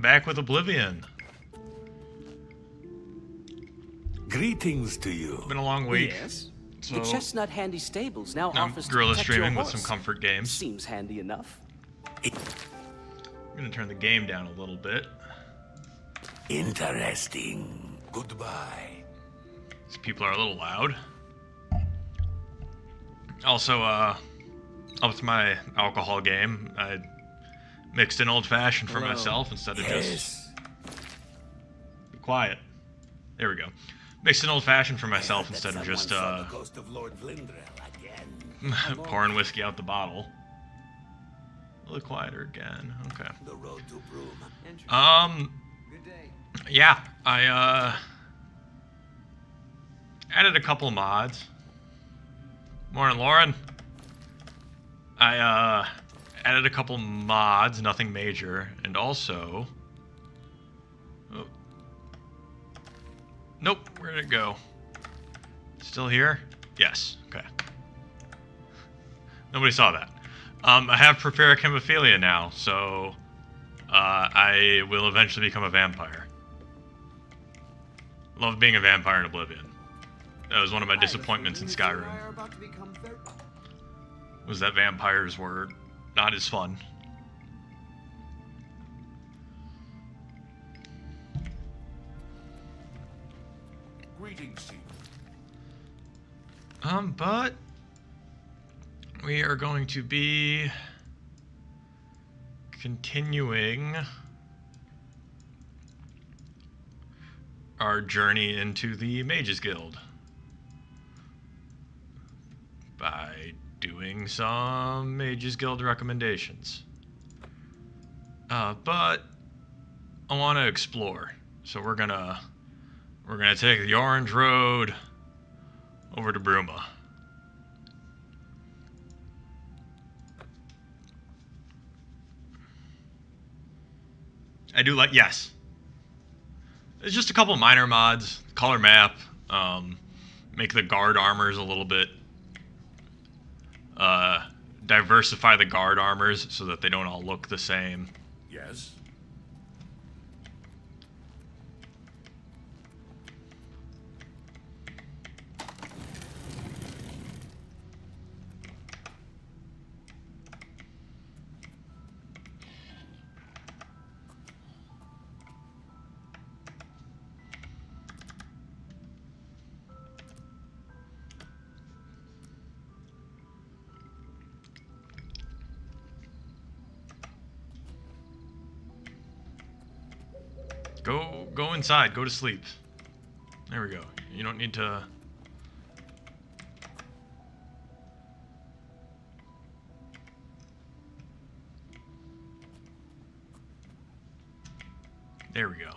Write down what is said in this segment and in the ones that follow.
I'm back with Oblivion. Greetings to you. Been a long week. Yes. So The Chestnut Handy Stables now I'm offers to gorilla protect your streaming with horse. some comfort games. Seems handy enough. I'm gonna turn the game down a little bit. Interesting. Goodbye. These people are a little loud. Also, up to my alcohol game, I mixed an old-fashioned for myself instead of just... Be quiet. There we go. Mixed an old-fashioned for myself instead of just, pouring whiskey out the bottle. A little quieter again. Okay. The road to Broom. Yeah, I, added a couple mods. Morning, Lauren. I, added a couple mods, nothing major, and also... Oh. Nope, where did it go? Still here? Yes, okay. Nobody saw that. I have Prepare Hemophilia now, so I will eventually become a vampire. Love being a vampire in Oblivion. That was one of my disappointments in Skyrim. Was that vampires were not as fun. Greetings to you. But we are going to be continuing our journey into the Mages Guild by doing some Mages Guild recommendations. But I want to explore, so we're gonna take the Orange Road over to Bruma. I do like, yes. It's just a couple minor mods, color map, make the guard armors a little bit, diversify the guard armors so that they don't all look the same. Yes. Go inside. Go to sleep. There we go. You don't need to... There we go.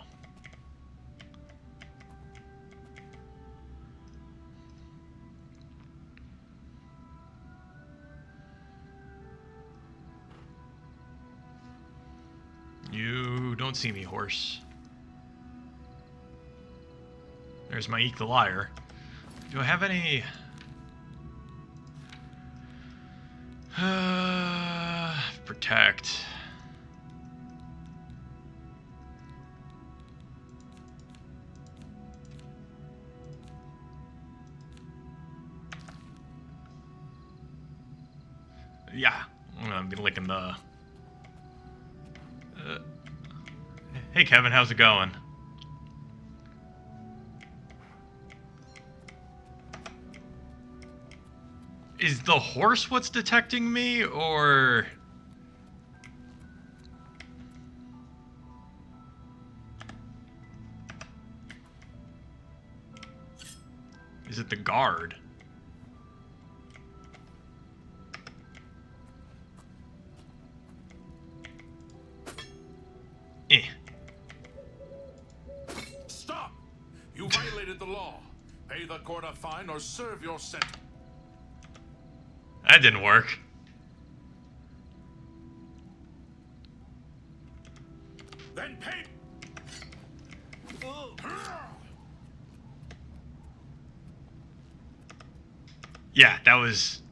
You don't see me, horse. There's my Eek the Liar. Do I have any... protect. Yeah, I'm gonna be licking the... Hey Kevin, how's it going? Is the horse what's detecting me, or... Is it the guard? Eh. Stop! You violated the law. Pay the court a fine or serve your sentence. That didn't work. Then pay. Yeah, that was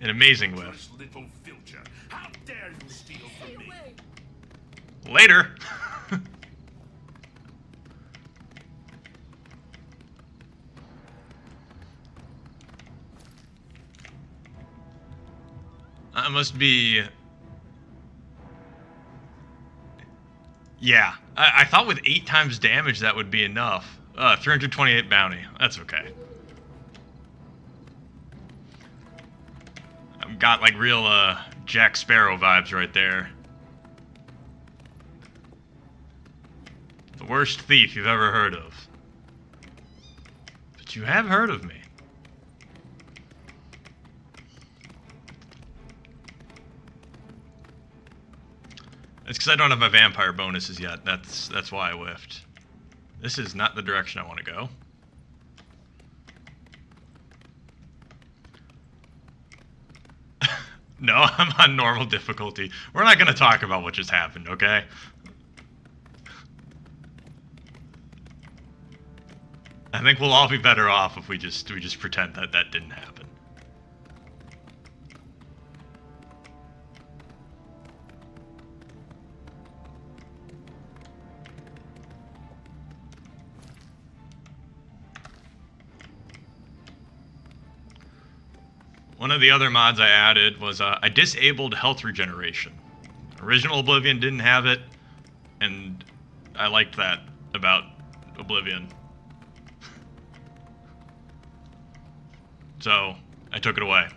an amazing whiff. Little filcher, how dare you steal from me? Later. I must be... Yeah, I thought with 8 times damage that would be enough. 328 bounty. That's okay. I've got like real Jack Sparrow vibes right there. The worst thief you've ever heard of. But you have heard of me. It's because I don't have my vampire bonuses yet. That's why I whiffed. This is not the direction I want to go. No, I'm on normal difficulty. We're not going to talk about what just happened, okay? I think we'll all be better off if we just pretend that that didn't happen. One of the other mods I added was I disabled health regeneration. Original Oblivion didn't have it, and I liked that about Oblivion. So, I took it away.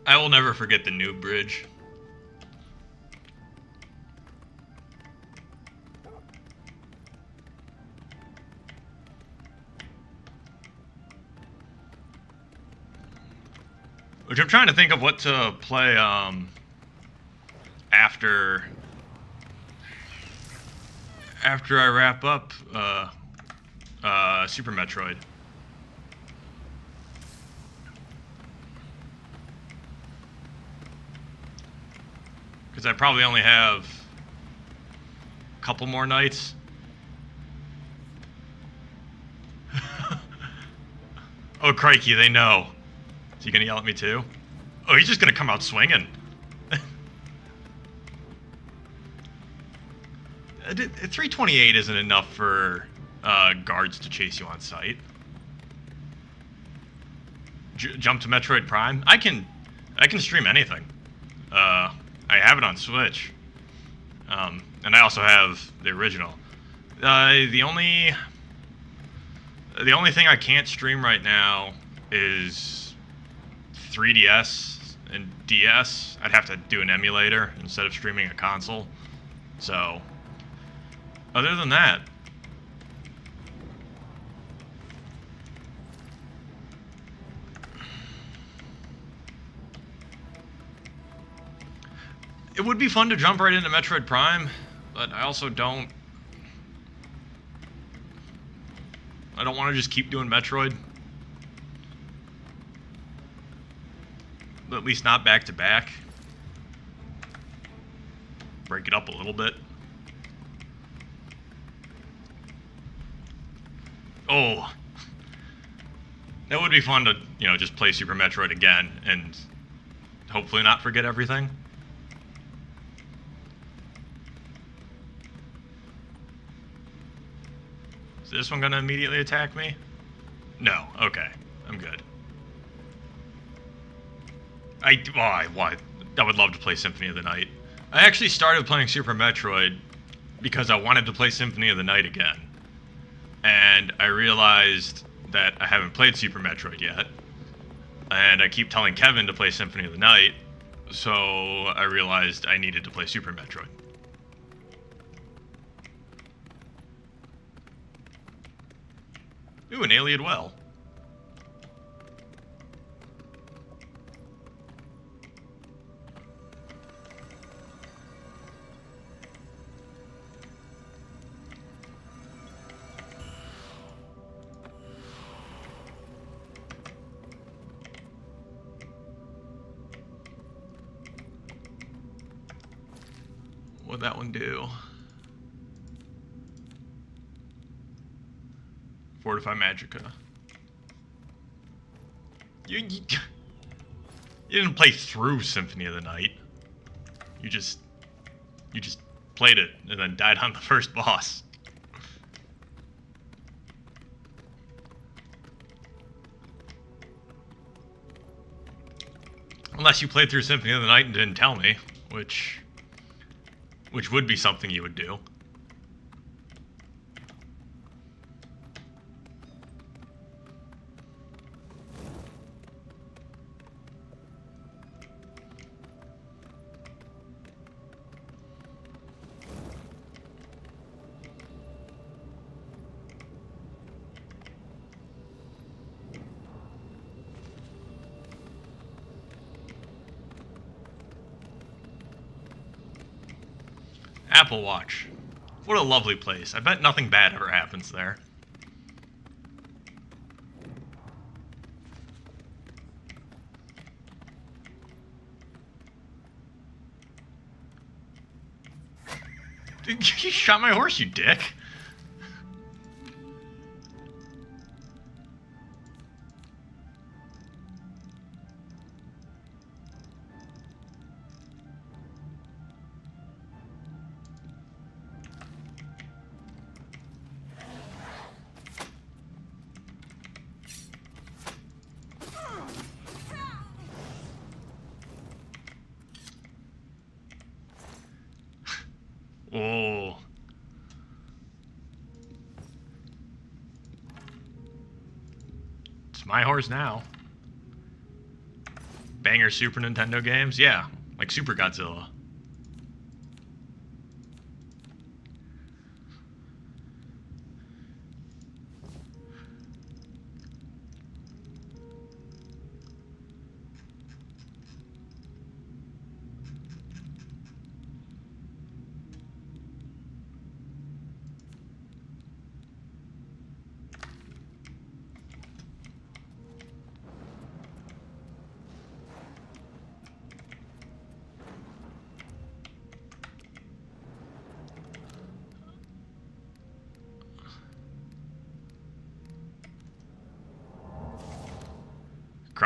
I will never forget the noob bridge. Which I'm trying to think of what to play after I wrap up Super Metroid. Because I probably only have a couple more nights. Oh, crikey, they know. Is he gonna yell at me too? Oh, he's just gonna come out swinging. 328 isn't enough for guards to chase you on sight. Jump to Metroid Prime? I can stream anything. I have it on Switch, and I also have the original. The only thing I can't stream right now is 3DS and DS. I'd have to do an emulator instead of streaming a console. So, other than that, it would be fun to jump right into Metroid Prime, but I also don't want to just keep doing Metroid. But at least not back to back. Break it up a little bit. Oh. That would be fun to, just play Super Metroid again and hopefully not forget everything. Is this one gonna immediately attack me? No. Okay. I'm good. I would love to play Symphony of the Night. I actually started playing Super Metroid because I wanted to play Symphony of the Night again. And I realized that I haven't played Super Metroid yet. And I keep telling Kevin to play Symphony of the Night, so I realized I needed to play Super Metroid. Ooh, an alien well. What'd that one do? Fortify Magica. You didn't play through Symphony of the Night. You just played it and then died on the first boss. Unless you played through Symphony of the Night and didn't tell me, which would be something you would do. Apple Watch. What a lovely place. I bet nothing bad ever happens there. Dude, you shot my horse, you dick. Oh. It's my horse now. Banger Super Nintendo games? Yeah, like Super Godzilla.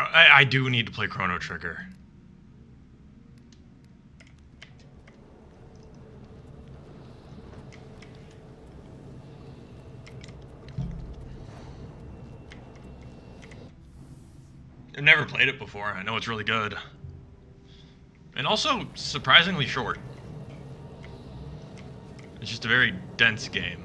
I do need to play Chrono Trigger. I've never played it before. I know it's really good. And also surprisingly short. It's just a very dense game.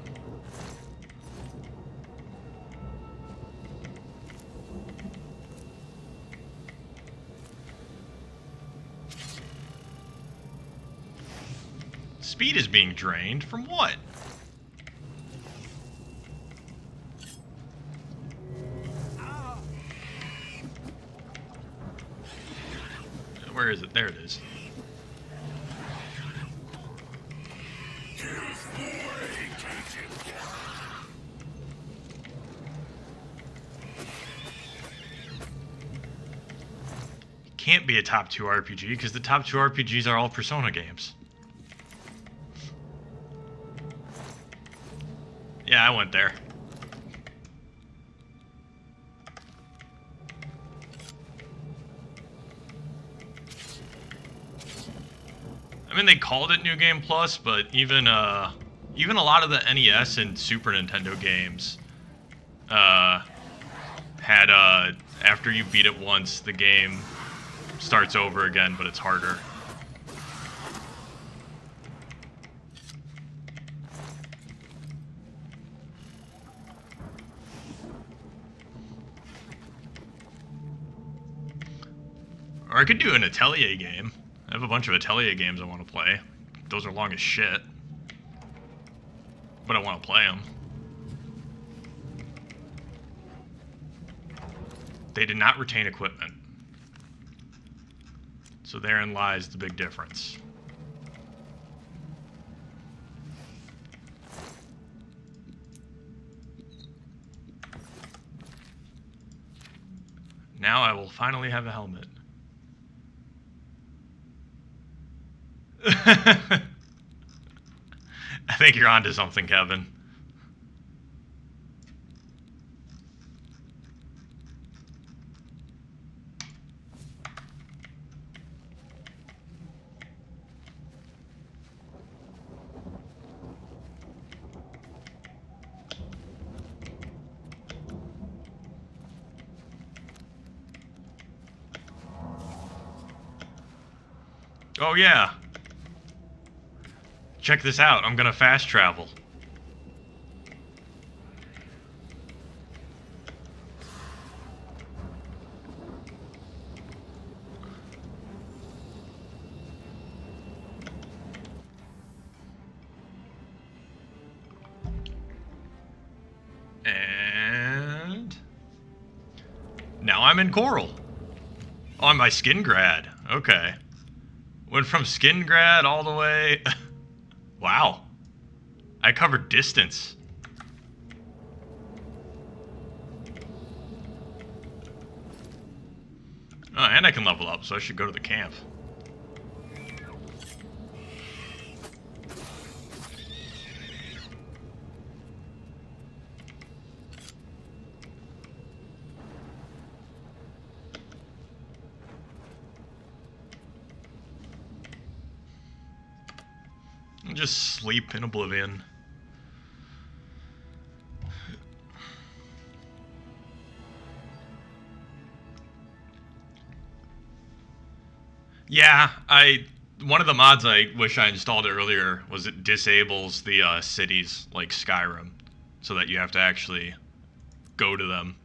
Speed is being drained from what? Where is it? There it is. Can't be a top 2 RPG because the top 2 RPGs are all Persona games. Yeah, I went there. I mean, they called it New Game Plus, but even a lot of the NES and Super Nintendo games had after you beat it once, the game starts over again, but it's harder. Or I could do an Atelier game. I have a bunch of Atelier games I want to play. Those are long as shit. But I want to play them. They did not retain equipment. So therein lies the big difference. Now I will finally have a helmet. think you're onto something, Kevin. Oh yeah. Check this out. I'm gonna fast travel. And now I'm in Coral. Oh, I'm by Skingrad. Okay. Went from Skingrad all the way... Wow. I covered distance. Oh, and I can level up, so I should go to the camp. And just sleep in Oblivion. Yeah, one of the mods I wish I installed earlier was it disables the cities like Skyrim, so that you have to actually go to them.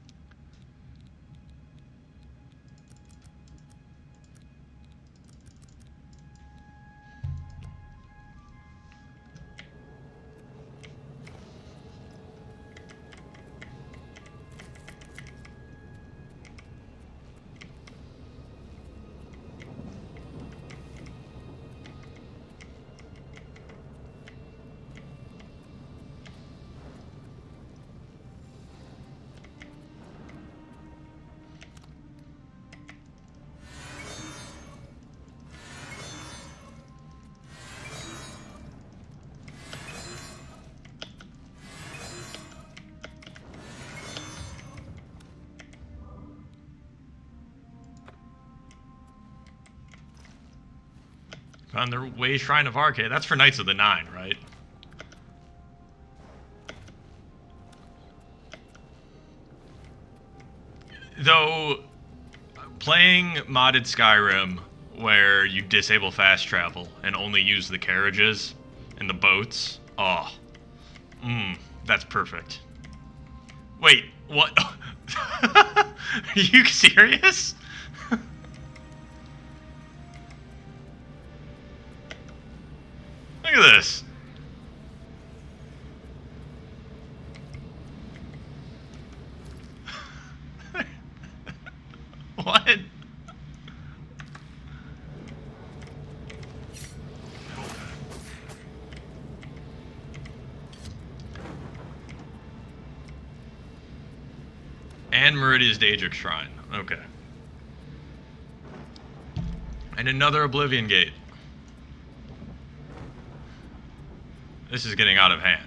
On the Way Shrine of Arcade. That's for Knights of the Nine, right? Though, playing modded Skyrim, where you disable fast travel and only use the carriages and the boats, oh, that's perfect. Wait, what? Are you serious? Look at this. What? And Meridia's Daedric Shrine. Okay. And another Oblivion Gate. This is getting out of hand.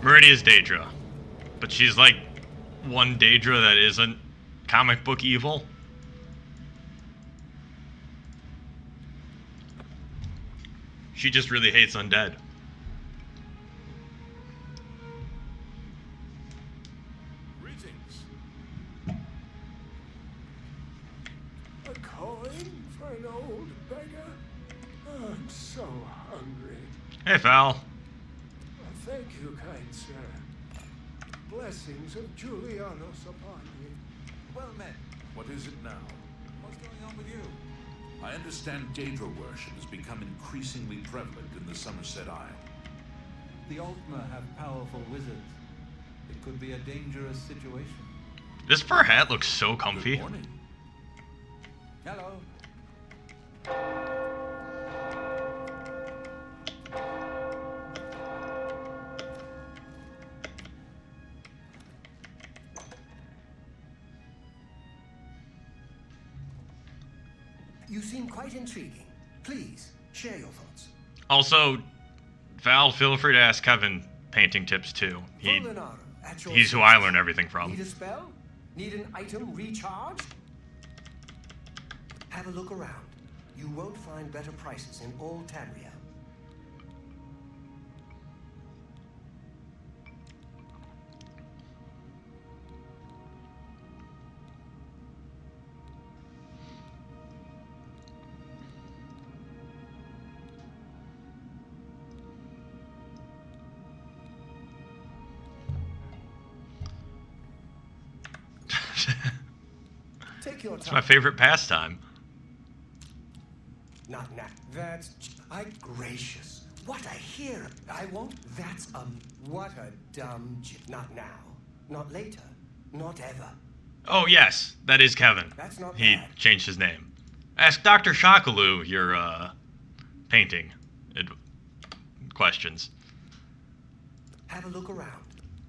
Meridia's Daedra. But she's like one Daedra that isn't comic book evil. She just really hates undead. Greetings. A coin for an old beggar? Oh, I'm so hungry. Hey, Val. Thank you, kind sir. Blessings of Julianos upon you. Well met. What is it now? What's going on with you? I understand Daedra worship has become increasingly prevalent in the Somerset Isle. The Altmer have powerful wizards. It could be a dangerous situation. This fur hat looks so Good comfy. morning. Hello. You seem quite intriguing. Please, share your thoughts. Also, Val, feel free to ask Kevin painting tips too. Volinaro, at your He's who service. I learn everything Need from. a spell? Need an item recharged? Have a look around. You won't find better prices in all Tamriel. Take your It's my time. favorite pastime. Not now. That's... gracious. What I hear. I won't... That's, what a dumb... Not now. Not later. Not ever. Oh yes, that is Kevin. That's not He bad. changed his name. Ask Dr. Shakalu your painting questions. Have a look around.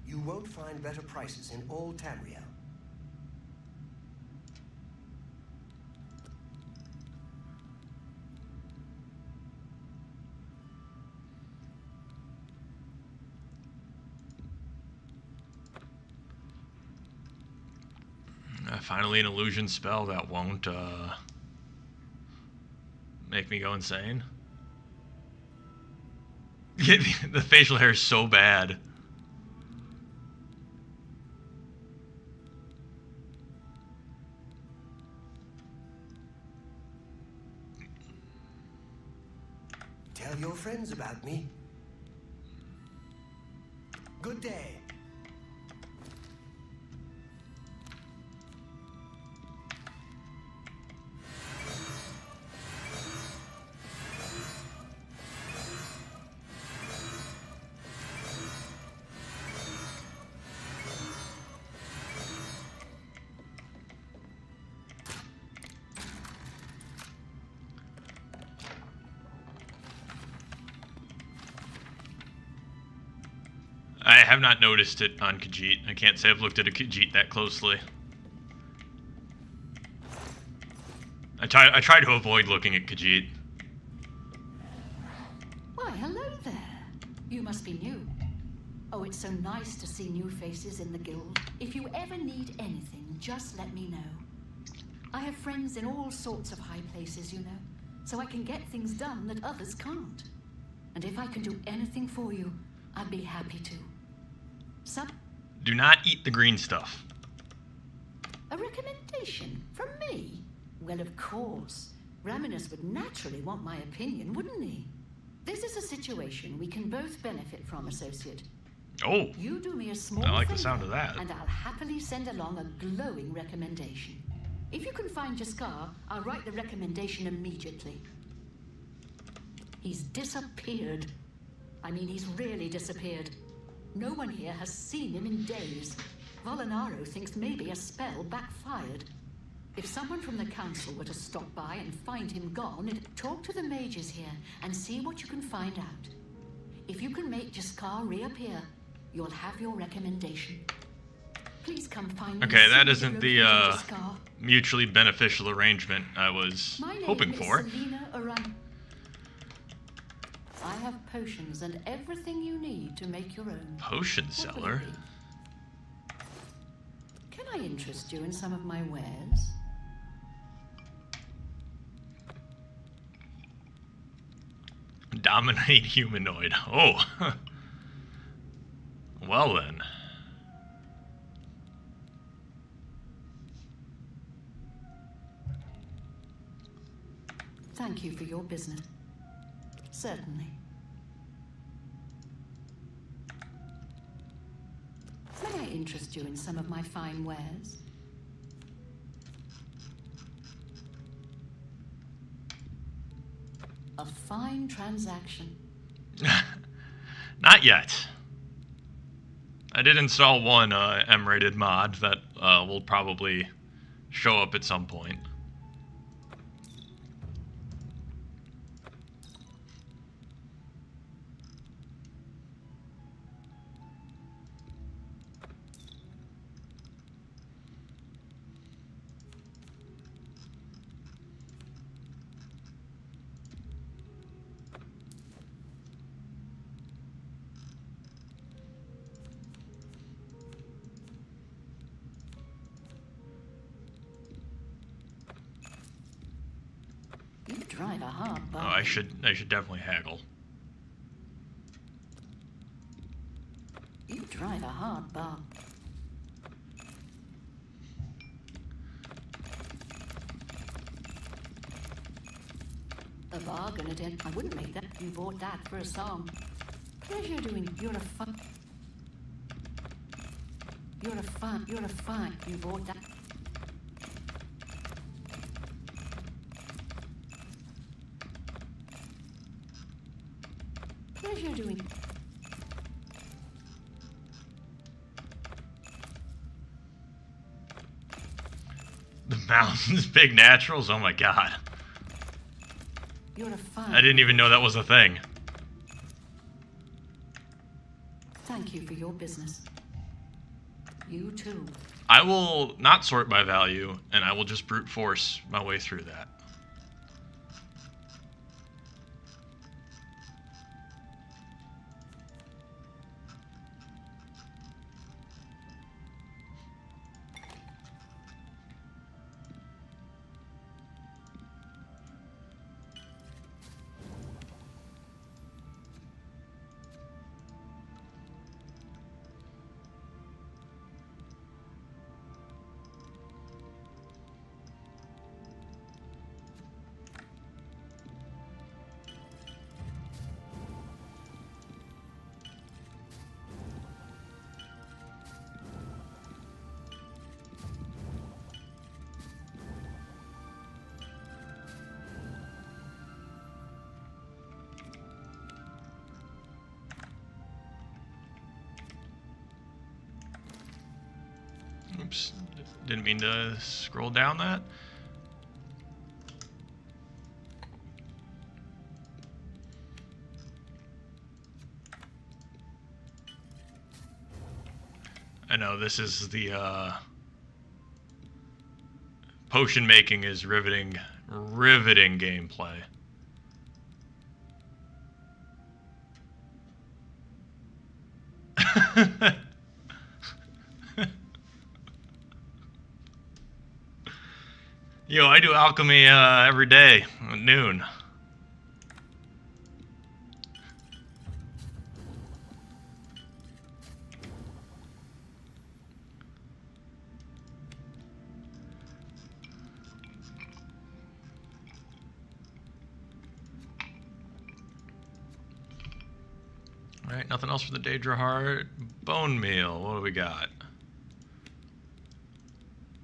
You won't find better prices in all Tamriel. Finally, an illusion spell that won't make me go insane. The facial hair is so bad. Tell your friends about me. Good day. I have not noticed it on Khajiit. I can't say I've looked at a Khajiit that closely. I try to avoid looking at Khajiit. Why, hello there. You must be new. Oh, it's so nice to see new faces in the guild. If you ever need anything, just let me know. I have friends in all sorts of high places, you know, so I can get things done that others can't. And if I can do anything for you, I'd be happy to. Do not eat the green stuff. A recommendation from me? Well, of course. Raminus would naturally want my opinion, wouldn't he? This is a situation we can both benefit from, associate. Oh, You do me a small I like the favor, sound of that. and I'll happily send along a glowing recommendation. If you can find Jaskar, I'll write the recommendation immediately. He's disappeared. I mean, he's really disappeared. No one here has seen him in days. Volinaro thinks maybe a spell backfired. If someone from the council were to stop by and find him gone, talk to the mages here and see what you can find out. If you can make Jaskar reappear, you'll have your recommendation. Please come find me. Okay, that as isn't soon as the you're located, Jaskar. mutually beneficial arrangement I was My name hoping is for. Selena Aran. I have potions and everything you need to make your own. Potion What will it seller? be? Can I interest you in some of my wares? Dominate humanoid. Oh. Well then. Thank you for your business. Certainly. May I interest you in some of my fine wares? fine transaction. Not yet. I did install one M-rated mod that will probably show up at some point. You drive a hard Oh, bargain. I should definitely haggle. You drive a hard bargain. A bargain at end. I wouldn't make that. You bought that for a song. Pleasure doing. You're a fun. You're a fun. You're a fine. You bought that. Pleasure doing. The mountains, big naturals. Oh my god. You're a fine. I didn't even know that was a thing. Thank you for your business. You too. I will not sort by value, and I will just brute force my way through that. Oops, didn't mean to scroll down that. I know this is the potion making is riveting gameplay. Yo, I do alchemy every day at noon. Alright, nothing else for the Daedra Heart. Bone meal, what do we got?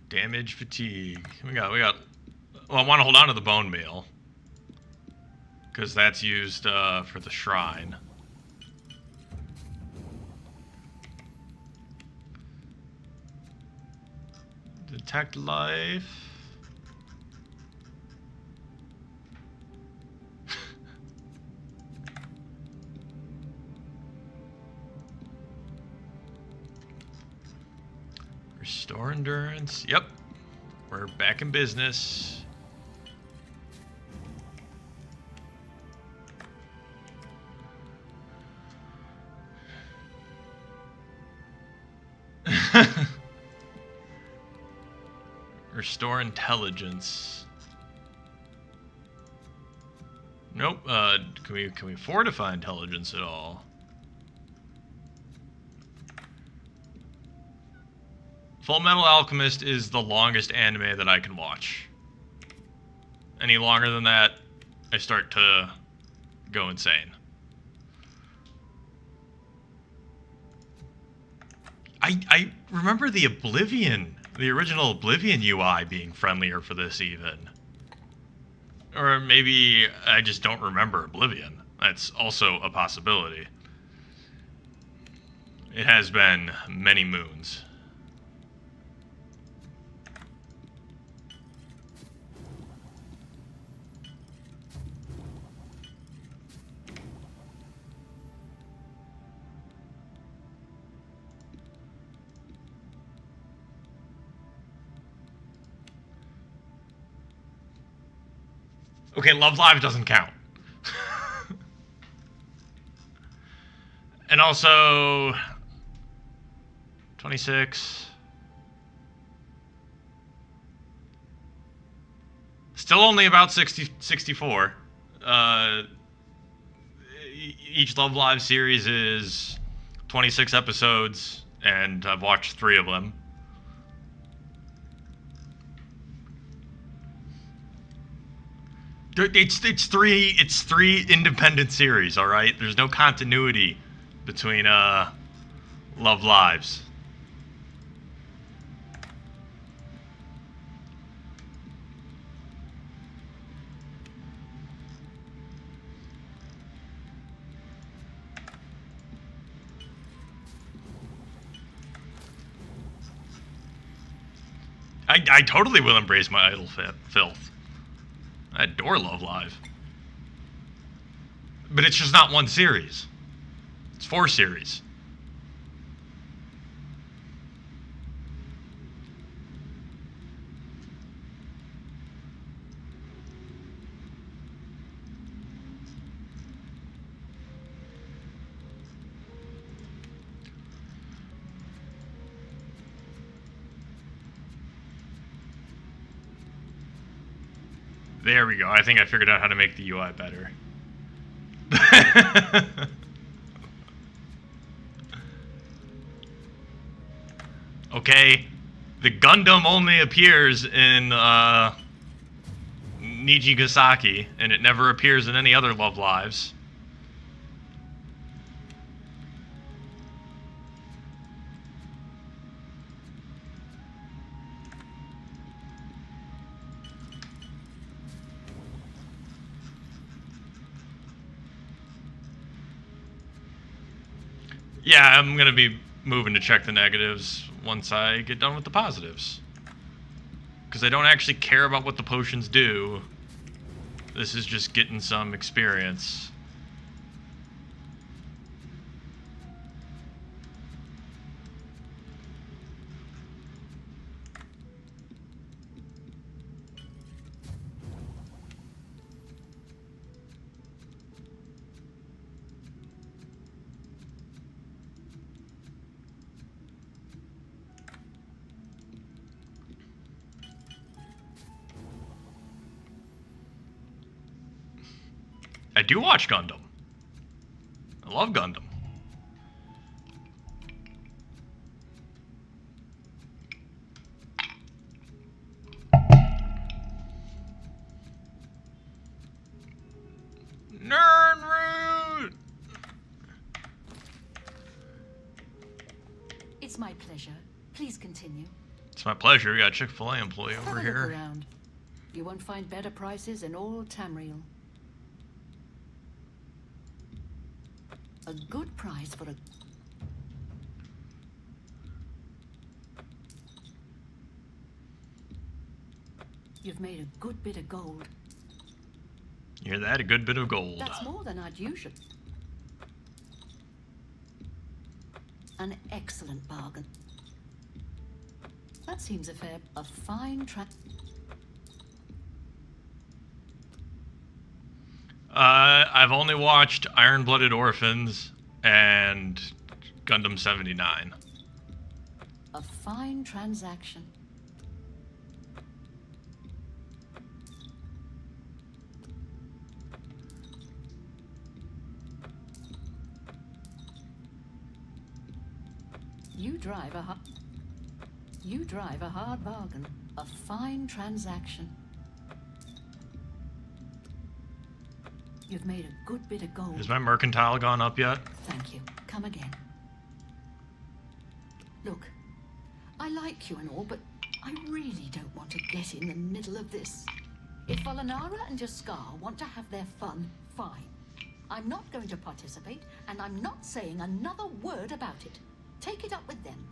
Damage, fatigue. We got. Well, I want to hold on to the bone meal because that's used for the shrine. Detect life. Restore endurance. Yep. We're back in business. Restore intelligence. Nope. Can we fortify intelligence at all? Full Metal Alchemist is the longest anime that I can watch. Any longer than that, I start to go insane. I remember the Oblivion, the original Oblivion UI being friendlier for this even. Or maybe I just don't remember Oblivion. That's also a possibility. It has been many moons. Okay, Love Live doesn't count. And also 26. Still only about 64. Each Love Live series is 26 episodes, and I've watched 3 of them. It's three independent series, all right? There's no continuity between Love Lives. I totally will embrace my idle filth. I adore Love Live. But it's just not one series. It's 4 series. There we go. I think I figured out how to make the UI better. Okay, the Gundam only appears in Nijigasaki, and it never appears in any other Love Lives. Yeah, I'm gonna be moving to check the negatives once I get done with the positives. Because I don't actually care about what the potions do. This is just getting some experience. I do watch Gundam. I love Gundam. Nernroot! It's my pleasure. Please continue. It's my pleasure. We got a Chick-fil-A employee Have over a here. look around. You won't find better prices in all Tamriel. A good price for a... You've made a good bit of gold. You hear that? A good bit of gold. That's more than I'd usually... An excellent bargain. That seems a fine I've only watched Iron-Blooded Orphans and Gundam 79. A fine transaction. You drive a hard bargain. A fine transaction. You've made a good bit of gold. Has my mercantile gone up yet? Thank you. Come again. Look, I like you and all, but I really don't want to get in the middle of this. If Volinara and Jaskar want to have their fun, fine. I'm not going to participate, and I'm not saying another word about it. Take it up with them.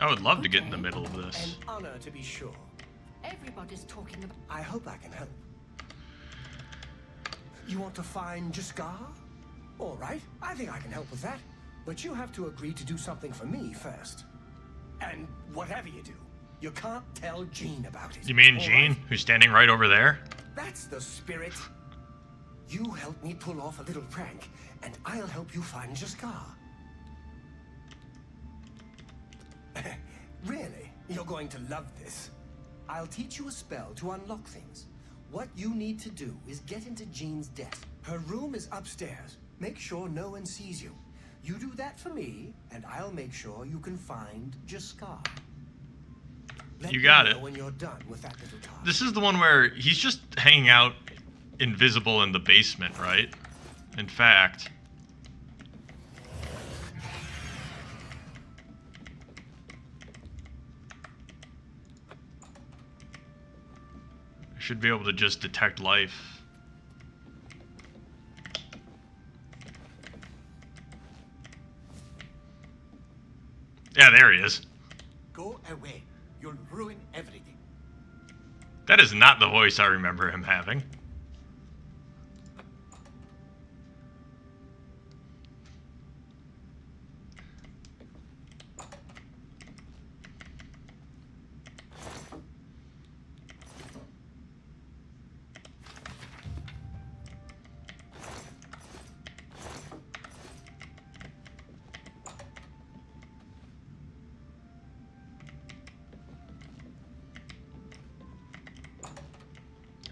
I would love to get in the middle of An this. honor to be sure. Everybody's talking about... I hope I can help. You want to find Jaskar? All right, I think I can help with that. But you have to agree to do something for me first. And whatever you do, you can't tell Jean about it. You mean all Jean, right? who's standing right over there? That's the spirit. You help me pull off a little prank, and I'll help you find Jaskar. Really? You're going to love this. I'll teach you a spell to unlock things. What you need to do is get into Jean's desk. Her room is upstairs. Make sure no one sees you. You do that for me, and I'll make sure you can find Jaskar. Let You me got know it. when you're done with that little task. This is the one where he's just hanging out invisible in the basement, right? In fact... I should be able to just detect life. Yeah, there he is. Go away. You'll ruin everything. That is not the voice I remember him having.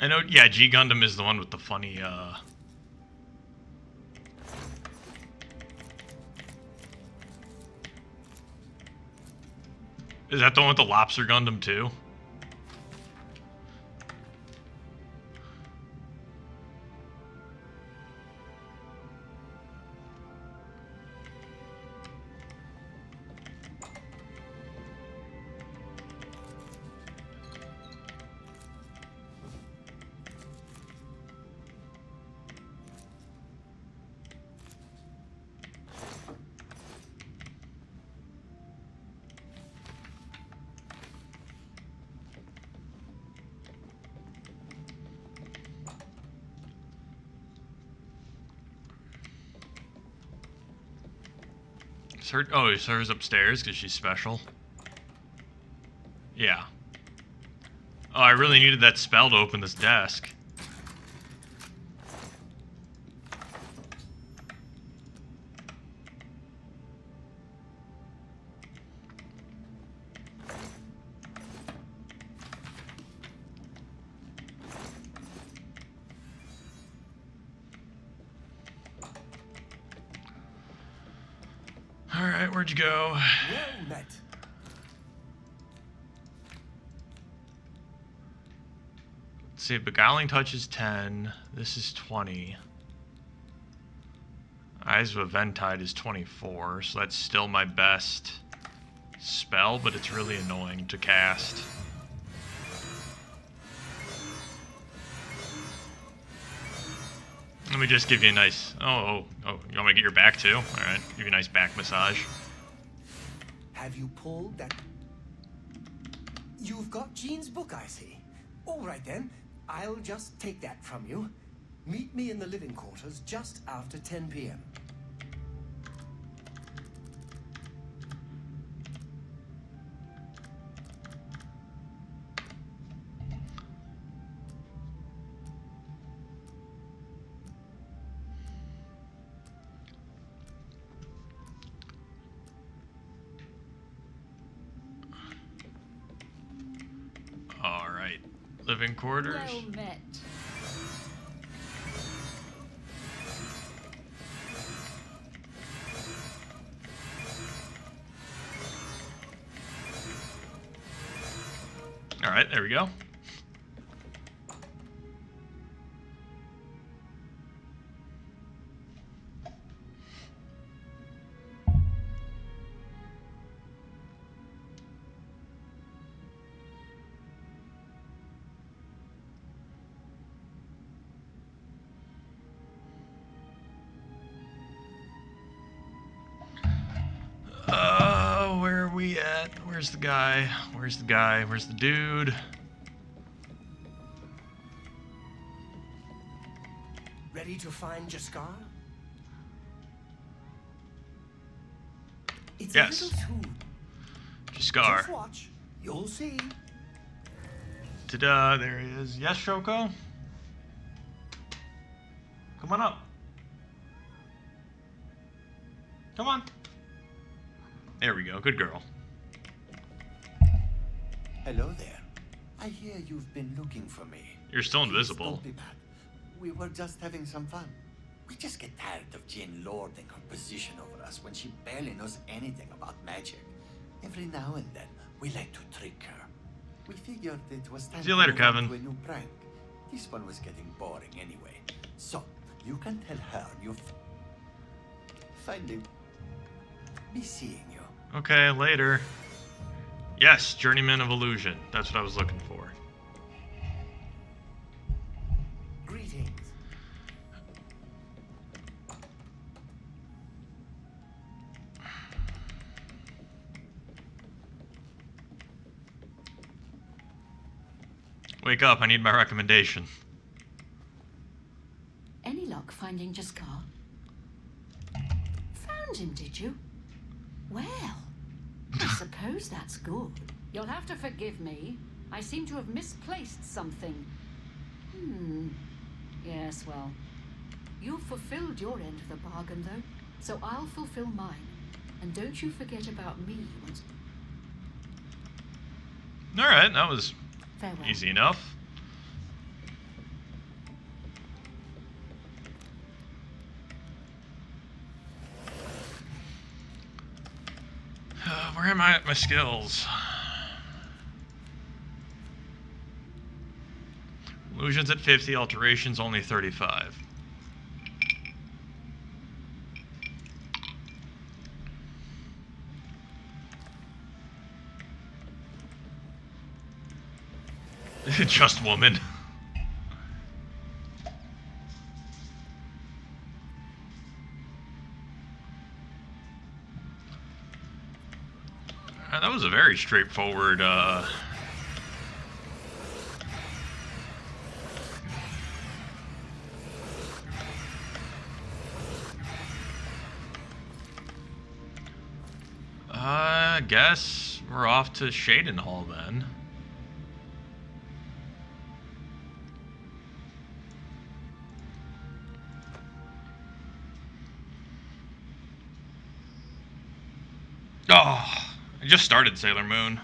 I know, yeah, G Gundam is the one with the funny, Is that the one with the Lobster Gundam, too? Is hers upstairs because she's special? Yeah. Oh, I really needed that spell to open this desk. Alright, where'd you go? Well met. Let's see, Beguiling Touch is 10. This is 20. Eyes of Eventide is 24, so that's still my best spell, but it's really annoying to cast. Let me just give you a nice... Oh, you want me to get your back too? Alright, give you a nice back massage. Have you pulled that? You've got Jean's book, I see. All right then, I'll just take that from you. Meet me in the living quarters just after 10 p.m. Alright, living quarters. Well met. Alright, there we go. we at? Where's the guy? Where's the guy? Where's the dude? Ready to find Jaskar? It's Yes. a little too. Jaskar. Just watch. You'll see. Ta-da, there he is. Yes, Shoko? Come on up. Come on. There we go. Good girl. Hello there. I hear you've been looking for me. You're still Please invisible. don't be bad. We were just having some fun. We just get tired of Jane lording her position over us when she barely knows anything about magic. Every now and then, we like to trick her. We figured it was time See you later, to move on Kevin. to a new prank. This one was getting boring anyway. So, you can tell her you've... Finding... Be seeing you. Okay, later. Yes, Journeyman of Illusion. That's what I was looking for. Greetings. Wake up, I need my recommendation. Any luck finding Jaskar? Found him, did you? Well, I suppose that's good. You'll have to forgive me. I seem to have misplaced something. Yes, well, you've fulfilled your end of the bargain, though, so I'll fulfill mine. And don't you forget about me once... Alright, that was Farewell. easy enough. Where am I at my skills? Illusions at 50, alterations only 35. Just woman. That was a very straightforward, I guess we're off to Shadenhall then. Oh, I just started Sailor Moon.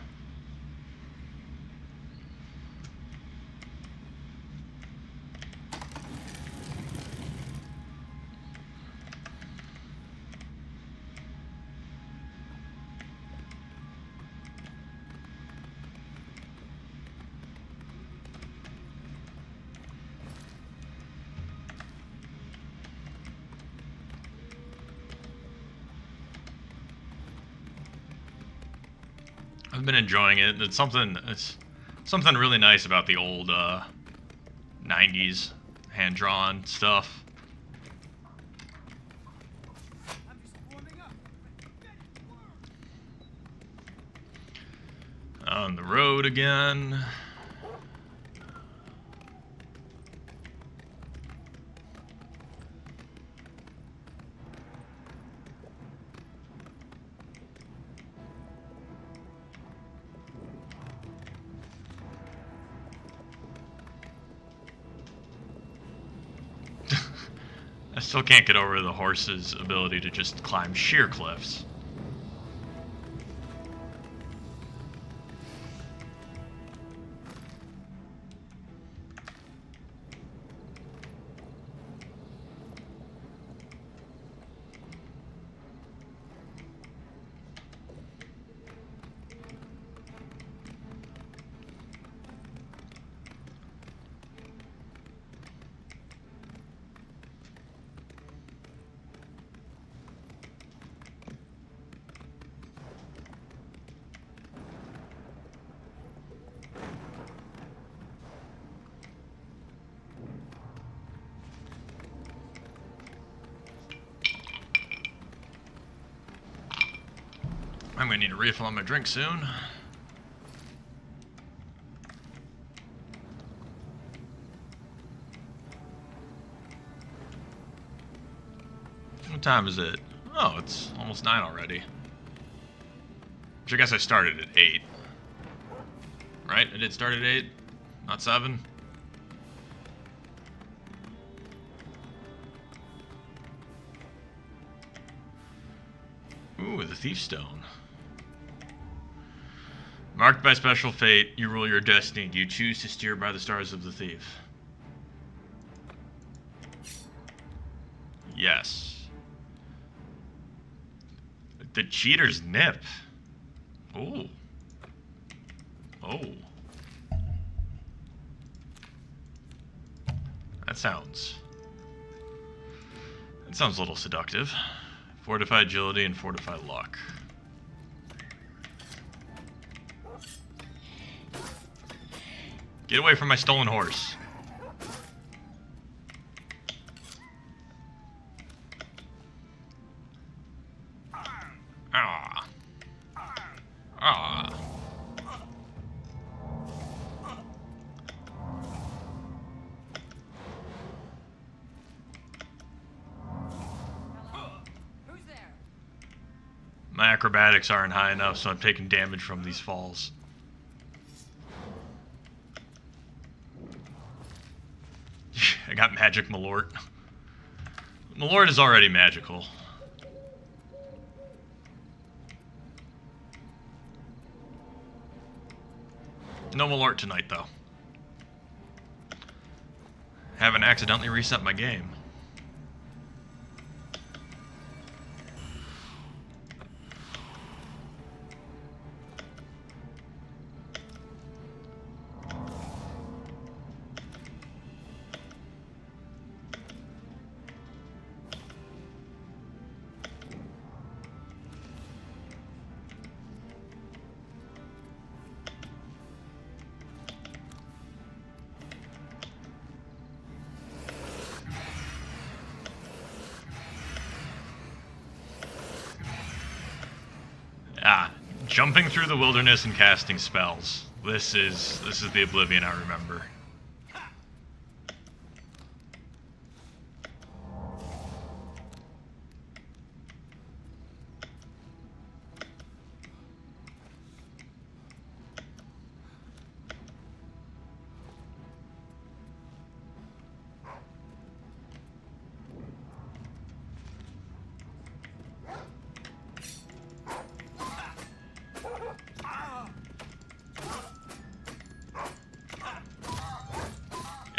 I've been enjoying it. It's something really nice about the old 90s hand-drawn stuff. On the road again. I still can't get over the horse's ability to just climb sheer cliffs. I'm gonna need a refill on my drink soon. What time is it? Oh, it's almost 9 already. Which I guess I started at 8. Right? I did start at 8, not 7. Ooh, the Thief Stone. Marked by special fate, you rule your destiny. Do you choose to steer by the stars of the thief? Yes. The cheater's nip. Ooh. Oh. That sounds a little seductive. Fortify agility and fortify luck. Get away from my stolen horse. Ah. Ah. Who's there? My acrobatics aren't high enough, so I'm taking damage from these falls. I got magic Malort. Malort is already magical. No Malort tonight, though. Haven't accidentally reset my game. Ah, jumping through the wilderness and casting spells. This is the Oblivion I remember.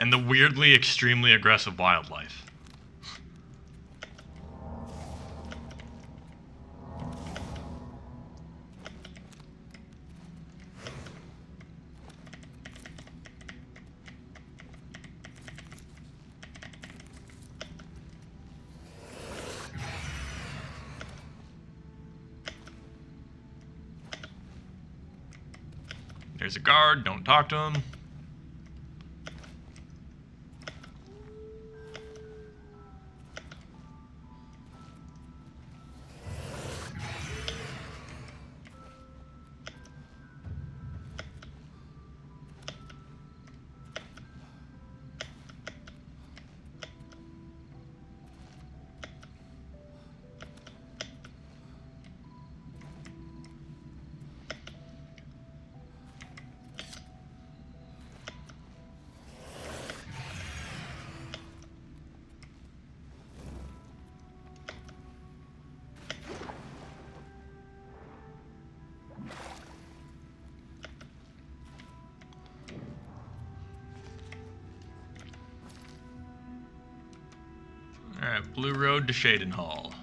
And the weirdly extremely aggressive wildlife. There's a guard, don't talk to him. Alright, Blue Road to Shaden Hall.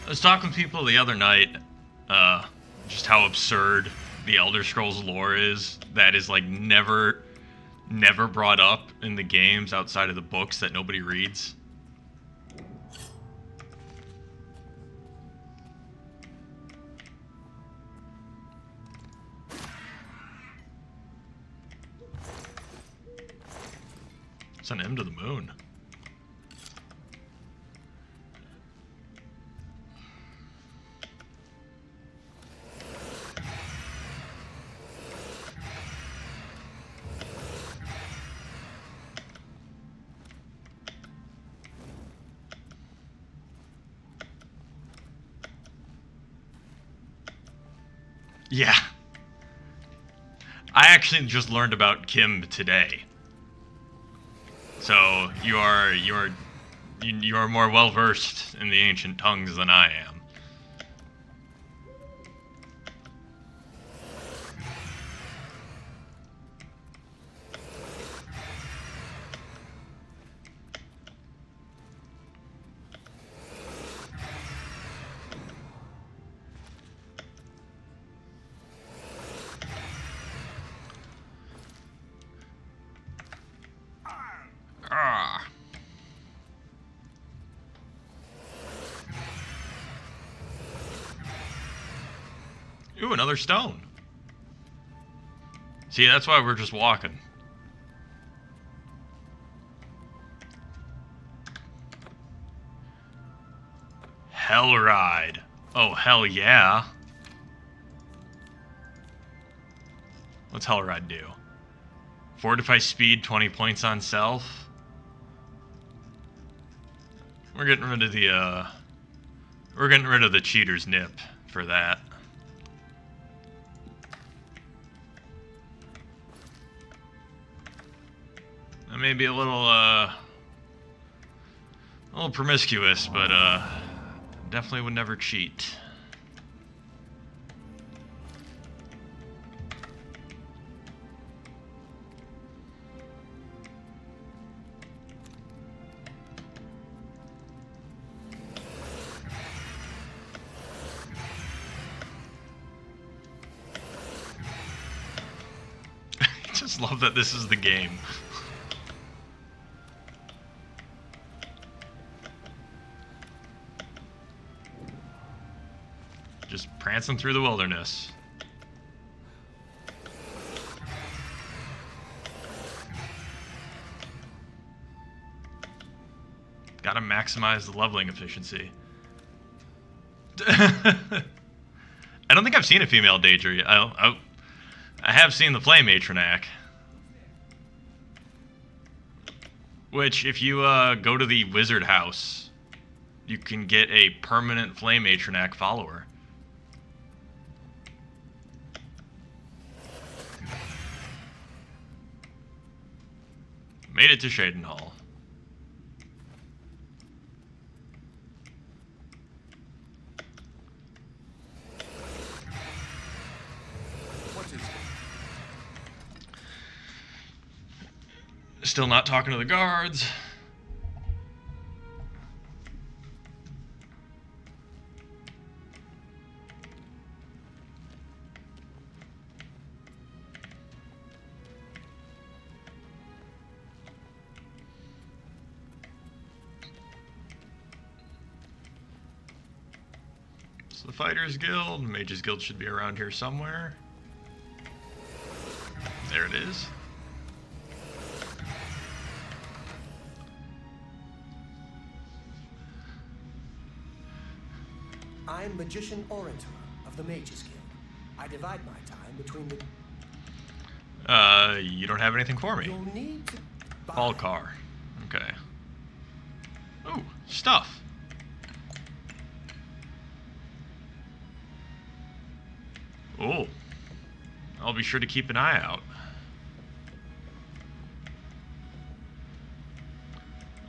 I was talking to people the other night, just how absurd the Elder Scrolls lore is. That is like never brought up in the games outside of the books that nobody reads. Send him to the moon. Yeah. I actually just learned about Kim today. So you are more well versed in the ancient tongues than I am. Ah. Ooh, another stone. See, that's why we're just walking. Hell ride. Oh, hell yeah. What's hell ride do? Fortify speed, 20 points on self. We're getting rid of the cheater's nip for that. That may be a little promiscuous, but definitely would never cheat. Just love that this is the game. Just prancing through the wilderness. Gotta maximize the leveling efficiency. I don't think I've seen a female Daedra. I have seen the Flame Atronac. Which, if you go to the Wizard House, you can get a permanent Flame Atronac follower. Made it to Shadenhall. What is it? Still not talking to the guards. So the Fighters Guild, Mages Guild should be around here somewhere. There it is. I'm Magician Orator of the Mages Guild. I divide my time between the... You don't have anything for me. You'll need to buy... Ball car. Okay. Ooh, stuff. Oh. I'll be sure to keep an eye out.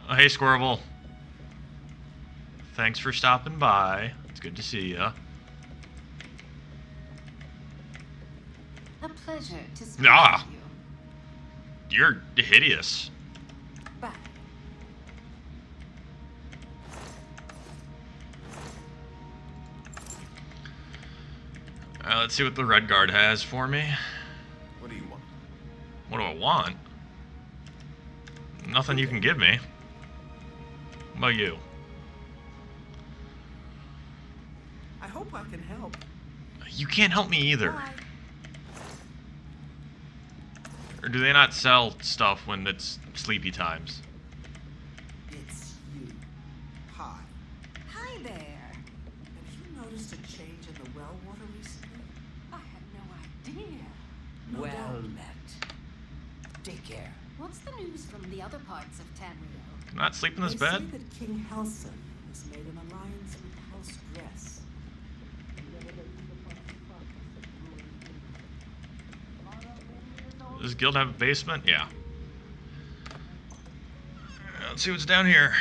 Oh, hey, Squirrel. Thanks for stopping by. It's good to see ya. A pleasure to speak Ah! with you. You're hideous. Bye. Let's see what the Red Guard has for me. What do you want? What do I want? Nothing you can give me. What about you? I hope I can help. You can't help me either. Bye. Or do they not sell stuff when it's sleepy times? It's you. Hi. Hi there. Have you noticed a change in the well water recently? I had no idea. No Well doubt. met. Take care. What's the news from the other parts of Tamriel? Can I not sleep in this They bed? say that King Halson has made an alliance with House Dress. Does guild have a basement? Yeah. Let's see what's down here.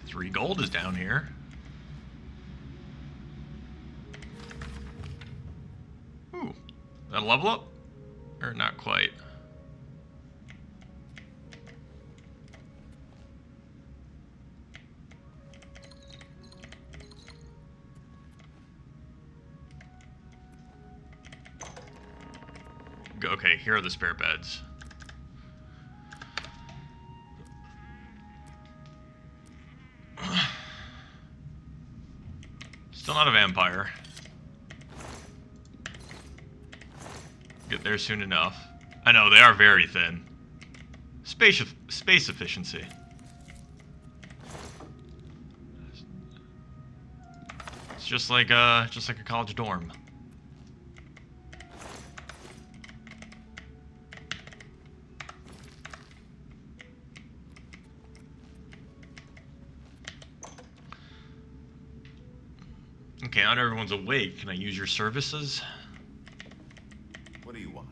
$3 gold is down here. Ooh. That a level up? Or not quite? Okay, here are the spare beds. Still not a vampire. Get there soon enough. I know, they are very thin. Space efficiency. It's just like a college dorm. Okay, not everyone's awake. Can I use your services? What do you want?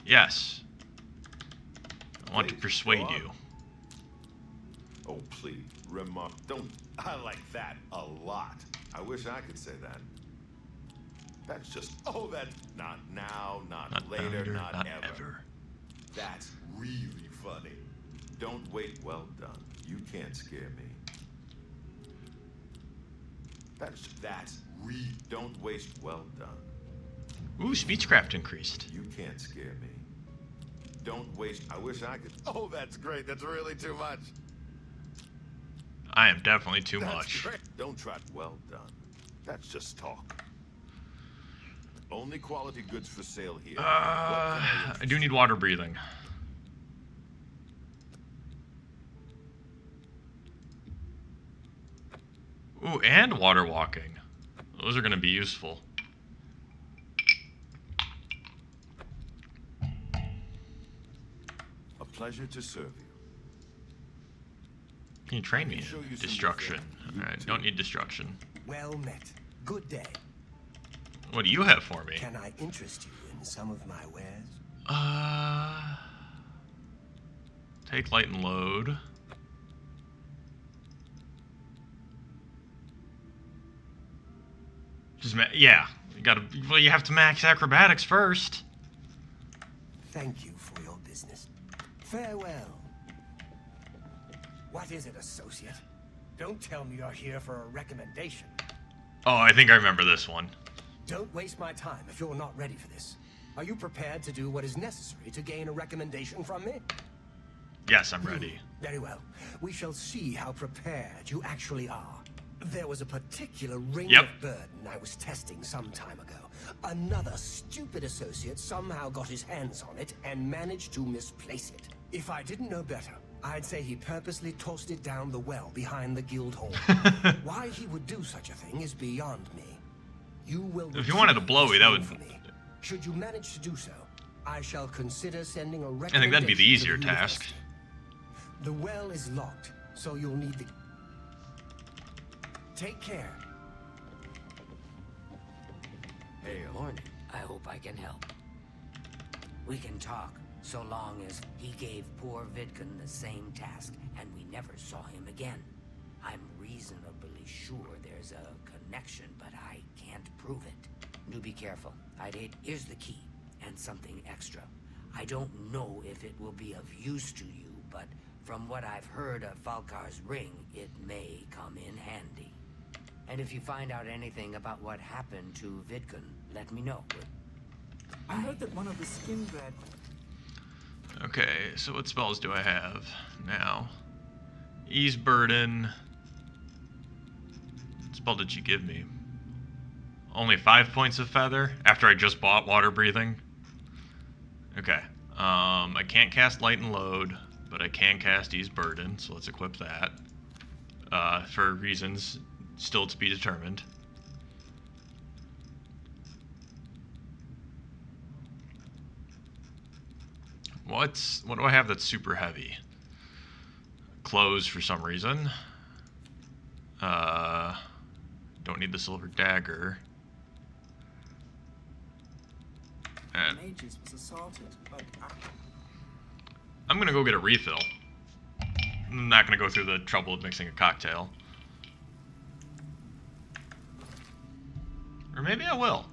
Yes. I want to Please, persuade go on. you. Oh, please, remark. Don't. I like that a lot. I wish I could say that. That's just. Oh, that's not now, not later, not ever. That's really funny. Don't wait. Well done. You can't scare me. That's don't waste. Well done. Ooh, speechcraft increased. You can't scare me. Don't waste. I wish I could. Oh, that's great. That's really too much. I am definitely too That's much. great. Don't try. Well done. That's just talk. Only quality goods for sale here. I do need water breathing. Ooh, and water walking. Those are going to be useful. A pleasure to serve you. Can you train me I can show you in some destruction? before. You Alright, too. don't need destruction. Well met. Good day. What do you have for me? Can I interest you in some of my wares? Take light and load. Just yeah, you gotta. Well, you have to max acrobatics first. Thank you for your business. Farewell. What is it, associate? Don't tell me you're here for a recommendation. Oh, I think I remember this one. Don't waste my time if you're not ready for this. Are you prepared to do what is necessary to gain a recommendation from me? Yes, I'm ready. Very well. We shall see how prepared you actually are. There was a particular ring Yep. of burden I was testing some time ago. Another stupid associate somehow got his hands on it and managed to misplace it. If I didn't know better, I'd say he purposely tossed it down the well behind the guild hall. Why he would do such a thing is beyond me. You will. If you wanted to retrieve blow this it, that ring would. for me. Should you manage to do so, I shall consider sending a I recommendation. think that'd be the to easier task. university. The well is locked, so you'll need the. Take care. Good morning. I hope I can help. We can talk, so long as he gave poor Vidkun the same task, and we never saw him again. I'm reasonably sure there's a connection, but I can't prove it. Do be careful. Here's the key, and something extra. I don't know if it will be of use to you, but from what I've heard of Falkar's ring, it may come in handy. And if you find out anything about what happened to Vidkun, let me know. I heard that one of the skin grad. Okay, so what spells do I have now? Ease burden. What spell did she give me? Only 5 points of feather after I just bought water breathing. Okay. I can't cast light and load, but I can cast ease burden, so let's equip that. For reasons still to be determined. What do I have that's super heavy? Clothes for some reason. Don't need the silver dagger. And Mages was assaulted, but I'm gonna go get a refill. I'm not gonna go through the trouble of mixing a cocktail. Or maybe I will.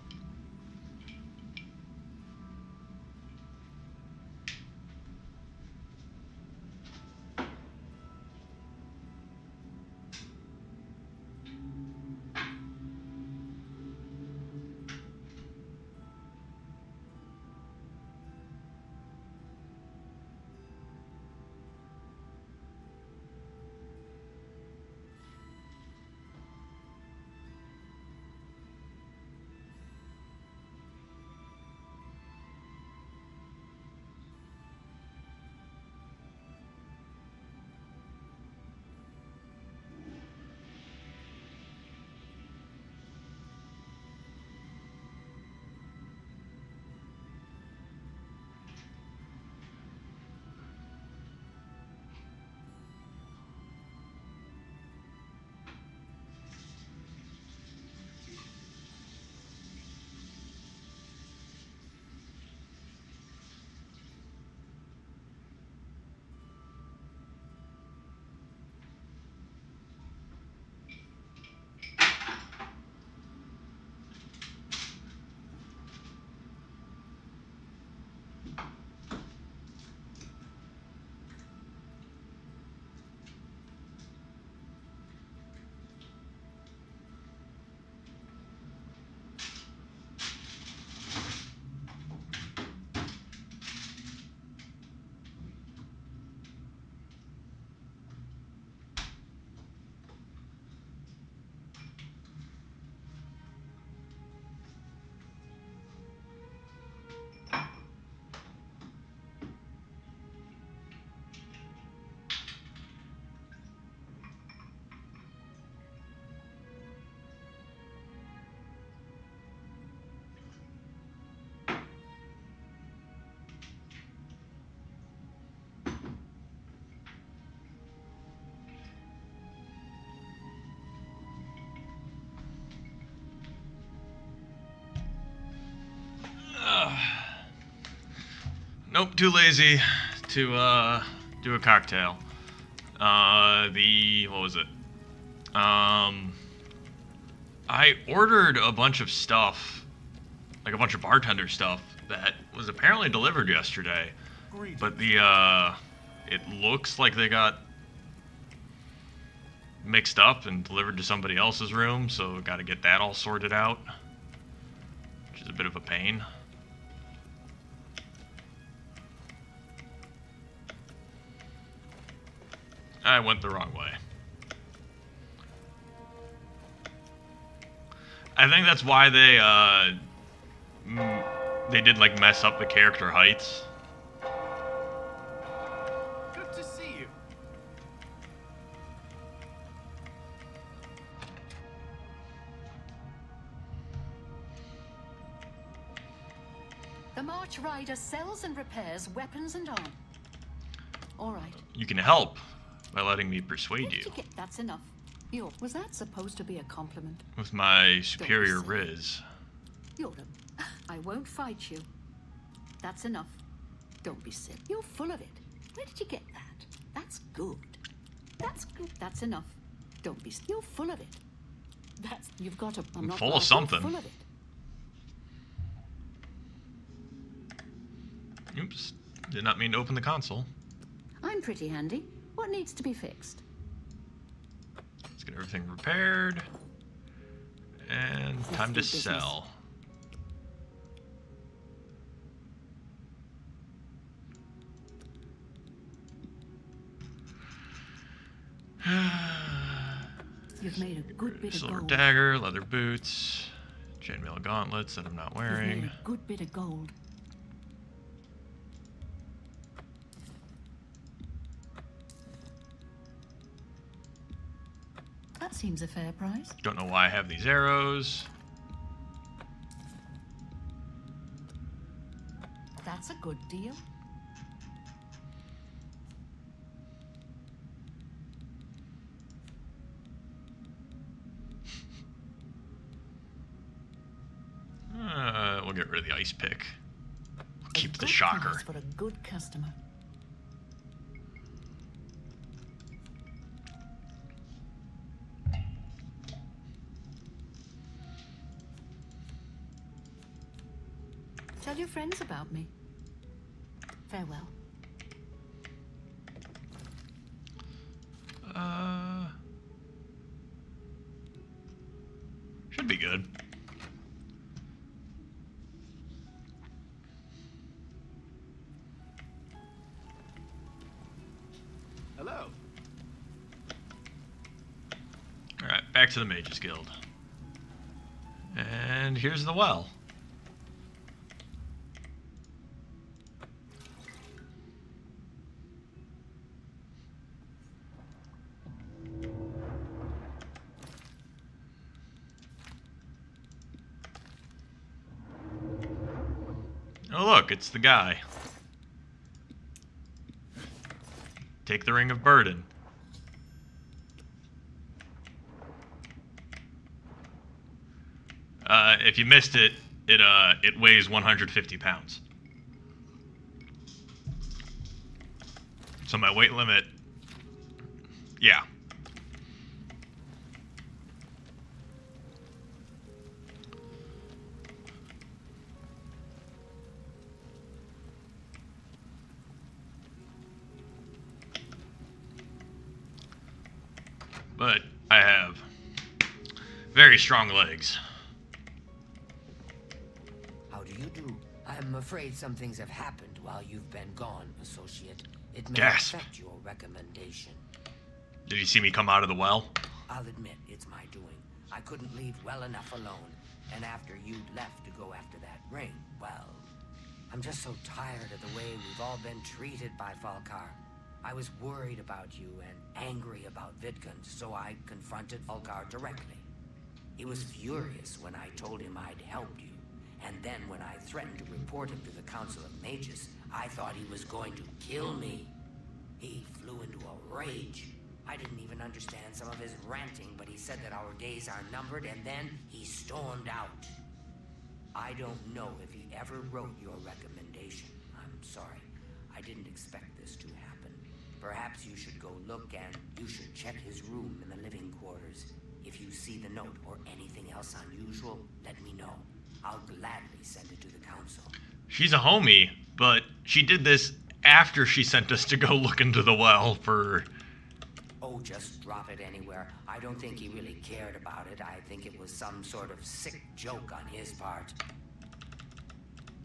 Nope, too lazy to do a cocktail. What was it? I ordered a bunch of stuff, like a bunch of bartender stuff that was apparently delivered yesterday, but it looks like they got mixed up and delivered to somebody else's room, so got to get that all sorted out, which is a bit of a pain. I went the wrong way. I think that's why they did like mess up the character heights. good to see you. The March Rider sells and repairs weapons and armor. All right. You can help by letting me persuade Where did you you get? That's enough. Was that supposed to be a compliment? with my superior riz. Yoda, I won't fight you. That's enough. Don't be silly. You're full of it. Where did you get that? That's good. That's good. That's enough. Don't be silly. You're full of it. You've got to. I'm not full of laughing. something. Full of it. Oops. Did not mean to open the console. I'm pretty handy. What needs to be fixed? Let's get everything repaired. And time to sell. You've made a good bit of Silver gold. dagger, leather boots, Chainmail gauntlets that I'm not You've made wearing. a good bit of gold. That seems a fair price. Don't know why I have these arrows. That's a good deal. We'll get rid of the ice pick. Keep the Good shocker. price for a good customer. Tell your friends about me. Farewell. Should be good. Hello. Alright, back to the Mages Guild. And here's the well. Oh look, it's the guy. Take the Ring of Burden. If you missed it, it weighs 150 pounds. So my weight limit, yeah. But I have very strong legs. How do you do? I'm afraid some things have happened while you've been gone, Associate. It may Gasp. affect your recommendation. Did you see me come out of the well? I'll admit it's my doing. I couldn't leave well enough alone. And after you'd left to go after that ring, well, I'm just so tired of the way we've all been treated by Falkar. I was worried about you and angry about Vidkun, so I confronted Falkar directly. He was furious when I told him I'd helped you, and then when I threatened to report him to the Council of Mages, I thought he was going to kill me. He flew into a rage. I didn't even understand some of his ranting, but he said that our days are numbered, and then he stormed out. I don't know if he ever wrote your recommendation. I'm sorry. I didn't expect this to happen. Perhaps you should go look, and you should check his room in the living quarters. If you see the note or anything else unusual, let me know. I'll gladly send it to the council. She's a homie, but she did this after she sent us to go look into the well for... Oh, just drop it anywhere. I don't think he really cared about it. I think it was some sort of sick joke on his part.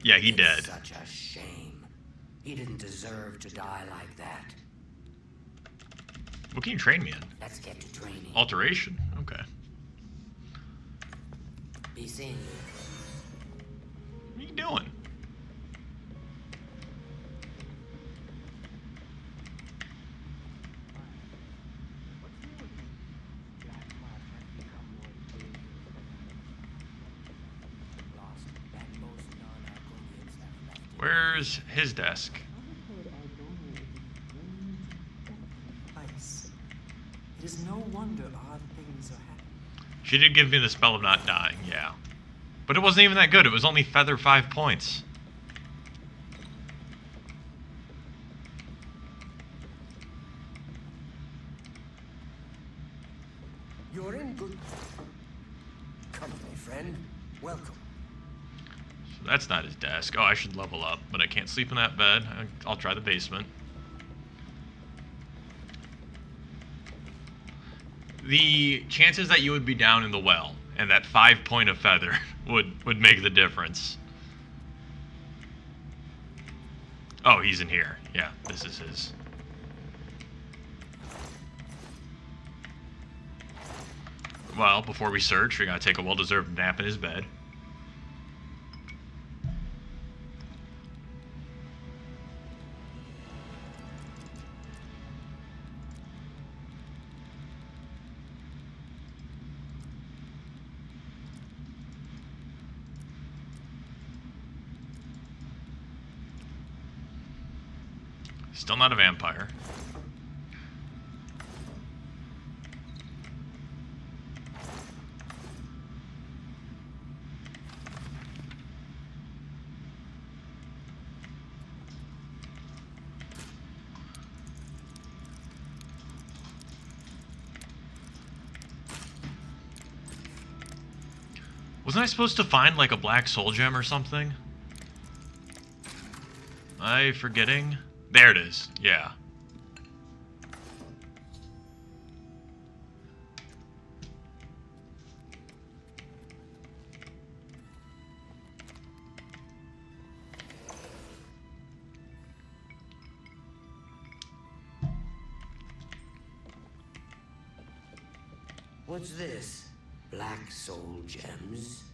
Yeah, he It's dead. Such a shame. He didn't deserve to die like that. What can you train me in? Let's get to training. Alteration? Okay. Be seeing you. What are you doing? Where's his desk? Ice. It is no wonder odd things are happening. She did give me the spell of not dying, yeah. But it wasn't even that good. It was only feather 5 points. You're in good company, friend. Welcome. So that's not his desk. Oh, I should level up, but I can't sleep in that bed. I'll try the basement. The chances that you would be down in the well and that 5 point of feather would make the difference. Oh, he's in here. Yeah, this is his. Well, before we search, we gotta take a well-deserved nap in his bed. Still not a vampire. Wasn't I supposed to find, like, a black soul gem or something? Am I forgetting? There it is. Yeah. What's this? Black soul gems?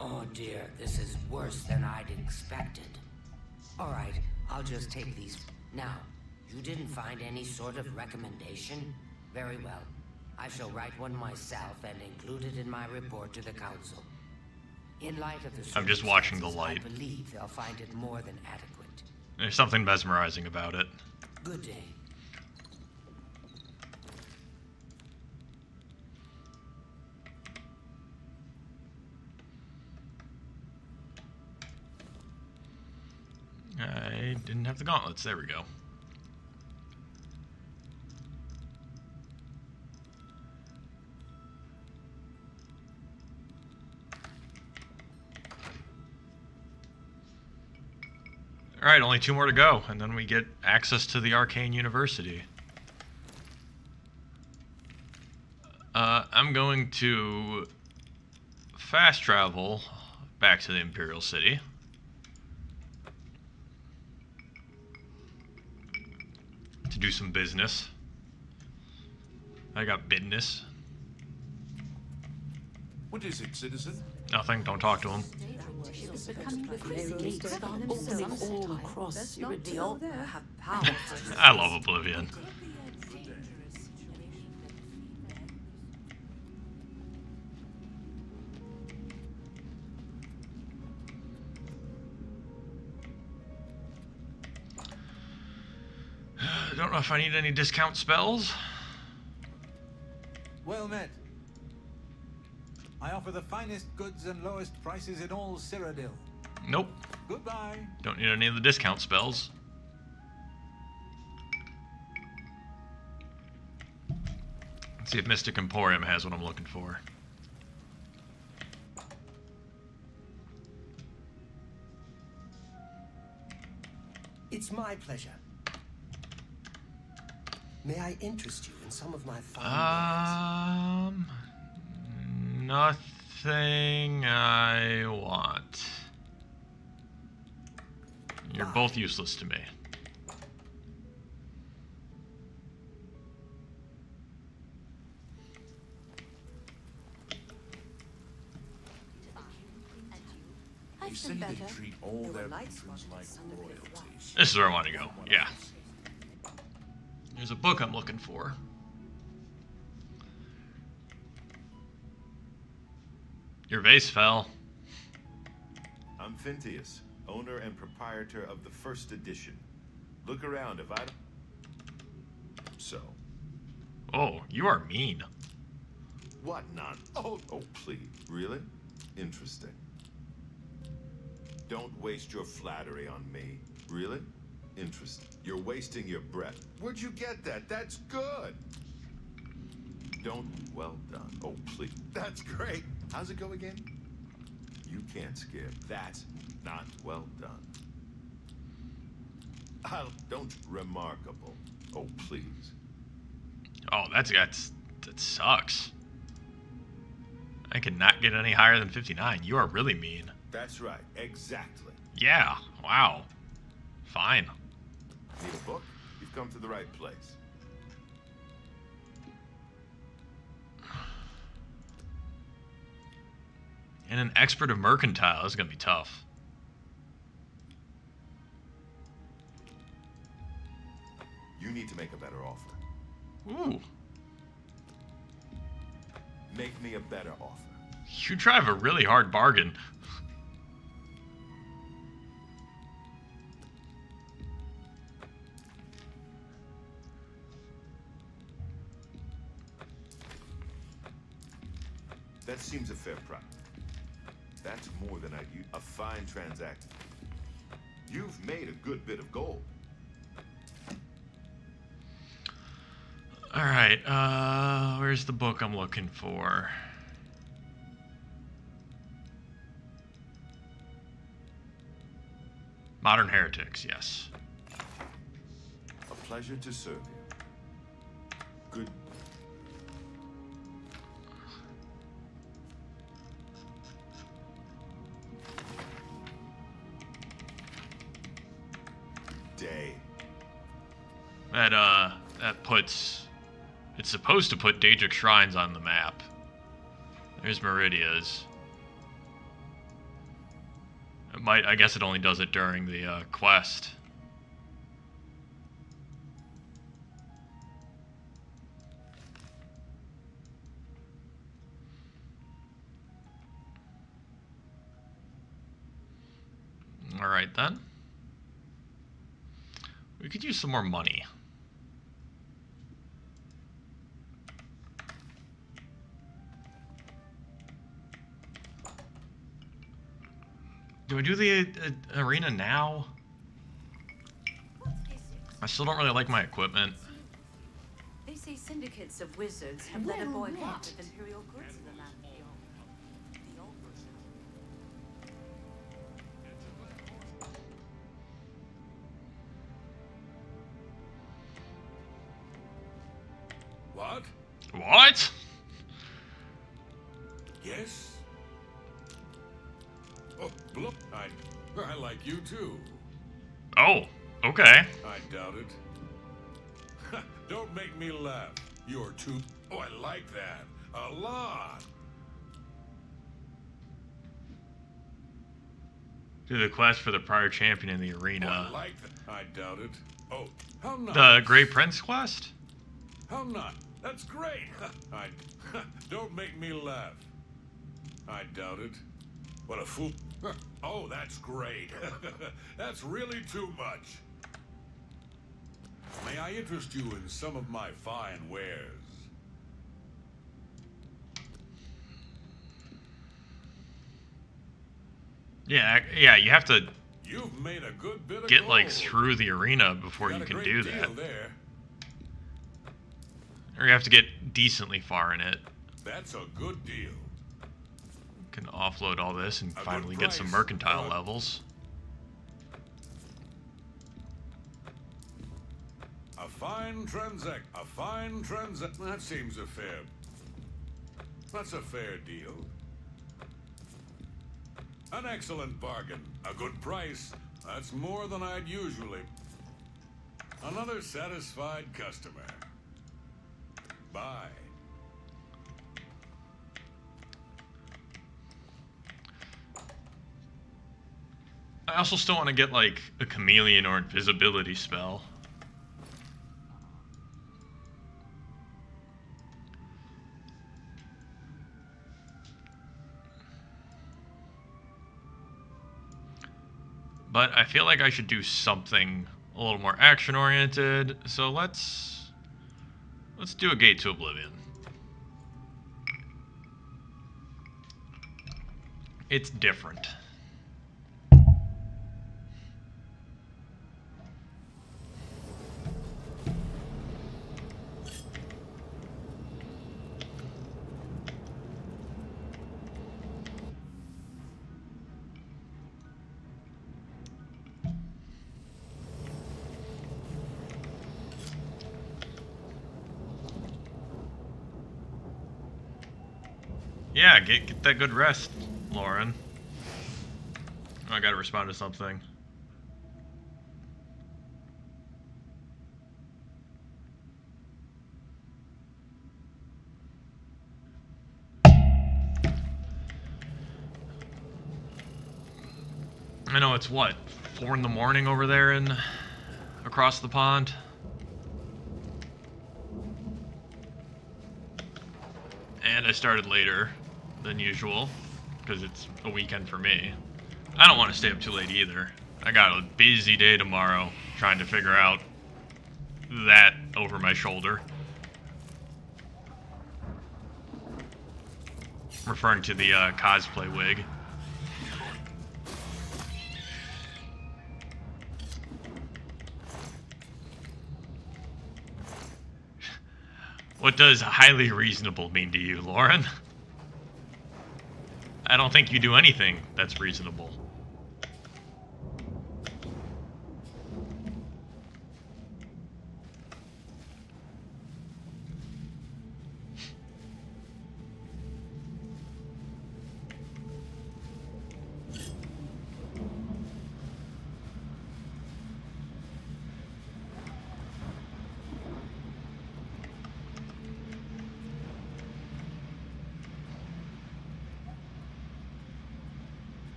Oh dear, this is worse than I'd expected. Alright, I'll just take these. Now, you didn't find any sort of recommendation? Very well. I shall write one myself and include it in my report to the council. In light of the I'm just watching the circumstances, light. I believe they'll find it more than adequate. There's something mesmerizing about it. Good day. I didn't have the gauntlets. There we go. Alright, only 2 more to go, and then we get access to the Arcane University. I'm going to fast travel back to the Imperial City. To do some business. I got business. What is it, citizen? Nothing, don't talk to him. all across Iridium have power. I love Oblivion. I don't know if I need any discount spells. Well met. I offer the finest goods and lowest prices in all Cyrodiil. Nope. Goodbye. Don't need any of the discount spells. Let's see if Mystic Emporium has what I'm looking for. It's my pleasure. May I interest you in some of my fine Nothing I want. You're both useless to me. They say they treat all their patrons like royalty. This is where I want to go. Yeah. There's a book I'm looking for. Your vase fell. I'm Phintius, owner and proprietor of the first edition. Look around if I don't... So. Oh, you are mean. What non... Oh, please. Really? Interesting. Don't waste your flattery on me. Really? Interesting. You're wasting your breath. Where'd you get that? That's good. Don't... Well done. Oh, please. That's great. How's it go again? You can't skip. That's not well done. Don't... Remarkable. Oh, please. Oh, that sucks. I cannot get any higher than 59. You are really mean. That's right. Exactly. Yeah. Wow. Fine. Need a book? You've come to the right place. And an expert of mercantile. This is gonna be tough. You need to make a better offer. Ooh. Make me a better offer. You drive a really hard bargain. That seems a fair price. That's more than I'd use. A fine transaction. You've made a good bit of gold. Alright, where's the book I'm looking for? Modern Heretics, yes. A pleasure to serve you. Good. Day. That puts... It's supposed to put Daedric Shrines on the map. There's Meridia's. It might... I guess it only does it during the, quest. Alright then. We could use some more money. Do I do the arena now? I still don't really like my equipment. They say syndicates of wizards have led a boycott of imperial goods in the land beyond. The old What? What? Yes? Oh, look, I like you too. Oh, okay. I doubt it. Don't make me laugh. You're too... Oh, I like that. A lot. Do the quest for the prior champion in the Oh, arena. I like that. I doubt it. Oh, how not? The Great Prince quest? How not? That's great. Don't make me laugh. I doubt it. What a fool. Oh, that's great. That's really too much. May I interest you in some of my fine wares? Yeah, you have to You've made a good bit of get gold. like through the arena before you Got a can great do deal that. There. Or you have to get decently far in it. That's a good deal. Can offload all this and A good finally get some price. mercantile Good. levels. A fine transact. That seems a fair. That's a fair deal. An excellent bargain. A good price. That's more than I'd usually. Another satisfied customer. Bye. I also still want to get like a chameleon or invisibility spell. But I feel like I should do something a little more action oriented, so let's do a Gate to Oblivion. It's different. Yeah, get that good rest, Lauren. Oh, I gotta respond to something. I know it's what, 4 in the morning over there in across the pond. And I started later than usual, because it's a weekend for me. I don't want to stay up too late either. I got a busy day tomorrow trying to figure out that over my shoulder. referring to the cosplay wig. What does highly reasonable mean to you, Lauren? I don't think you do anything that's reasonable.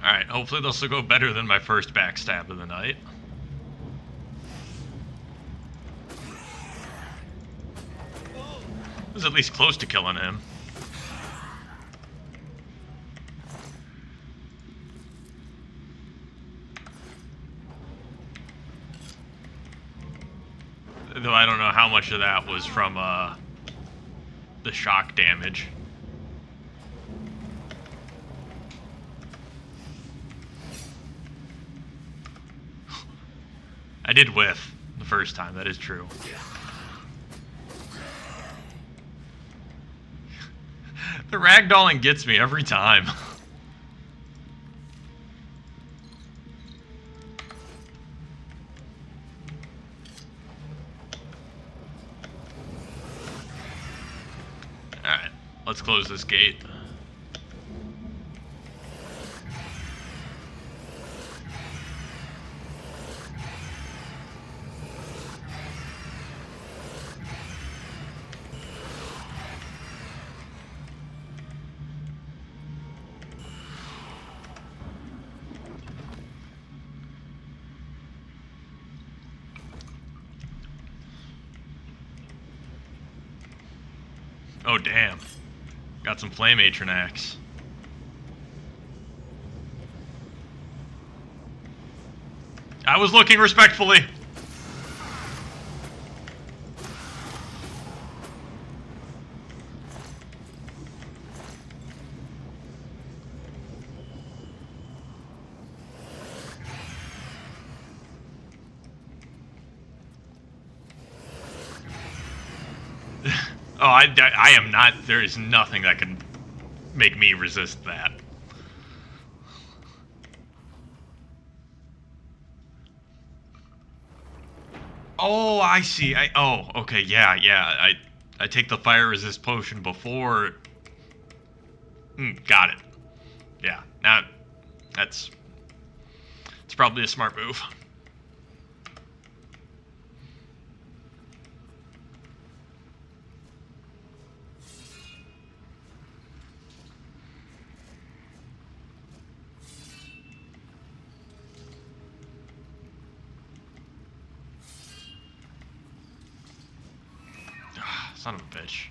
Alright, hopefully this will go better than my first backstab of the night. It was at least close to killing him. Though I don't know how much of that was from the shock damage. I did whiff the first time, that is true. The ragdolling gets me every time. Alright, let's close this gate. Oh, damn. Got some flame Atronax. I was looking respectfully. Oh, I am not. There is nothing that can make me resist that. Oh, I see. Oh, okay. Yeah. I take the fire resist potion before. Got it. Yeah. Now, it's probably a smart move. Son of a bitch.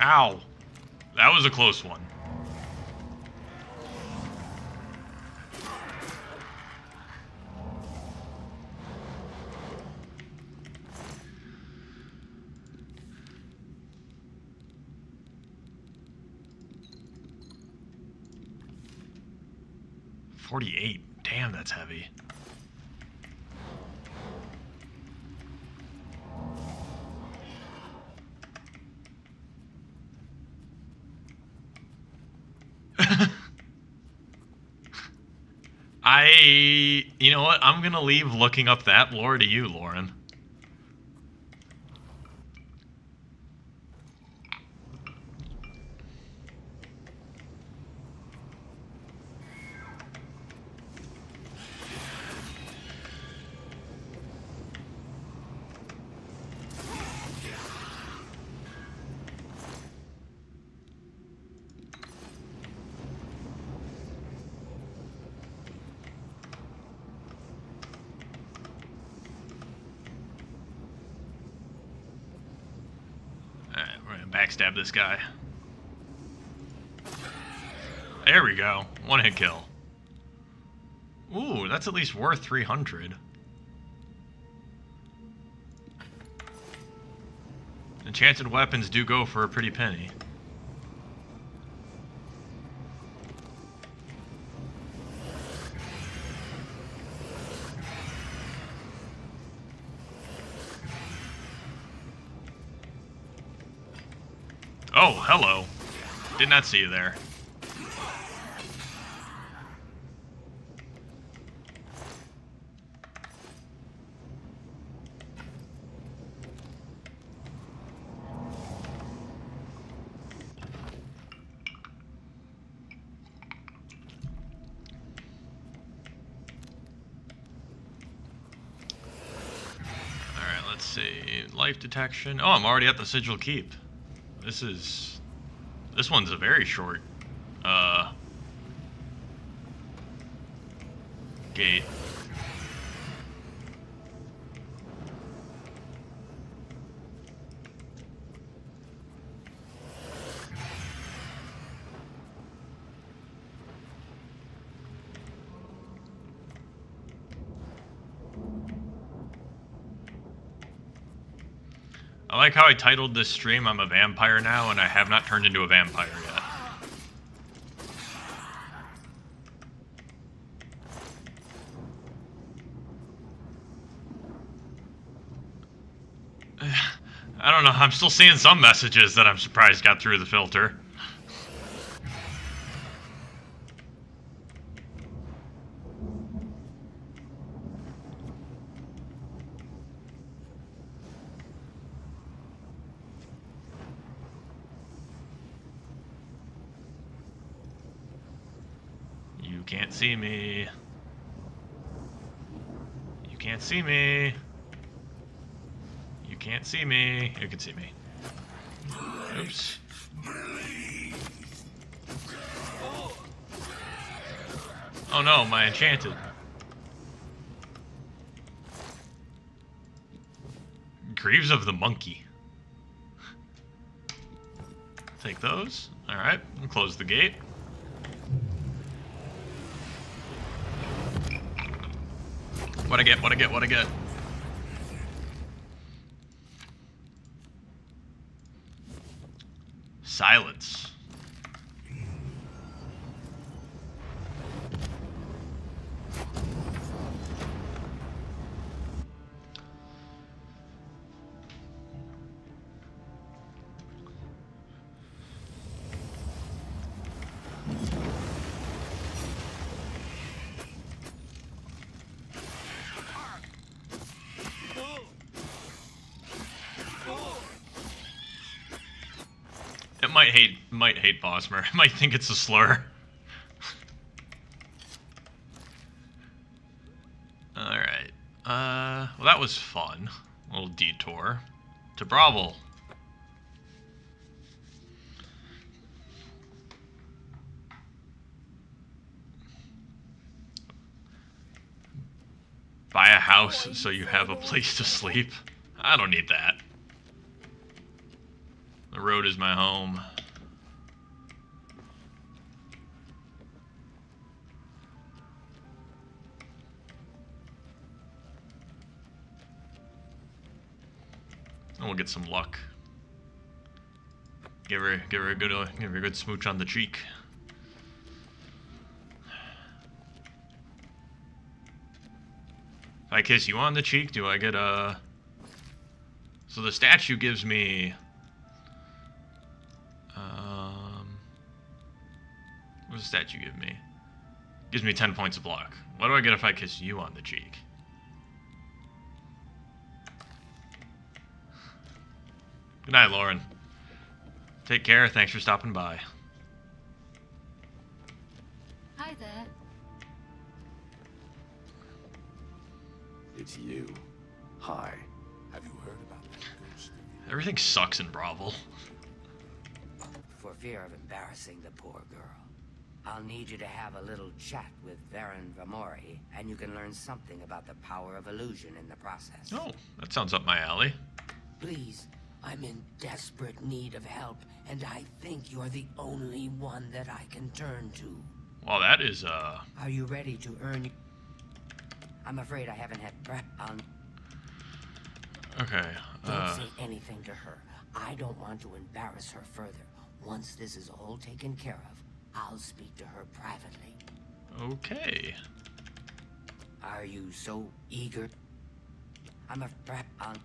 Ow. That was a close one. $48. Damn, that's heavy. You know what? I'm gonna leave looking up that lore to you, Lauren. Alright, we're gonna backstab this guy. There we go. One hit kill. Ooh, that's at least worth 300. Enchanted weapons do go for a pretty penny. Oh, hello. Did not see you there. Alright, let's see. Life detection. Oh, I'm already at the Sigil Keep. This one's a very short gate. I like how I titled this stream, I'm a vampire now, and I have not turned into a vampire yet. I don't know, I'm still seeing some messages that I'm surprised got through the filter. You can't see me. You can't see me. You can't see me. You can see me. Oops. Oh no, my enchanted. Greaves of the Monkey. Take those. Alright, and close the gate. What I get, what I get, what I get. Silence. It might hate Bosmer. It might think it's a slur. Alright. Well, that was fun. A little detour. To Bravel. Buy a house so you have a place to sleep. I don't need that. The road is my home. And we'll get some luck. Give her a good smooch on the cheek. If I kiss you on the cheek, do I get a... So the statue gives me... What does the statue give me? Gives me 10 points of luck. What do I get if I kiss you on the cheek? Good night, Lauren. Take care. Thanks for stopping by. Hi there. It's you. Hi. Have you heard about that ghost? Everything sucks in Bravel. For fear of embarrassing the poor girl, I'll need you to have a little chat with Varen Vamori, and you can learn something about the power of illusion in the process. Oh, that sounds up my alley. Please, I'm in desperate need of help, and I think you're the only one that I can turn to. Well, that is, Are you ready to earn... I'm afraid I haven't had prep on... Okay, Don't say anything to her. I don't want to embarrass her further. Once this is all taken care of, I'll speak to her privately. Okay. Are you so eager? I'm a prep on...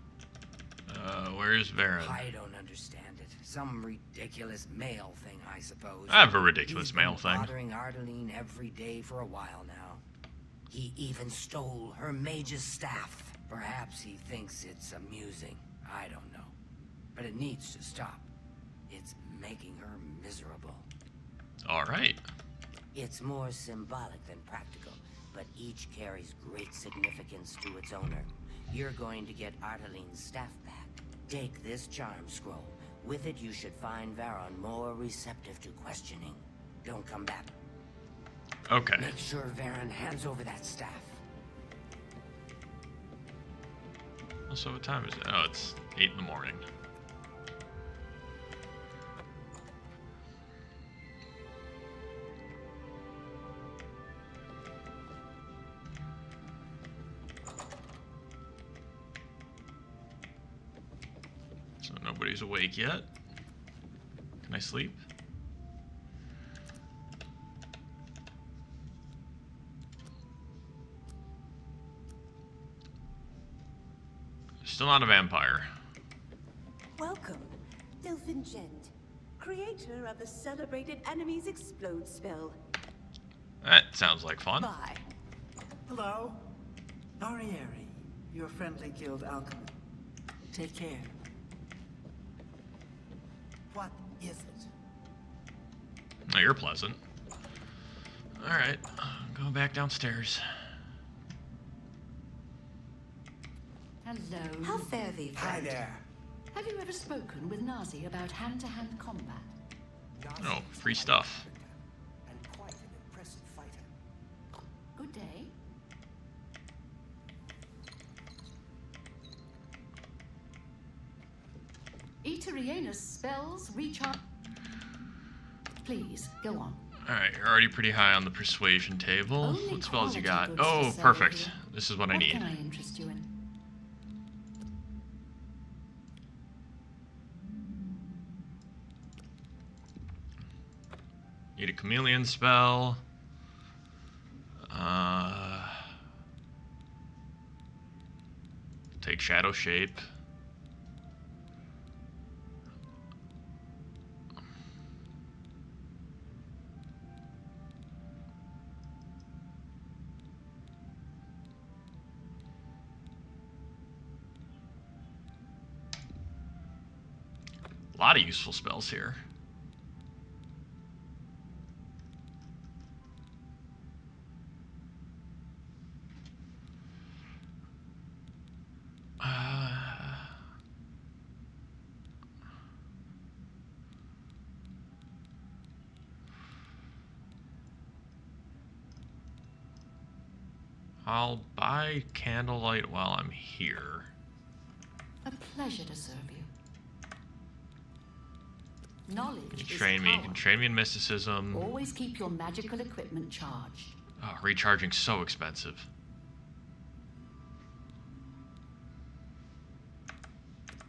Where's Varen? I don't understand it. Some ridiculous male thing, I suppose. I have a ridiculous He's male been thing. bothering Ardeline every day for a while now. He even stole her mage's staff. Perhaps he thinks it's amusing. I don't know. But it needs to stop. It's making her miserable. Alright. It's more symbolic than practical, but each carries great significance to its owner. You're going to get Ardeline's staff back. Take this charm scroll. With it, you should find Varon more receptive to questioning. Don't come back. Okay. Make sure Varon hands over that staff. So what time is it? Oh, it's 8 in the morning. So nobody's awake yet. Can I sleep? Still not a vampire. Welcome, Delphin Gent, creator of the celebrated Enemies Explode spell. That sounds like fun. Bye. Hello? Arieri, your friendly guild alchemist. Take care. What is it? Oh, you're pleasant. Alright, go back downstairs. Hello. How fare thee, Hi friend? there. Have you ever spoken with Nazi about hand-to-hand combat? Oh, free stuff. And quite an impressive fighter. Good day. Eterianus spells recharge. Please, go on. Alright, you're already pretty high on the persuasion table. Only What spells you quality got? goods Oh, to sell perfect. here. This is what I What need. can I interest you in? Need a chameleon spell. Take shadow shape. A lot of useful spells here. I'll buy candlelight while I'm here. A pleasure to serve you. Knowledge You is train me. You power. can train me in mysticism. Always keep your magical equipment charged. Oh, recharging's so expensive.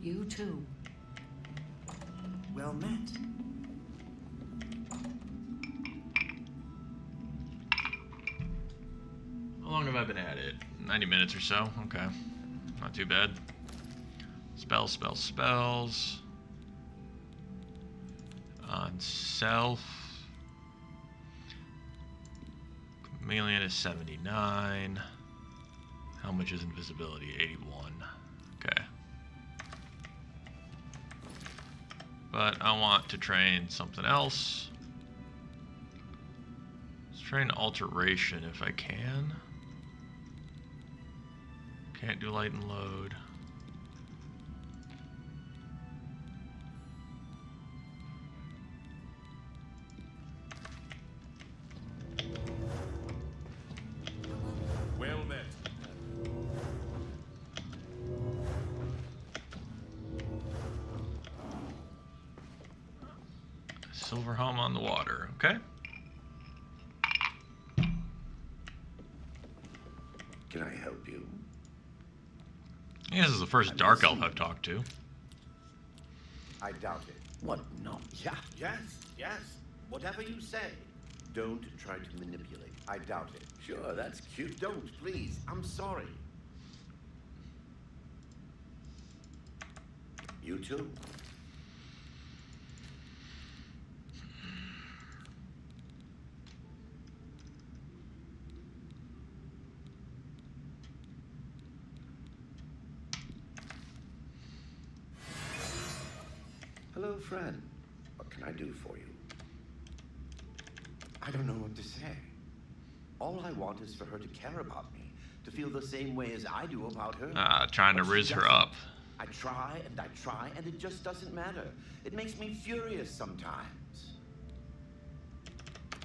You too. Well met. How long have I been at it? 90 minutes or so? Okay. Not too bad. Spells, spells, spells. On self. Chameleon is 79. How much is invisibility? 81. Okay. But I want to train something else. Let's train alteration if I can. Can't do light and load. Well met. Silver home on the water, okay? think this is the first Dark Elf I've talked to. I doubt it. What? No. Yeah. Yes. Whatever you say. Don't try to manipulate. I doubt it. Sure, that's cute. Don't, please. I'm sorry. You too. Hello, friend. What can I do for you? I don't know what to say. All I want is for her to care about me, to feel the same way as I do about her. Trying to But she riz her doesn't. up. I try, and it just doesn't matter. It makes me furious sometimes.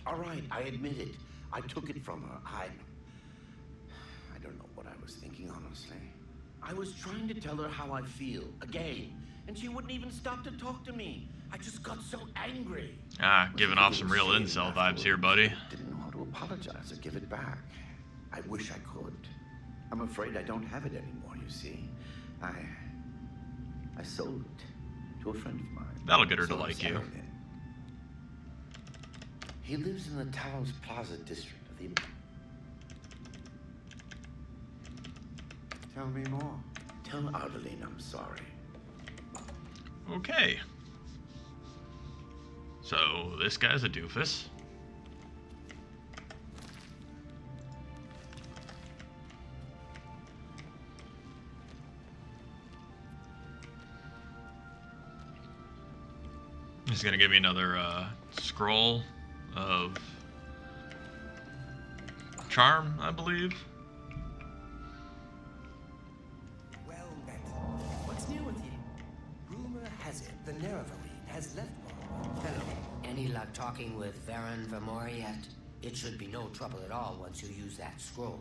All right, I admit it. I took it from her. I don't know what I was thinking, honestly. I was trying to tell her how I feel, again, and she wouldn't even stop to talk to me. I just got so angry. Giving off some real incel vibes here, buddy. Didn't know how to apologize or give it back. I wish I could. I'm afraid I don't have it anymore, you see. I sold it to a friend of mine. That'll get her to So I'm like you. selling it. He lives in the Talos Plaza district of the... Tell me more. Tell Ardeline I'm sorry. Okay. So, this guy's a doofus. He's gonna give me another scroll of charm, I believe. Well met. What's new with you? Rumor has it the Nerevarine has left Hello. Any luck talking with Varen Vamori yet? It should be no trouble at all once you use that scroll.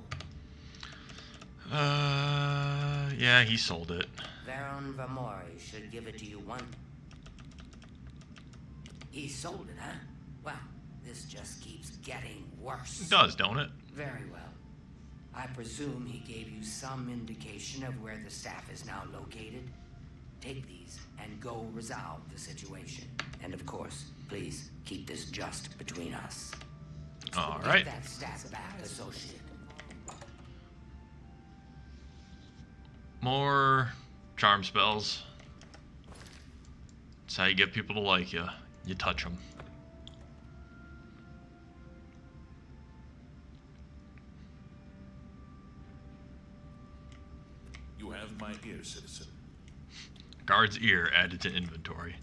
Yeah, he sold it. Varen Vamori should give it to you one... He sold it, huh? Well, this just keeps getting worse. It does, don't it? Very well. I presume he gave you some indication of where the staff is now located. Take these and go resolve the situation. And of course, please keep this just between us. All Get right. that staff back, associate. More charm spells. That's how you get people to like you. You touch them. You have my ear, citizen. Guard's ear added to inventory.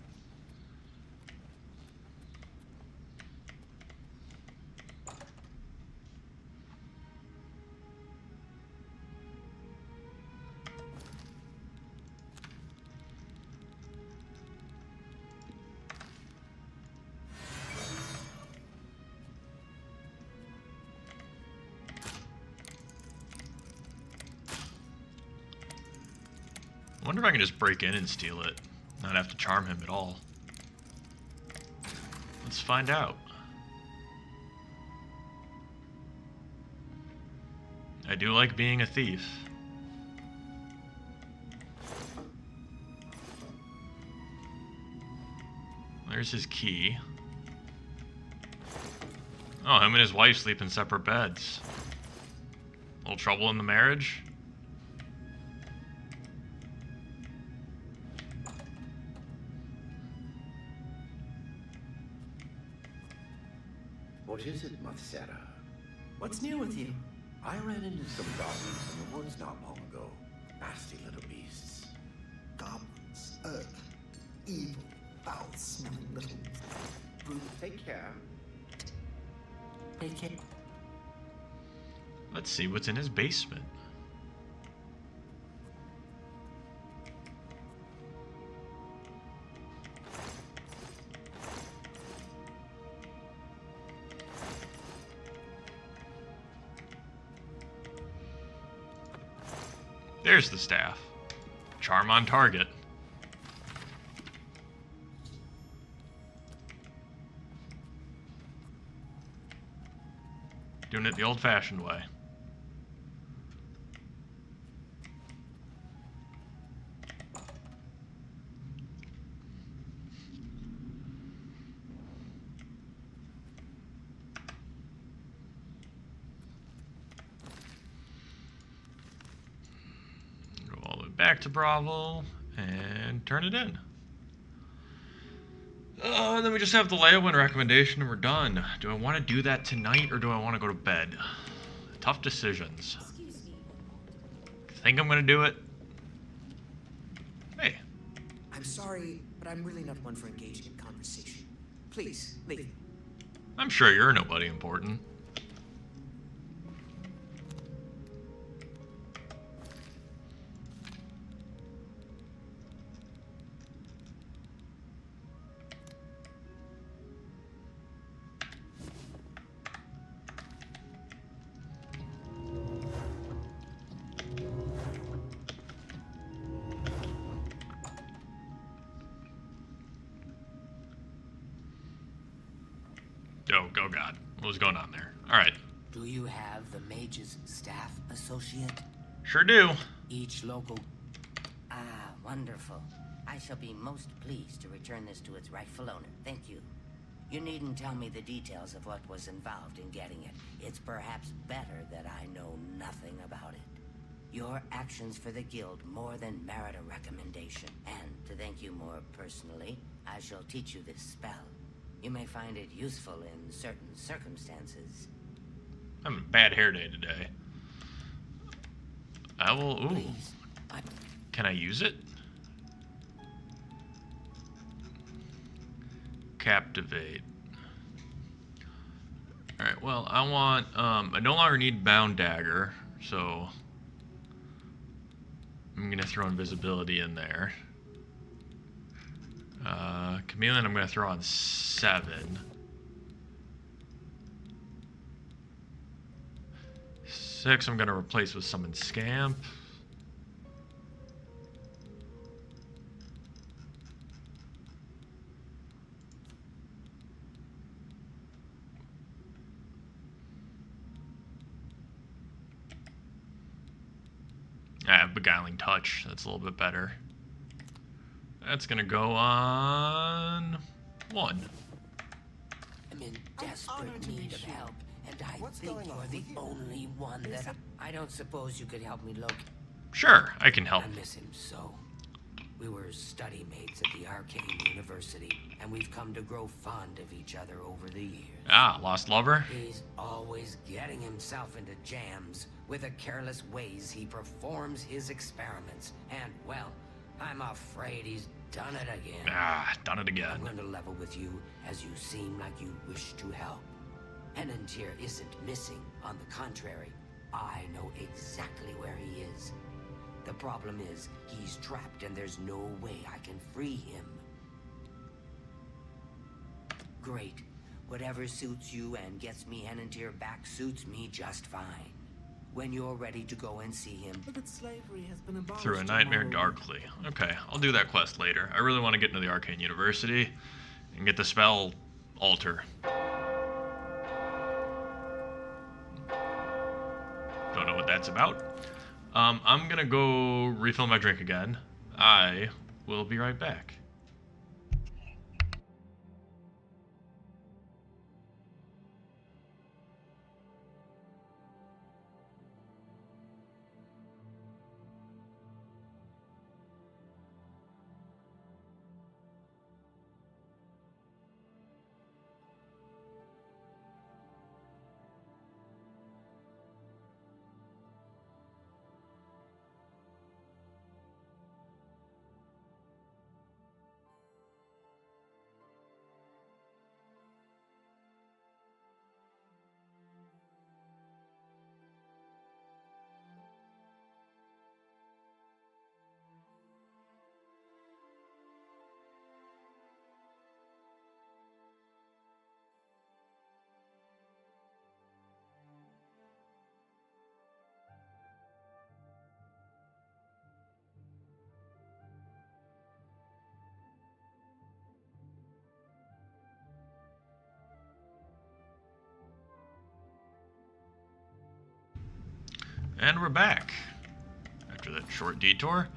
I wonder if I can just break in and steal it. Not have to charm him at all. Let's find out. I do like being a thief. There's his key. Oh, him and his wife sleep in separate beds. A little trouble in the marriage? What is it, Mathsera? What's new with you? I ran into some goblins in the woods not long ago. Nasty little beasts. Goblins. Ugh. Evil, foul-smelling little... Take care. Take care. Let's see what's in his basement. There's the staff. Charm on target. Doing it the old-fashioned way. back to Bravo and turn it in. And then we just have the layout and recommendation and we're done. Do I want to do that tonight or do I want to go to bed? Tough decisions. I think I'm going to do it. Hey. I'm sorry, but I'm really not one for engaging in conversation. Please, leave. I'm sure you're nobody important. Oh God. What was going on there? Alright. Do you have the mage's staff associate? Sure do. Each local... Ah, wonderful. I shall be most pleased to return this to its rightful owner. Thank you. You needn't tell me the details of what was involved in getting it. It's perhaps better that I know nothing about it. Your actions for the guild more than merit a recommendation. And to thank you more personally, I shall teach you this spell. You may find it useful in certain circumstances. I'm a bad hair day today. I will... Ooh. Please. Can I use it? Captivate. Alright, well, I want... I no longer need Bound Dagger, so... I'm going to throw Invisibility in there. Chameleon I'm going to throw on 7. 6 I'm going to replace with Summon Scamp. I have Beguiling Touch. That's a little bit better. That's gonna go on 1. I'm in desperate need of help, and I think you're the only one that... I don't suppose you could help me look... Sure, I can help. I miss him so. We were study mates at the Arcane University, and we've come to grow fond of each other over the years. Ah, lost lover? He's always getting himself into jams. With the careless ways he performs his experiments. And, well, I'm afraid he's done it again. Ah, done it again. I'm going to level with you, as you seem like you wish to help. Enantyr isn't missing. On the contrary, I know exactly where he is. The problem is, he's trapped and there's no way I can free him. Great. Whatever suits you and gets me Enantyr back suits me just fine. When you're ready to go and see him... But slavery has been abolished. Through a nightmare darkly. Okay, I'll do that quest later. I really want to get into the Arcane University and get the spell Alter. Don't know what that's about. I'm gonna go refill my drink again. I will be right back. And we're back after that short detour.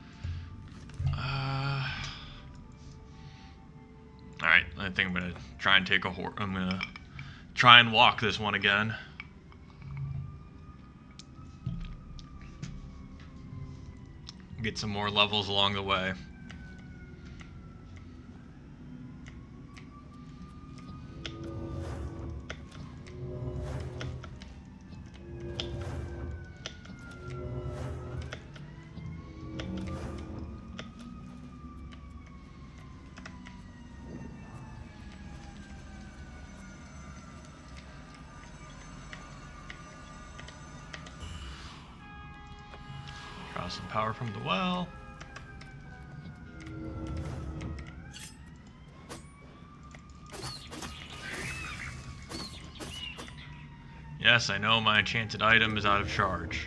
Alright, I think I'm gonna try and take a I'm gonna try and walk this one again. Get investigate some more levels along the way. Draw some power from the well. Yes, I know my enchanted item is out of charge.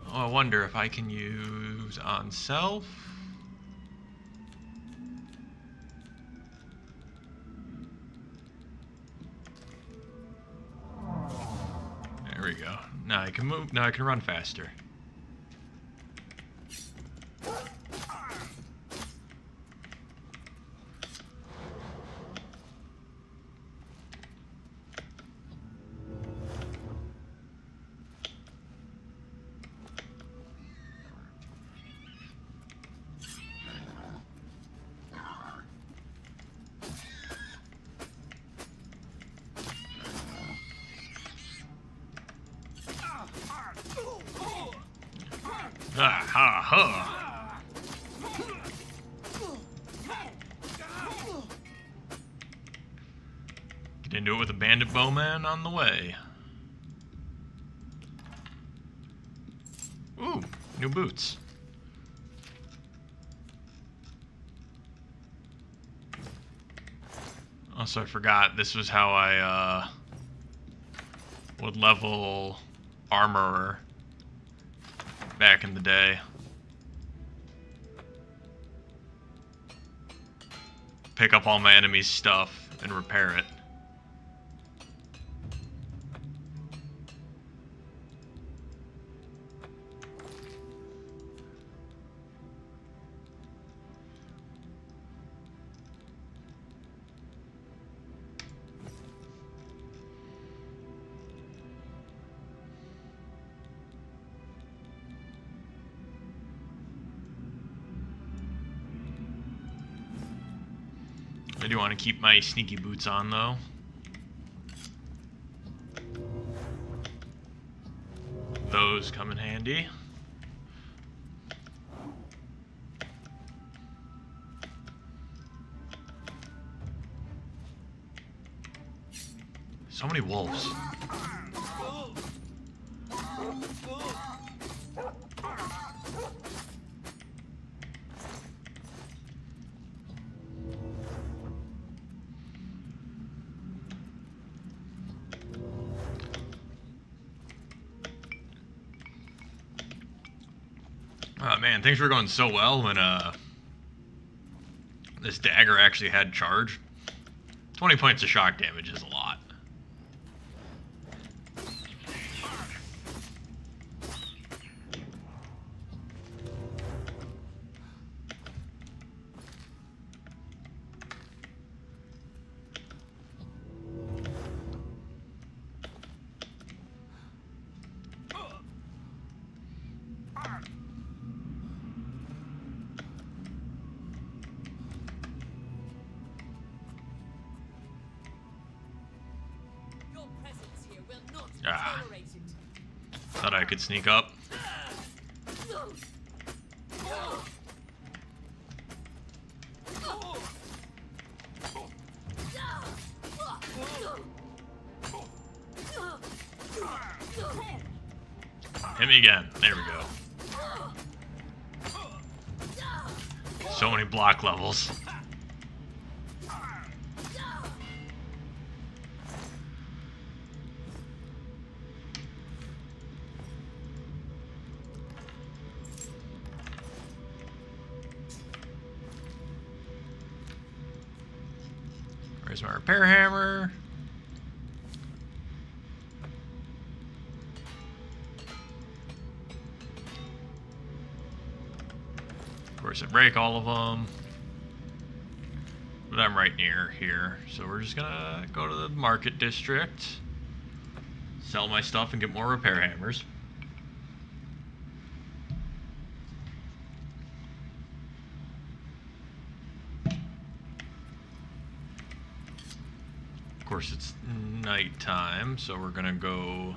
Oh, I wonder if I can use on self. There we go. Now I can move. Now I can run faster. Ah, ha, ha. Get into it with a bandit bowman on the way. Ooh, new boots. Also, I forgot this was how I would level armorer back in the day. Pick up all my enemies' stuff and repair it. I do want to keep my sneaky boots on, though. Those come in handy. So many wolves. Oh man, things were going so well when this dagger actually had charge. 20 points of shock damage is a lot. Ah, thought I could sneak up. Hit me again. There we go. So many block levels. Where's my repair hammer? Of course, I break all of them. but I'm right near here, so we're just gonna go to the market district, sell my stuff, and get more repair hammers. Of course, it's nighttime, so we're gonna go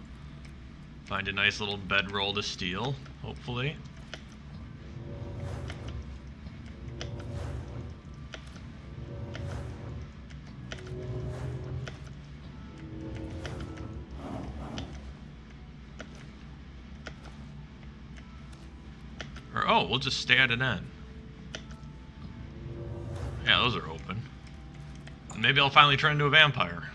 find a nice little bedroll to steal, hopefully. Or, oh, we'll just stay at an inn. Yeah, those are open. Maybe I'll finally turn into a vampire.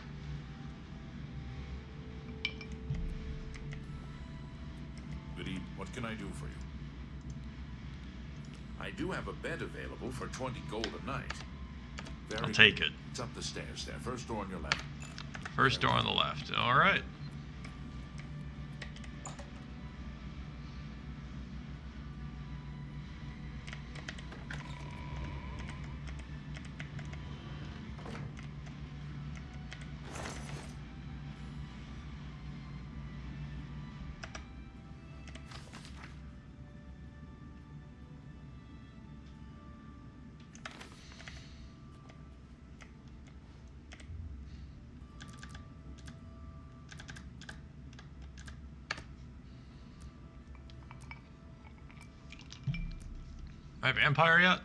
Good evening. What can I do for you? I do have a bed available for 20 gold a night. I'll take it. It's up the stairs there. First door on your left. First door on the left. All right. Am I a vampire yet?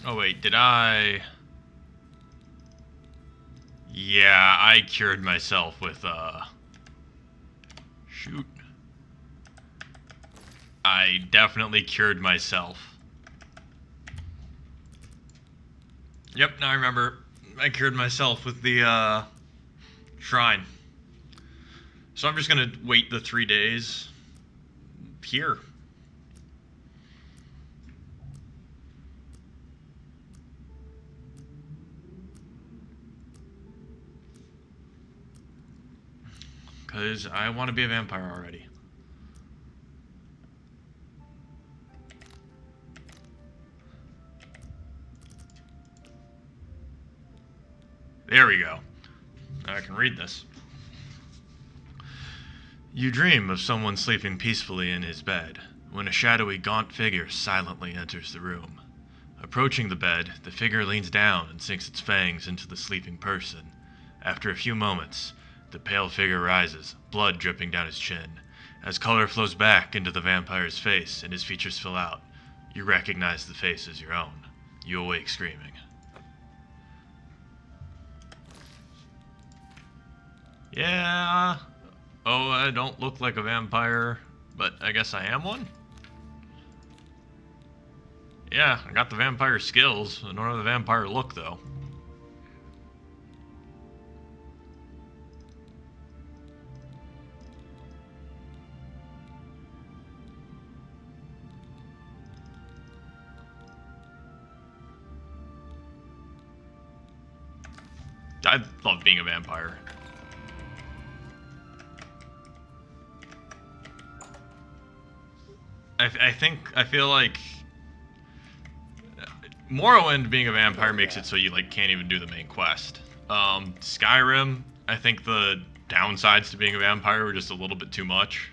Oh wait, did I? Yeah, I cured myself with, shoot. I definitely cured myself. Yep, now I remember. I cured myself with the, shrine. So I'm just gonna wait the 3 days here. Because I want to be a vampire already. There we go. Now I can read this. You dream of someone sleeping peacefully in his bed, when a shadowy, gaunt figure silently enters the room. Approaching the bed, the figure leans down and sinks its fangs into the sleeping person. After a few moments, the pale figure rises, blood dripping down his chin. As color flows back into the vampire's face and his features fill out, you recognize the face as your own. You awake screaming. Yeah. Oh, I don't look like a vampire, but I guess I am one? Yeah, I got the vampire skills. I don't have the vampire look, though. I love being a vampire. I feel like Morrowind being a vampire makes it so you like can't even do the main quest. Skyrim, I think the downsides to being a vampire were just a little bit too much.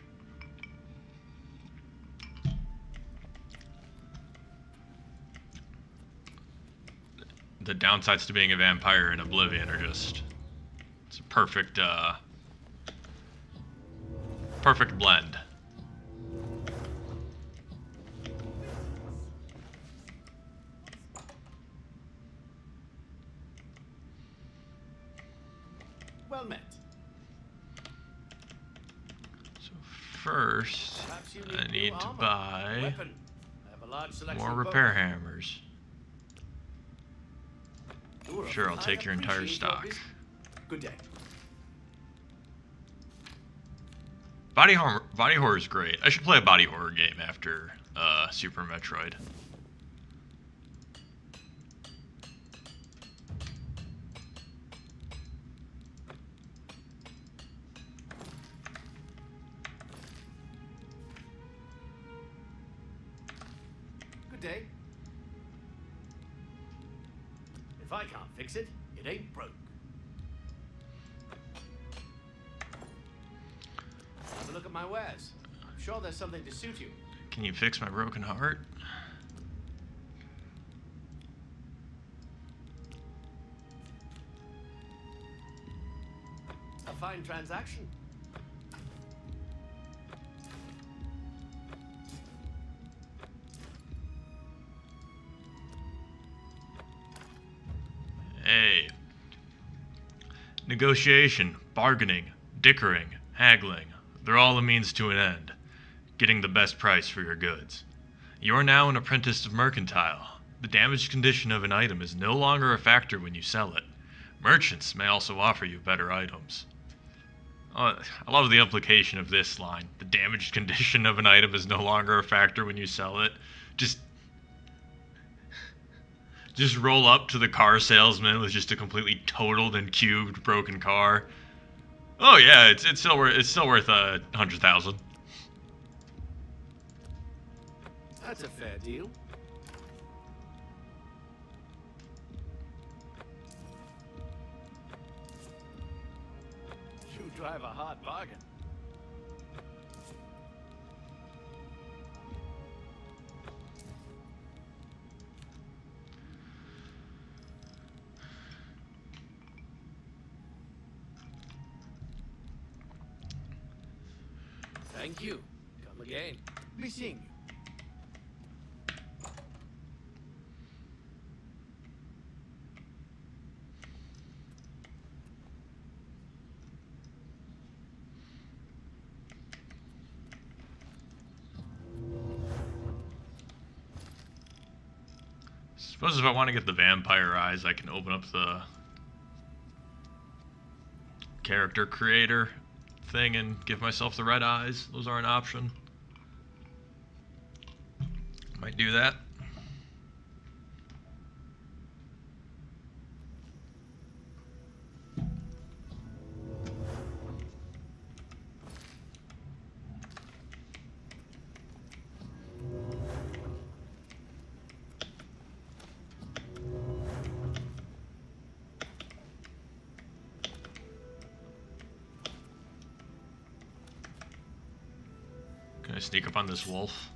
The downsides to being a vampire in Oblivion are just, it's a perfect, perfect blend. Well met. So first, I need to buy more repair hammers. Sure, I'll take your entire stock. Good day. Body horror is great. I should play a body horror game after Super Metroid. Good day. If I can't fix it, it ain't broke. Have a look at my wares. I'm sure there's something to suit you. Can you fix my broken heart? A fine transaction. Hey. Negotiation, bargaining, dickering, haggling. They're all a means to an end. Getting the best price for your goods. You are now an apprentice of mercantile. The damaged condition of an item is no longer a factor when you sell it. Merchants may also offer you better items. I love the implication of this line. The damaged condition of an item is no longer a factor when you sell it. Just roll up to the car salesman with just a completely totaled and cubed broken car. Oh yeah, it's still worth $100,000. That's a fair deal. You drive a hard bargain. Thank you. Come again. Be seeing you. Suppose if I want to get the vampire eyes, I can open up the character creator thing and give myself the red eyes. Those are an option. Might do that. Can I sneak up on this wolf?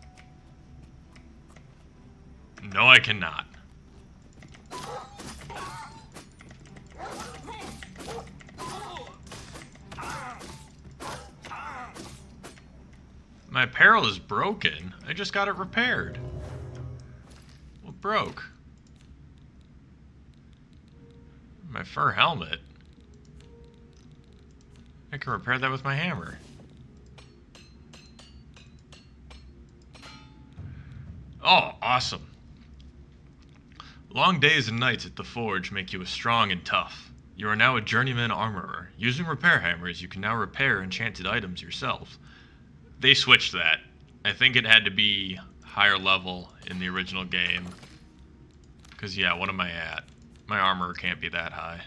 No, I cannot. My apparel is broken. I just got it repaired. What broke? My fur helmet. I can repair that with my hammer. Oh, awesome. Long days and nights at the forge make you strong and tough. You are now a journeyman armorer. Using repair hammers, you can now repair enchanted items yourself. They switched that. I think it had to be higher level in the original game. Because, yeah, what am I at? My armor can't be that high.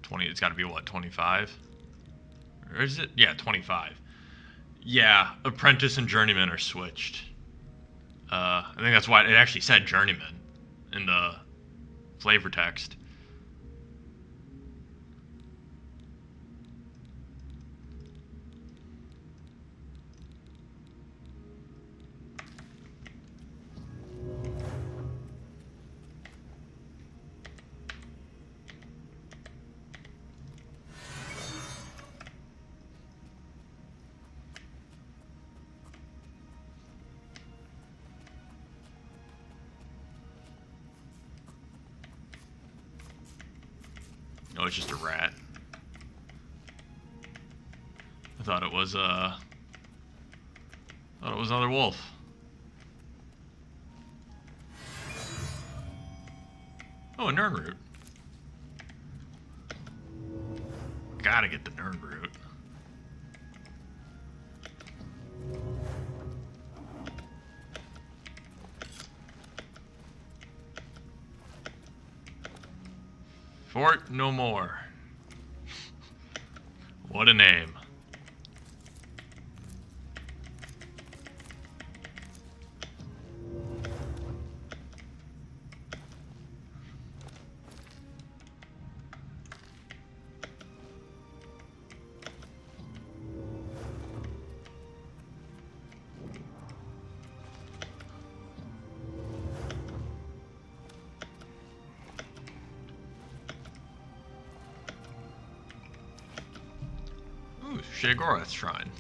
20, it's got to be, what, 25? Or is it? Yeah, 25. Yeah, apprentice and journeyman are switched. I think that's why it actually said journeyman in the flavor text. Oh, it's just a rat. I thought it was another wolf. Oh, a Nern root. Gotta get the Nern root. Fort no more. What a name. Sheogorath's shrine.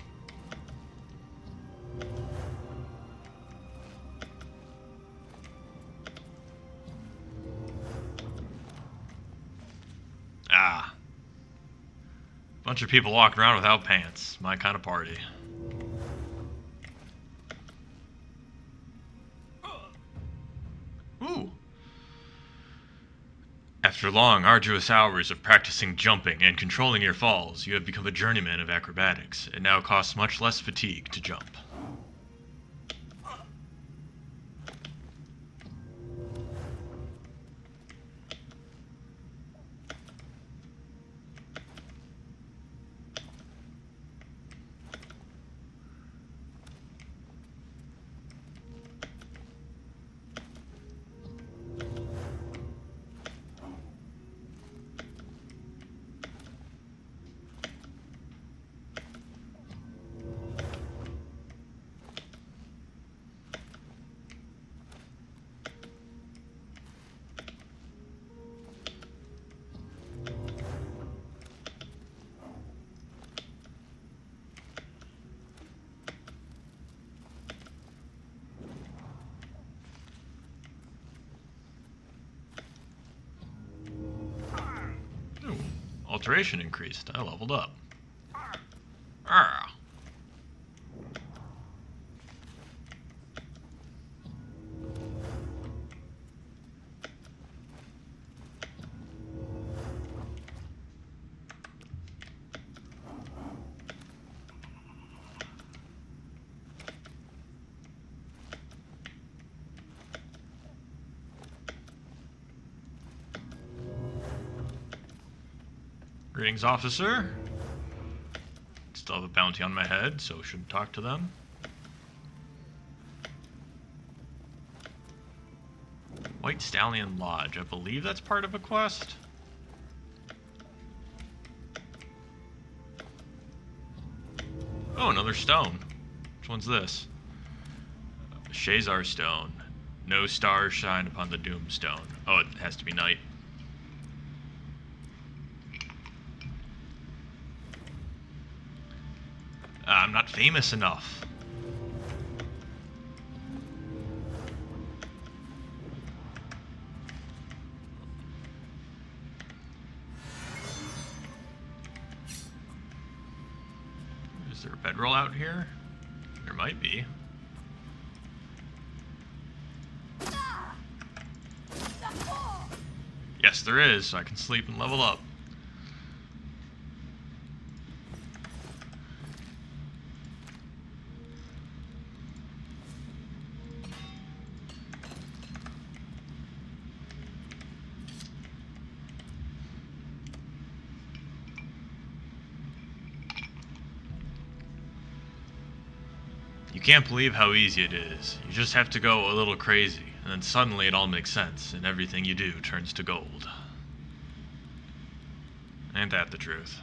Ah. Bunch of people walking around without pants. My kind of party. Ooh. After long, arduous hours of practicing jumping and controlling your falls, you have become a journeyman of acrobatics. It now costs much less fatigue to jump. Alteration increased. I leveled up. Ah. Greetings, officer. Still have a bounty on my head, so shouldn't talk to them. White Stallion Lodge. I believe that's part of a quest. Oh, another stone. Which one's this? Shazar Stone. No stars shine upon the Doomstone. Oh, it has to be night. I'm not famous enough. Is there a bedroll out here? There might be. Yes, there is, so I can sleep and level up. You can't believe how easy it is. You just have to go a little crazy, and then suddenly it all makes sense, and everything you do turns to gold. Ain't that the truth?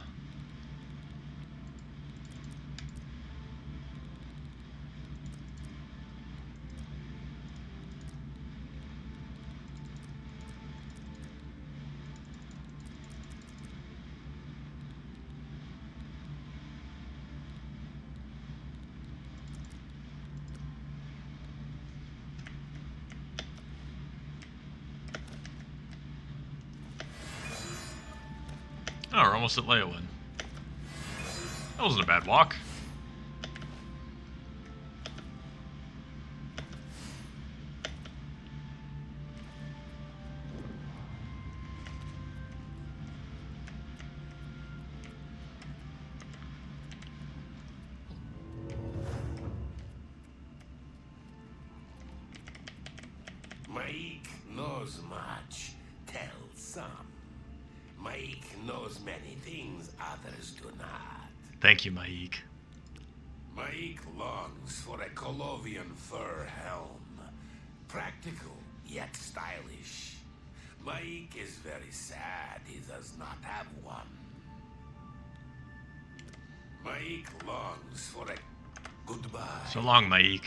Oh, we're almost at Leowin. That wasn't a bad walk. Maik knows much. Tell some. Maik knows many things others do not. Thank you, Maik. Maik longs for a Colovian fur helm. Practical, yet stylish. Maik is very sad he does not have one. Maik longs for a goodbye. So long, Maik.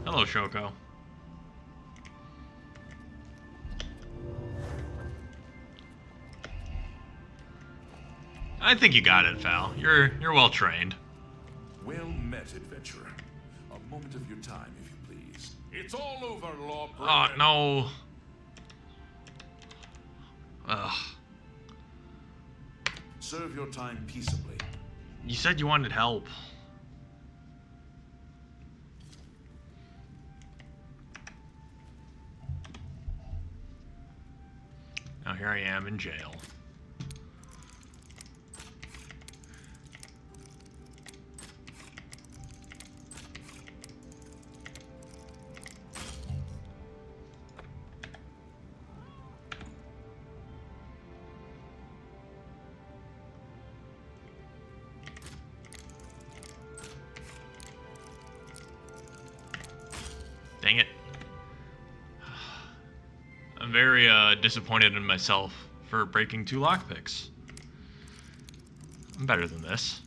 Hello, Shoko. I think you got it, Val. You're well trained. Well met, adventurer. A moment of your time, if you please. It's all over, Lawbreed. Oh, no. Ugh. Serve your time peaceably. You said you wanted help. Now here I am in jail. Dang it. I'm very disappointed in myself for breaking 2 lockpicks. I'm better than this.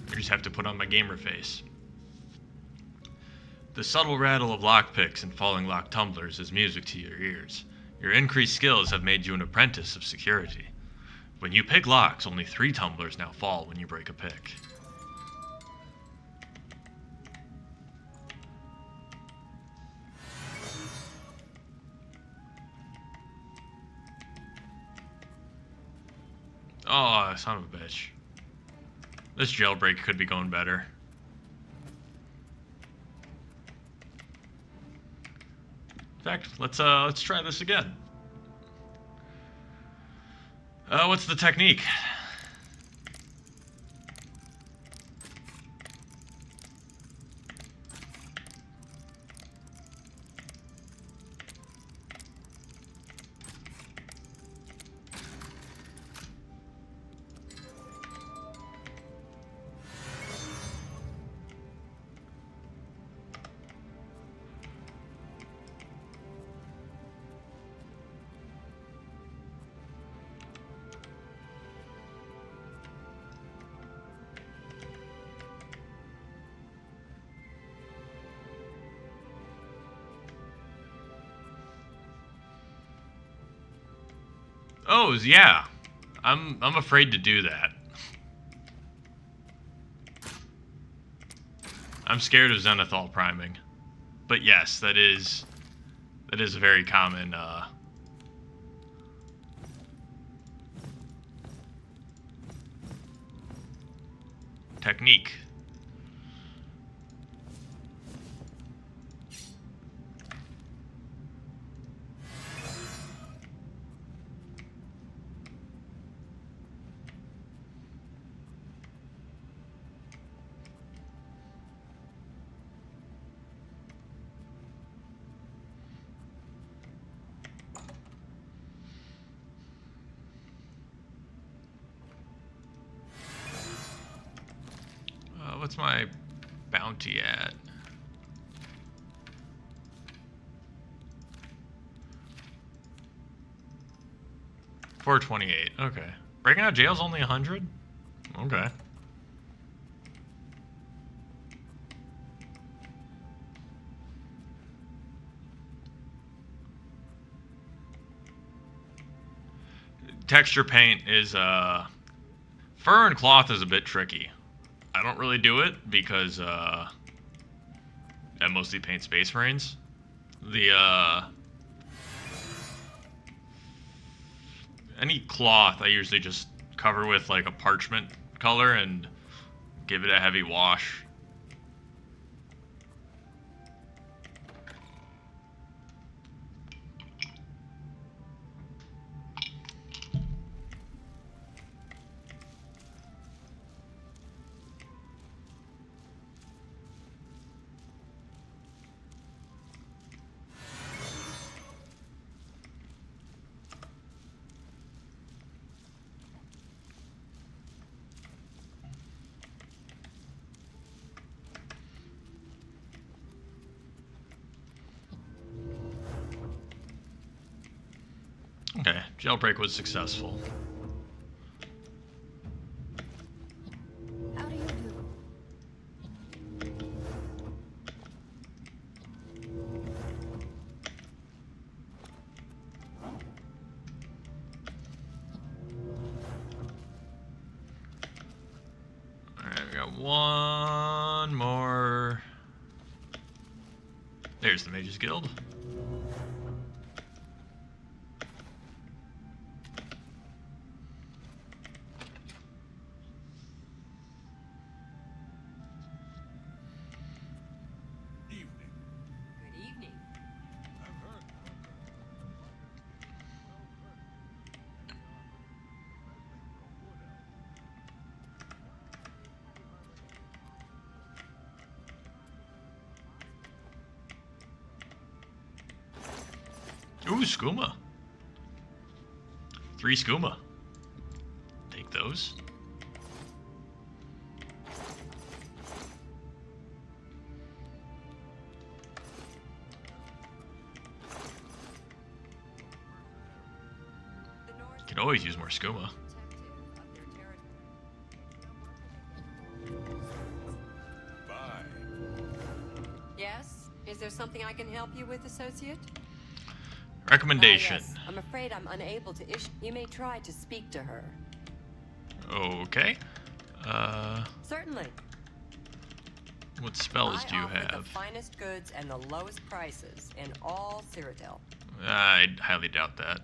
I just have to put on my gamer face. The subtle rattle of lockpicks and falling lock tumblers is music to your ears. Your increased skills have made you an apprentice of security. When you pick locks, only 3 tumblers now fall when you break a pick. Oh, son of a bitch. This jailbreak could be going better. In fact, let's try this again. What's the technique? Oh, yeah. I'm afraid to do that. I'm scared of Zenithal priming. But yes, that is a very common technique. What's my bounty at? $428. Okay. Breaking out jail's only 100? Okay. Texture paint is fur and cloth is a bit tricky. I don't really do it because I mostly paint Space Marines. Any cloth I usually just cover with like a parchment color and give it a heavy wash. Okay, jailbreak was successful. How do you do? Alright, we got one more. There's the Mages Guild. Ooh, skooma. 3 skooma. Take those. Could always use more skooma. Yes? Is there something I can help you with, associate? Recommendation. Yes. I'm afraid I'm unable to issue. You may try to speak to her. Okay. Certainly. What spells do you I offer have? the finest goods and the lowest prices in all Cyrodiil. I highly doubt that.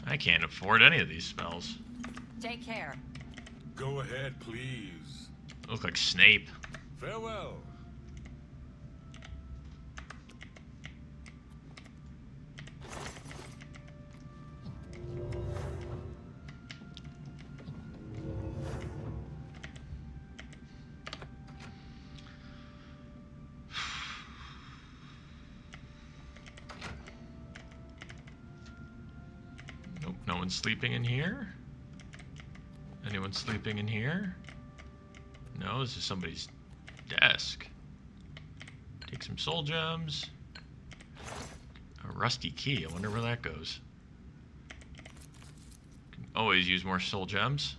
I can't afford any of these spells. Take care. Go ahead, please. Look like Snape. Farewell. Nope, no one's sleeping in here. Anyone sleeping in here? No, this is somebody's desk. Take some soul gems. A rusty key, I wonder where that goes. Can always use more soul gems.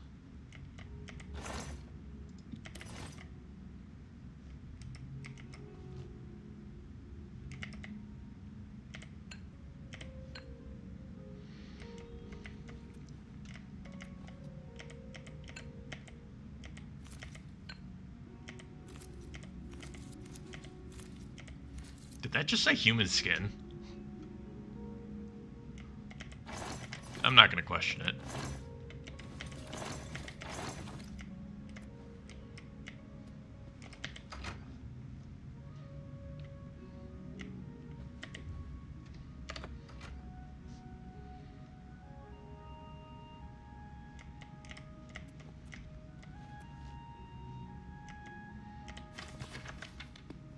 Did that just say human skin? I'm not gonna question it.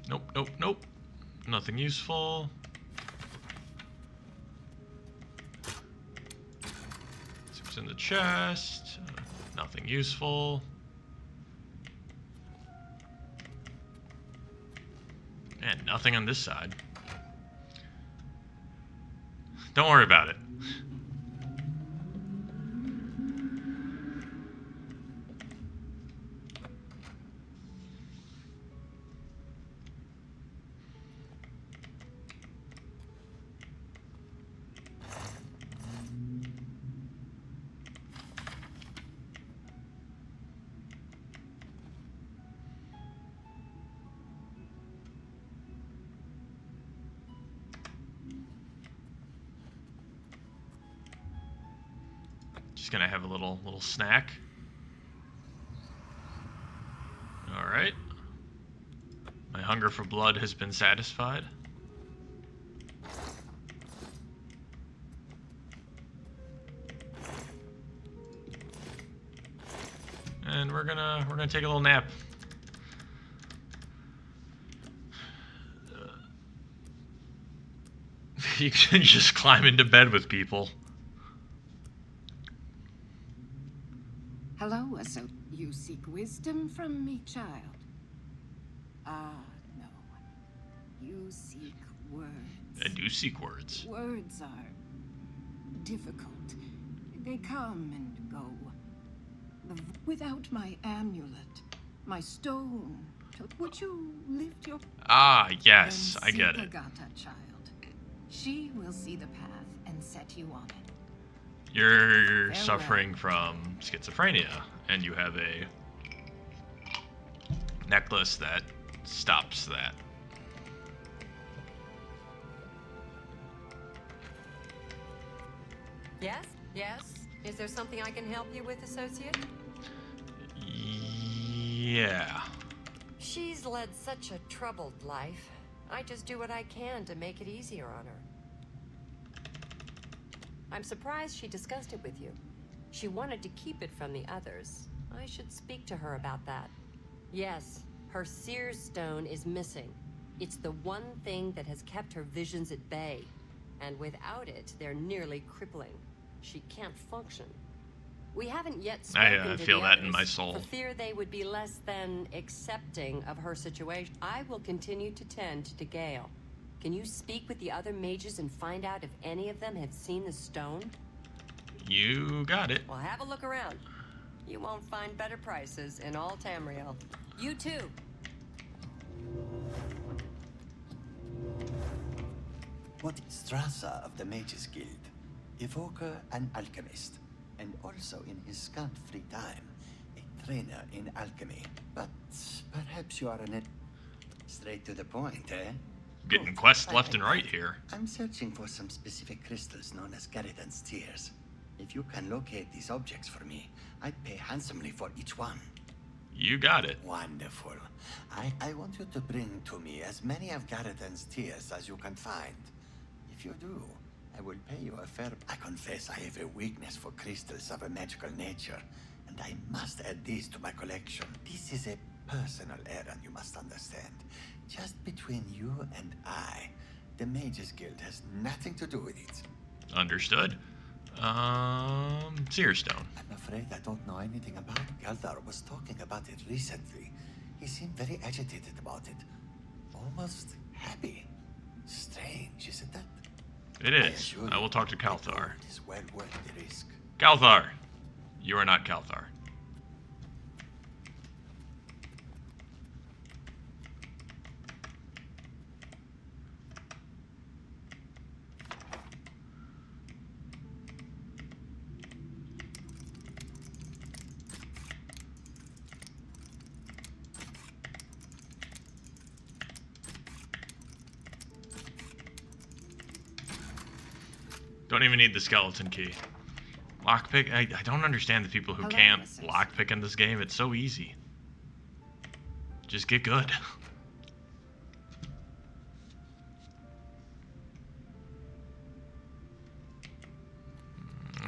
Nope, nope, nope. Nothing useful. What's in the chest? Nothing useful. And nothing on this side. Don't worry about it. Just gonna have a little snack. All right. My hunger for blood has been satisfied. And we're gonna take a little nap. You can just climb into bed with people. Hello, so you seek wisdom from me, child? Ah, You seek words. I do seek words. Words are difficult. They come and go. Without my amulet, my stone, would you lift your... Ah, yes, I get it. Agata, child. She will see the path and set you on it. You're Farewell. suffering from schizophrenia, and you have a necklace that stops that. Yes? Yes? Is there something I can help you with, associate? Yeah. She's led such a troubled life. I just do what I can to make it easier on her. I'm surprised she discussed it with you. She wanted to keep it from the others. I should speak to her about that. Yes, her Seer's Stone is missing. It's the one thing that has kept her visions at bay. And without it, they're nearly crippling. She can't function. We haven't yet spoken I to feel the that others, in my soul. for fear they would be less than accepting of her situation. I will continue to tend to Gale. Can you speak with the other mages and find out if any of them have seen the stone? You got it. Well, have a look around. You won't find better prices in all Tamriel. You too. What Strasza of the Mages Guild, evoker and alchemist, and also in his scant free time, a trainer in alchemy. But perhaps you are straight to the point, eh? Getting quests left and right here. I'm searching for some specific crystals known as Garridan's Tears. If you can locate these objects for me, I'd pay handsomely for each one. You got it. Wonderful. I want you to bring to me as many of Garridan's Tears as you can find. If you do, I will pay you a fair... I confess I have a weakness for crystals of a magical nature, and I must add these to my collection. This is a personal errand, you must understand. Just between you and I. The Mages Guild has nothing to do with it. Understood. Seer Stone. I'm afraid I don't know anything about it. Galdar was talking about it recently. He seemed very agitated about it. Almost happy. Strange, isn't that? It is. I will talk to Calthar. It is well worth the risk. Calthar. You are not Calthar. Don't even need the skeleton key. Lockpick? I don't understand the people who can't lockpick in this game. It's so easy. Just get good.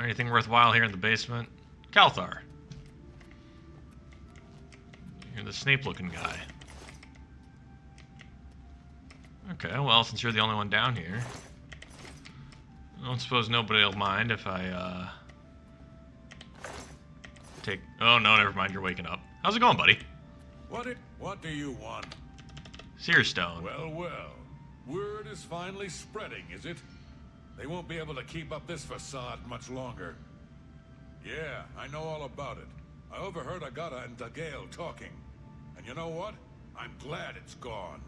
Anything worthwhile here in the basement? Calthar. You're the Snape-looking guy. Okay, well, since you're the only one down here, I don't suppose nobody will mind if I, take... Oh, no, never mind, you're waking up. How's it going, buddy? What do you want? Seer Stone. Well, well. Word is finally spreading, is it? They won't be able to keep up this facade much longer. Yeah, I know all about it. I overheard Agata and Dagail talking. And you know what? I'm glad it's gone.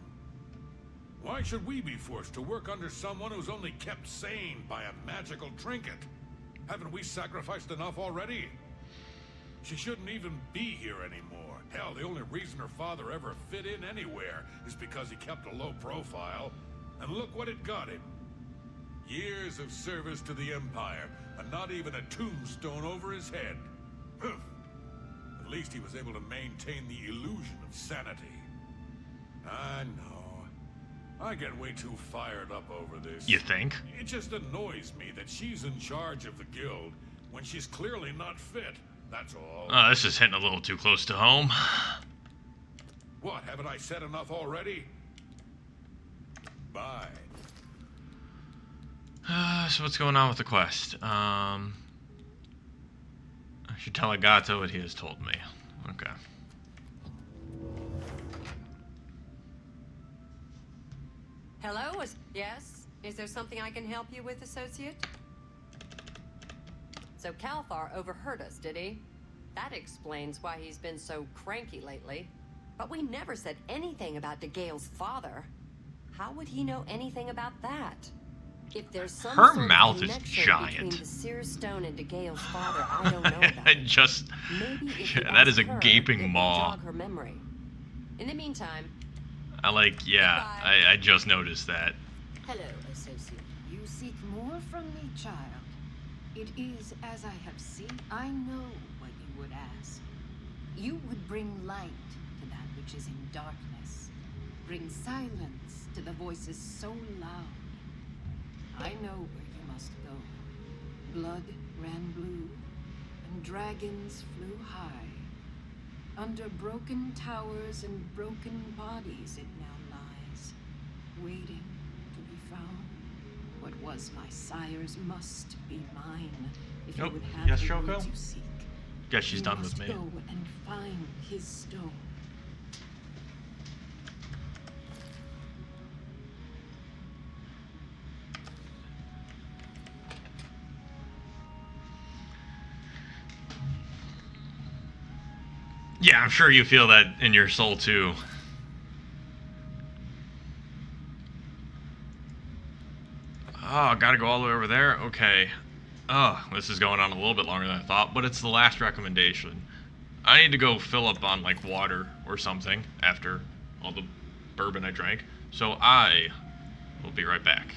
Why should we be forced to work under someone who's only kept sane by a magical trinket? Haven't we sacrificed enough already? She shouldn't even be here anymore. Hell, the only reason her father ever fit in anywhere is because he kept a low profile. And look what it got him. Years of service to the Empire, and not even a tombstone over his head. At least he was able to maintain the illusion of sanity. I know. I get way too fired up over this. You think? It just annoys me that she's in charge of the guild when she's clearly not fit, that's all. This is hitting a little too close to home. What, haven't I said enough already? Bye. So what's going on with the quest? I should tell Agata what he has told me. Okay. Hello? Yes? Is there something I can help you with, associate? So Kalthar overheard us, did he? That explains why he's been so cranky lately. But we never said anything about DeGale's father. How would he know anything about that? If there's some Her sort mouth of is connection giant. between the Sears Stone and DeGale's father, I don't know about. I just... Maybe if you that is a ask her, gaping it will maw. jog her memory. In the meantime, I like, yeah, I just noticed that. Hello, associate. You seek more from me, child. It is as I have seen. I know what you would ask. You would bring light to that which is in darkness. Bring silence to the voices so loud. I know where you must go. Blood ran blue, and dragons flew high. Under broken towers and broken bodies it now lies, waiting to be found. What was my sire's must be mine, if Nope. you would have Yes, the Shoko? words you seek. Guess she's You done with must me. go and find his stone. Yeah, I'm sure you feel that in your soul too. Oh, gotta go all the way over there? Okay. Oh, this is going on a little bit longer than I thought, but it's the last recommendation. I need to go fill up on, like, water or something after all the bourbon I drank. So I will be right back.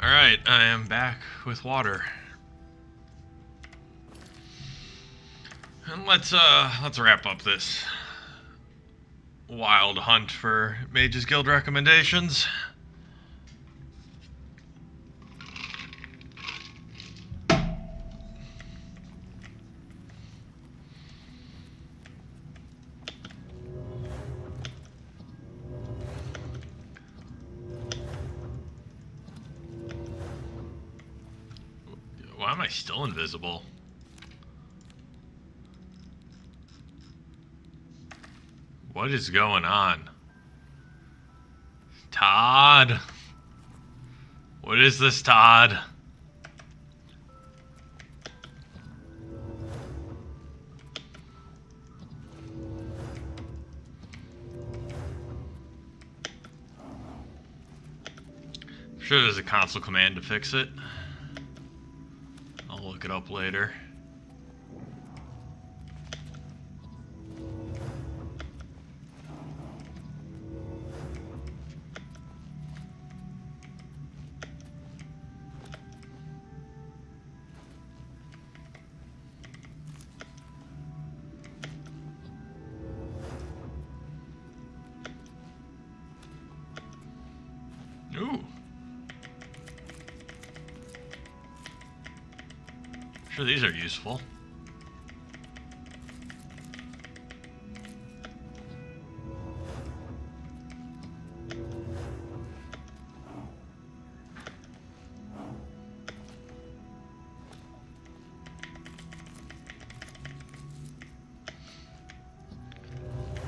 Alright, I am back with water. And let's wrap up this wild hunt for Mages Guild recommendations. Why am I still invisible? What is going on? Todd? What is this, Todd? I'm sure there's a console command to fix it. I'll look it up later. Sure, these are useful.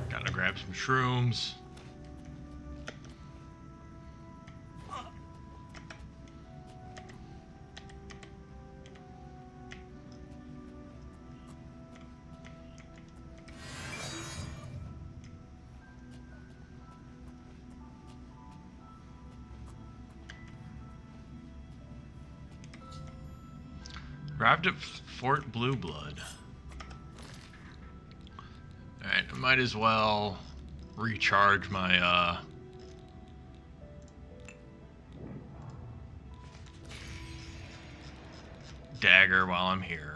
Gotta grab some shrooms. Arrived at Fort Blue Blood. Alright, I might as well recharge my dagger while I'm here.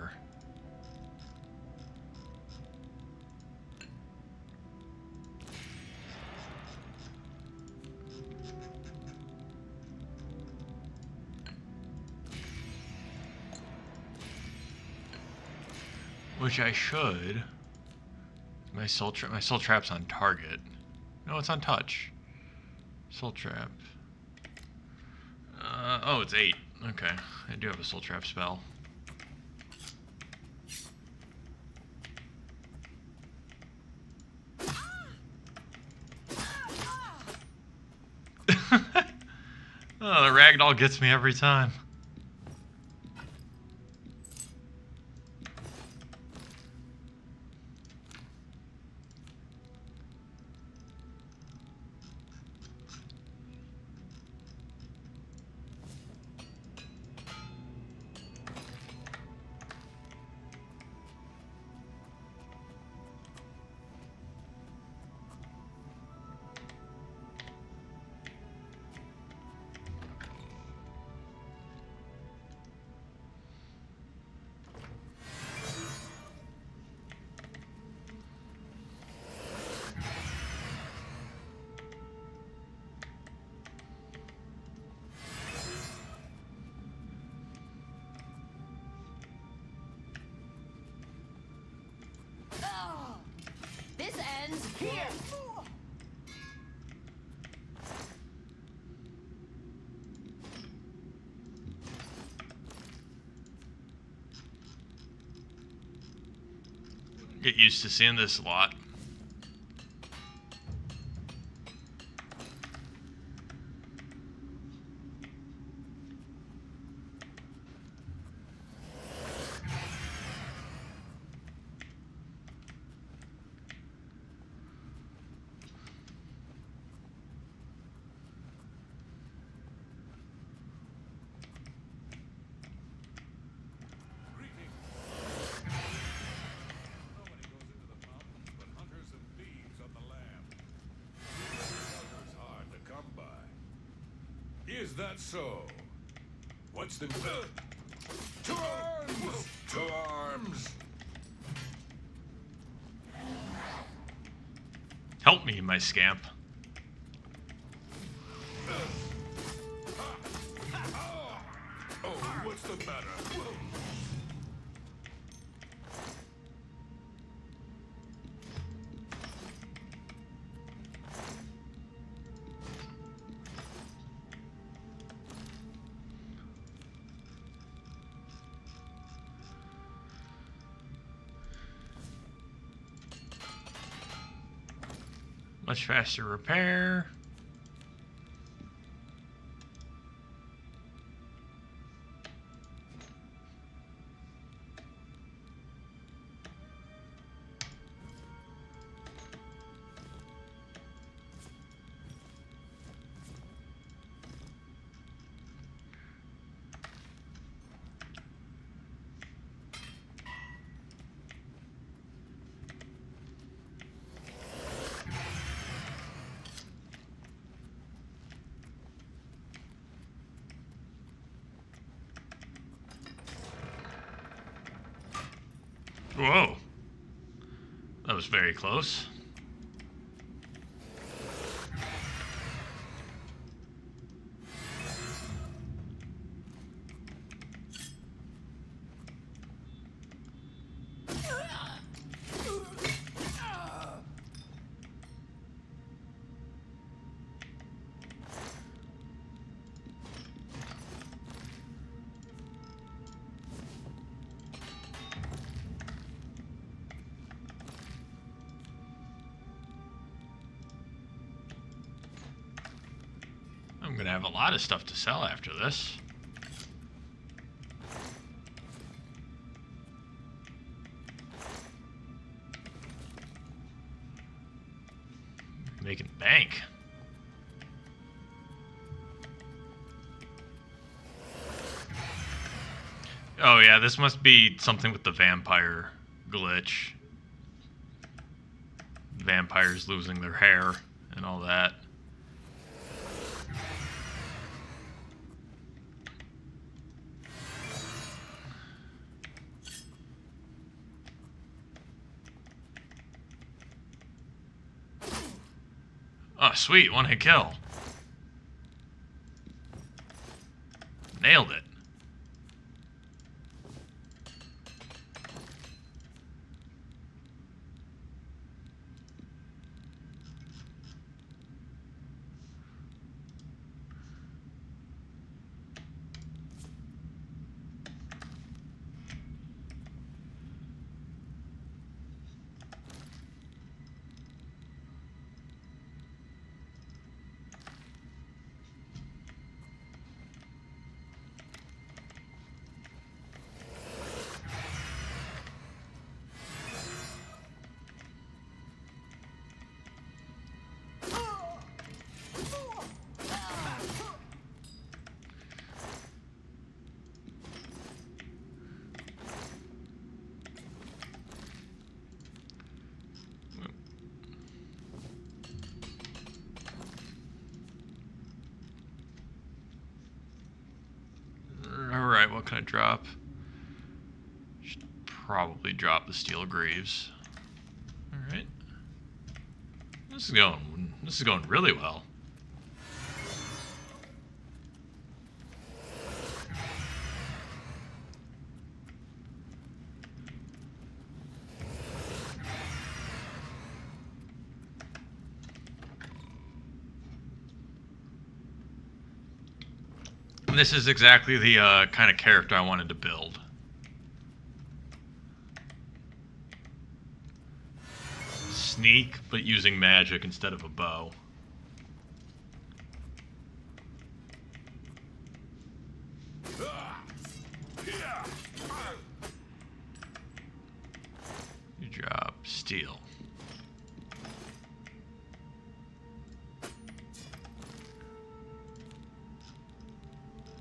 Which I should. My soul trap's on target. No, it's on touch. Soul trap. Oh, it's 8. Okay, I do have a soul trap spell. Oh, the ragdoll gets me every time. This ends here. Get used to seeing this a lot. Is that so? What's the... To arms! To arms! Help me, my scamp. Oh, what's the matter? Much faster repair. Whoa. That was very close. gonna have a lot of stuff to sell after this. Making bank. Oh yeah, this must be something with the vampire glitch. Vampires losing their hair and all that. Oh, sweet, one-hit kill. Nailed it. Alright, what can I drop? Should probably drop the Steel Greaves. Alright. This is going really well. This is exactly the kind of character I wanted to build. Sneak, but using magic instead of a bow. You drop steel.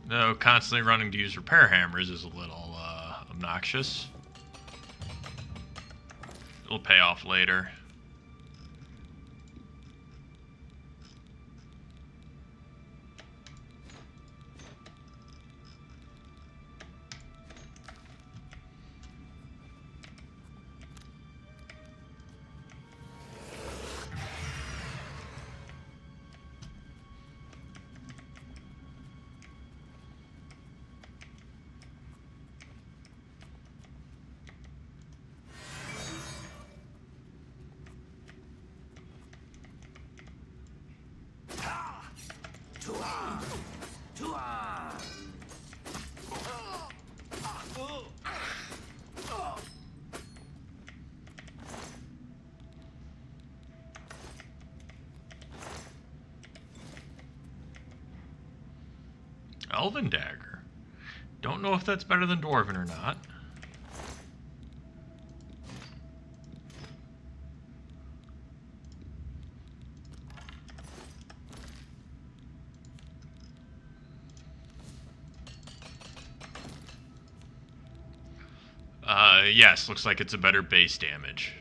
Though constantly running to use repair hammers is a little obnoxious. It'll pay off later. Elven Dagger. Don't know if that's better than Dwarven or not. Yes, looks like it's a better base damage.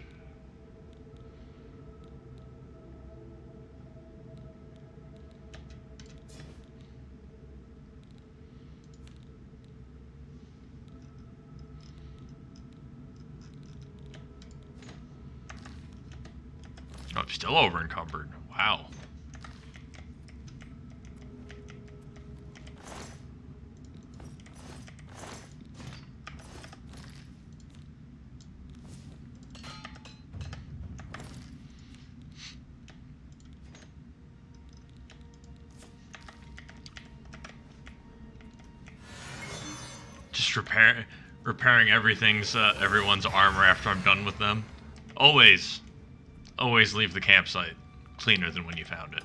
Oh, I'm still over encumbered. Wow. Just repairing everyone's armor after I'm done with them. Always leave the campsite cleaner than when you found it.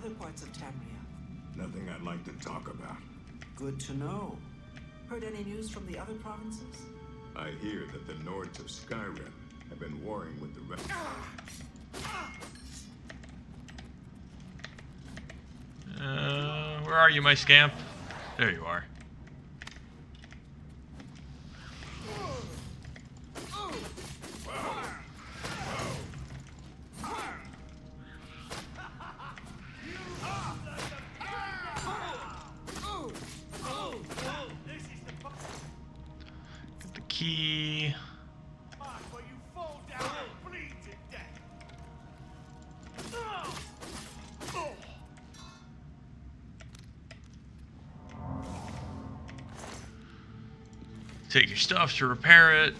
other parts of Tamria? Nothing I'd like to talk about. Good to know. Heard any news from the other provinces? I hear that the Nords of Skyrim have been warring with the rest. Where are you, my scamp? There you are. Get the key. Take your stuff to repair it.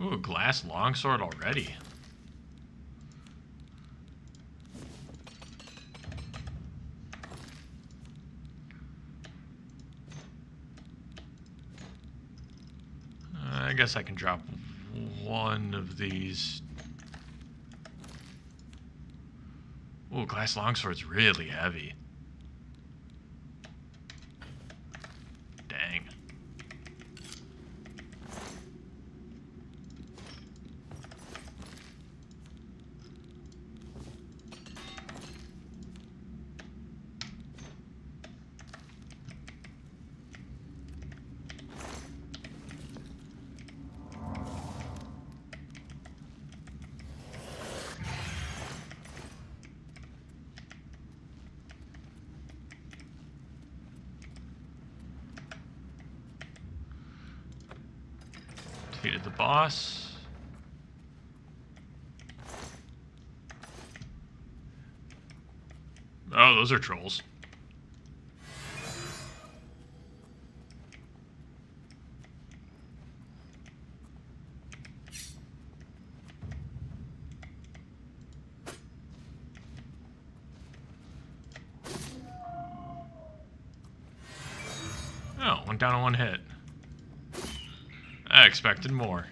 Ooh, a glass longsword already. I guess I can drop one of these. Ooh, glass longsword's really heavy. Dang. Defeated the boss. Oh, those are trolls. Oh, went down in one hit. I expected more.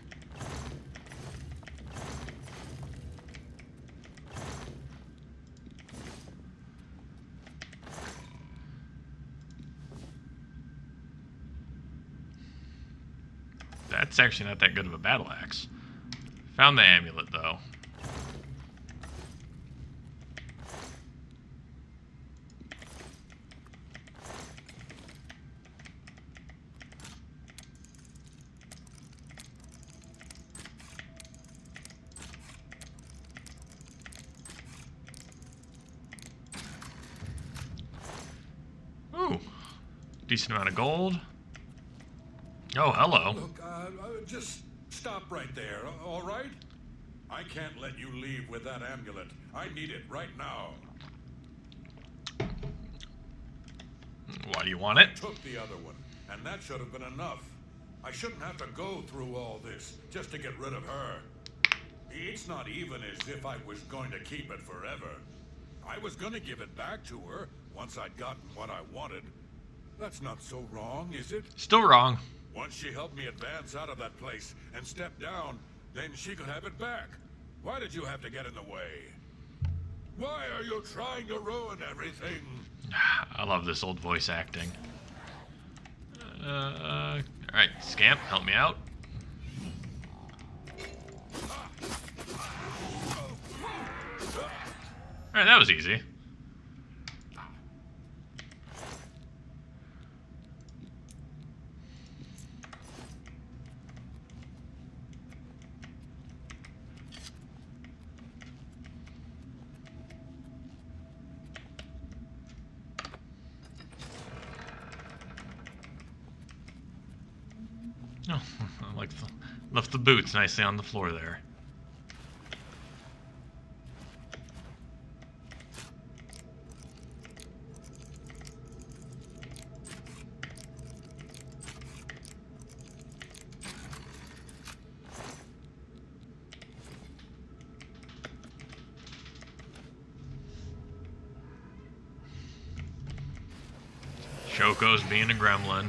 That's actually not that good of a battle axe. Found the amulet, though. Ooh, decent amount of gold. Oh, hello. Look, just stop right there, all right? I can't let you leave with that amulet. I need it right now. Why do you want it? I took the other one, and that should have been enough. I shouldn't have to go through all this just to get rid of her. It's not even as if I was going to keep it forever. I was going to give it back to her once I'd gotten what I wanted. That's not so wrong, is it? Still wrong. Once she helped me advance out of that place and step down, then she could have it back. Why did you have to get in the way? Why are you trying to ruin everything? I love this old voice acting. Alright, Scamp, help me out. Alright, that was easy. Oh, I like left the boots nicely on the floor there. Shoko's being a gremlin.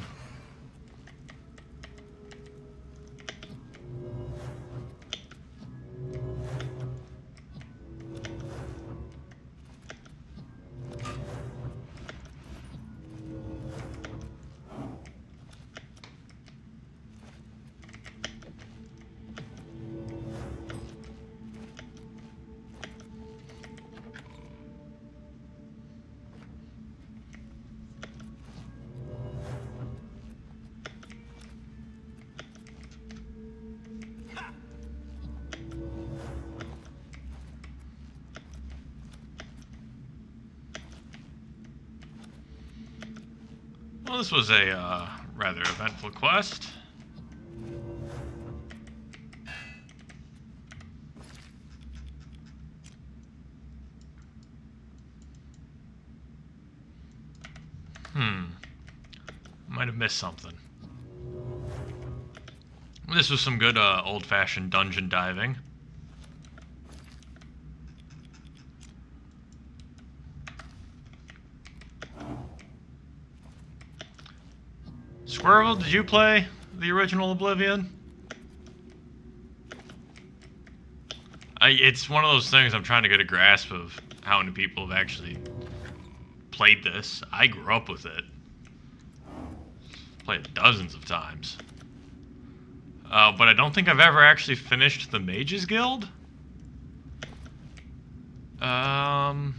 Well, this was a rather eventful quest. Might have missed something. This was some good old-fashioned dungeon diving. Squirrel, did you play the original Oblivion? It's one of those things I'm trying to get a grasp of how many people have actually played this. I grew up with it. Played it dozens of times. But I don't think I've ever actually finished the Mages Guild. Man,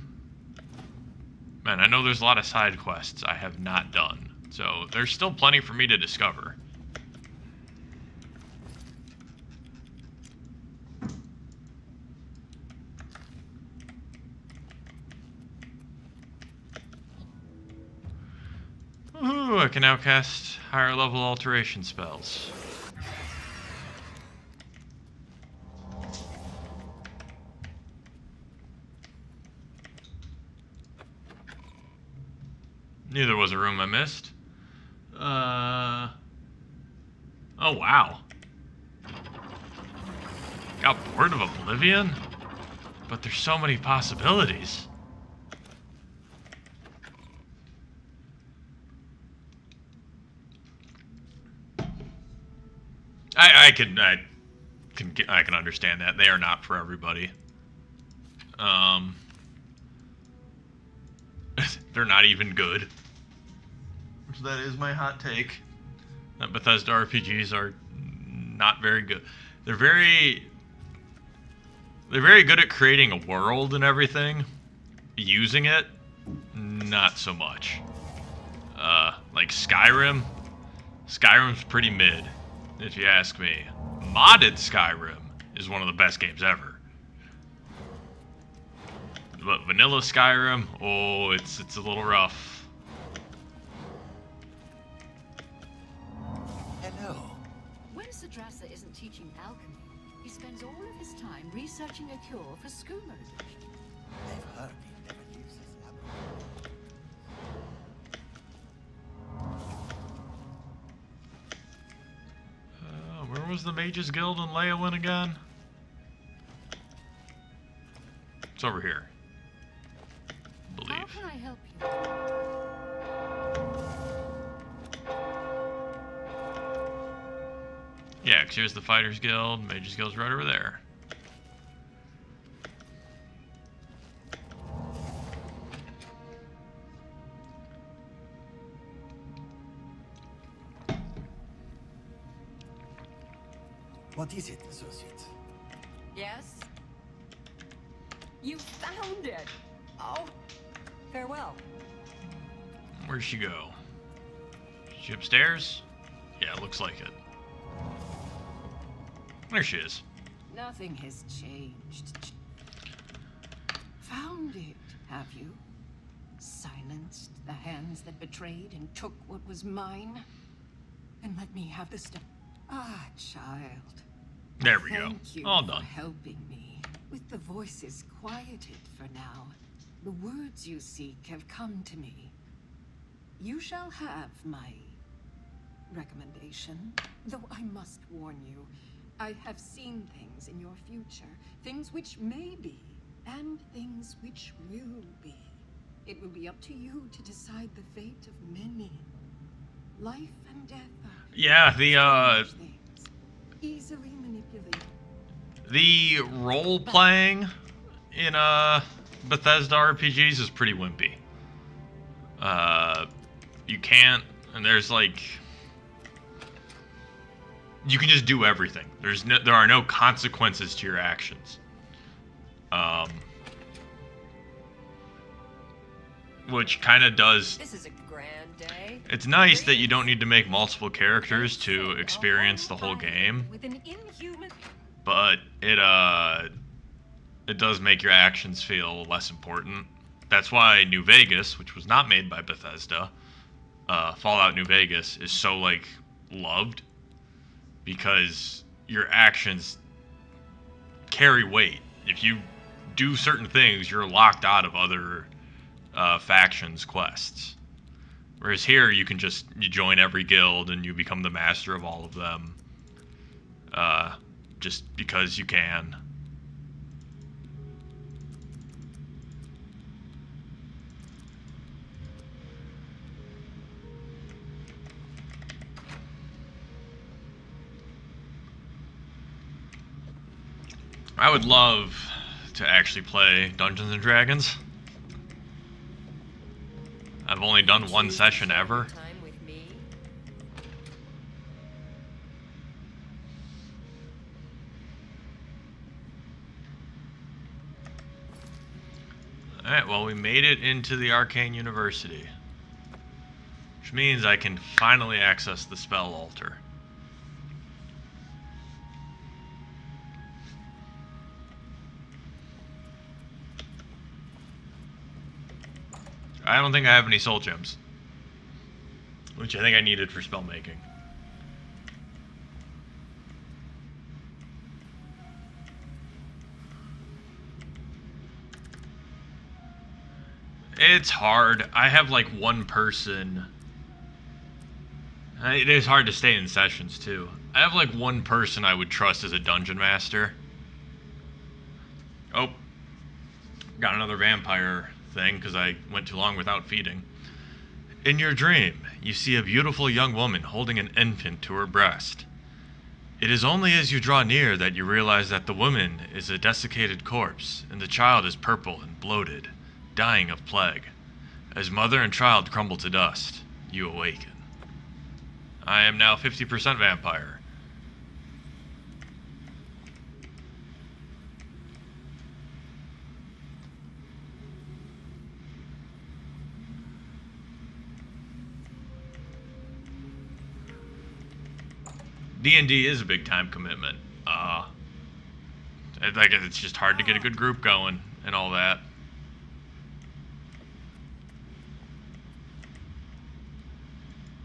I know there's a lot of side quests I have not done. So there's still plenty for me to discover. Ooh, I can now cast higher level alteration spells. Neither was a room I missed. Oh wow. Got bored of Oblivion? But there's so many possibilities. I can understand that. They are not for everybody. They're not even good. That is my hot take. Bethesda RPGs are not very good. They're very good at creating a world and everything. Using it, not so much. Like Skyrim. Skyrim's pretty mid, if you ask me. Modded Skyrim is one of the best games ever. But vanilla Skyrim, oh, it's a little rough. Hello. When Sadrasa isn't teaching alchemy, he spends all of his time researching a cure for skooma addiction. I've heard he never leaves his laboratory. Where was the Mages Guild in Leyawen again? It's over here. I believe. How can I help you? Yeah, because here's the Fighters Guild. Mages Guild's right over there. What is it, associate? Yes? You found it! Oh, farewell. Where'd she go? Is she upstairs? Yeah, looks like it. There she is. Nothing has changed. Found it, have you? Silenced the hands that betrayed and took what was mine? And let me have the stuff. Ah, child. There we go. Thank you All for done. helping me. With the voices quieted for now, the words you seek have come to me. You shall have my recommendation, though I must warn you, I have seen things in your future, things which may be, and things which will be. It will be up to you to decide the fate of many. Life and death are Yeah, easily manipulated. the role playing in Bethesda RPGs is pretty wimpy. You can't, and there's like, you can just do everything. There are no consequences to your actions. Which kind of does. This is a grand day. It's nice that you don't need to make multiple characters to experience the whole game, With an inhuman. but it does make your actions feel less important. That's why New Vegas, which was not made by Bethesda, Fallout New Vegas is so like loved because your actions carry weight. If you do certain things, you're locked out of other factions quests. Whereas here, you can you join every guild and you become the master of all of them, just because you can. I would love to actually play Dungeons and Dragons. I've only done one session ever. Alright, well, we made it into the Arcane University, which means I can finally access the spell altar. I don't think I have any soul gems, which I think I needed for spell making. It's hard. I have like one person. It is hard to stay in sessions too. I have like one person I would trust as a dungeon master. Oh, got another vampire thing because I went too long without feeding. In your dream, you see a beautiful young woman holding an infant to her breast. It is only as you draw near that you realize that the woman is a desiccated corpse and the child is purple and bloated, dying of plague. As mother and child crumble to dust, you awaken. I am now 50% vampire. D&D is a big time commitment. It's just hard to get a good group going and all that.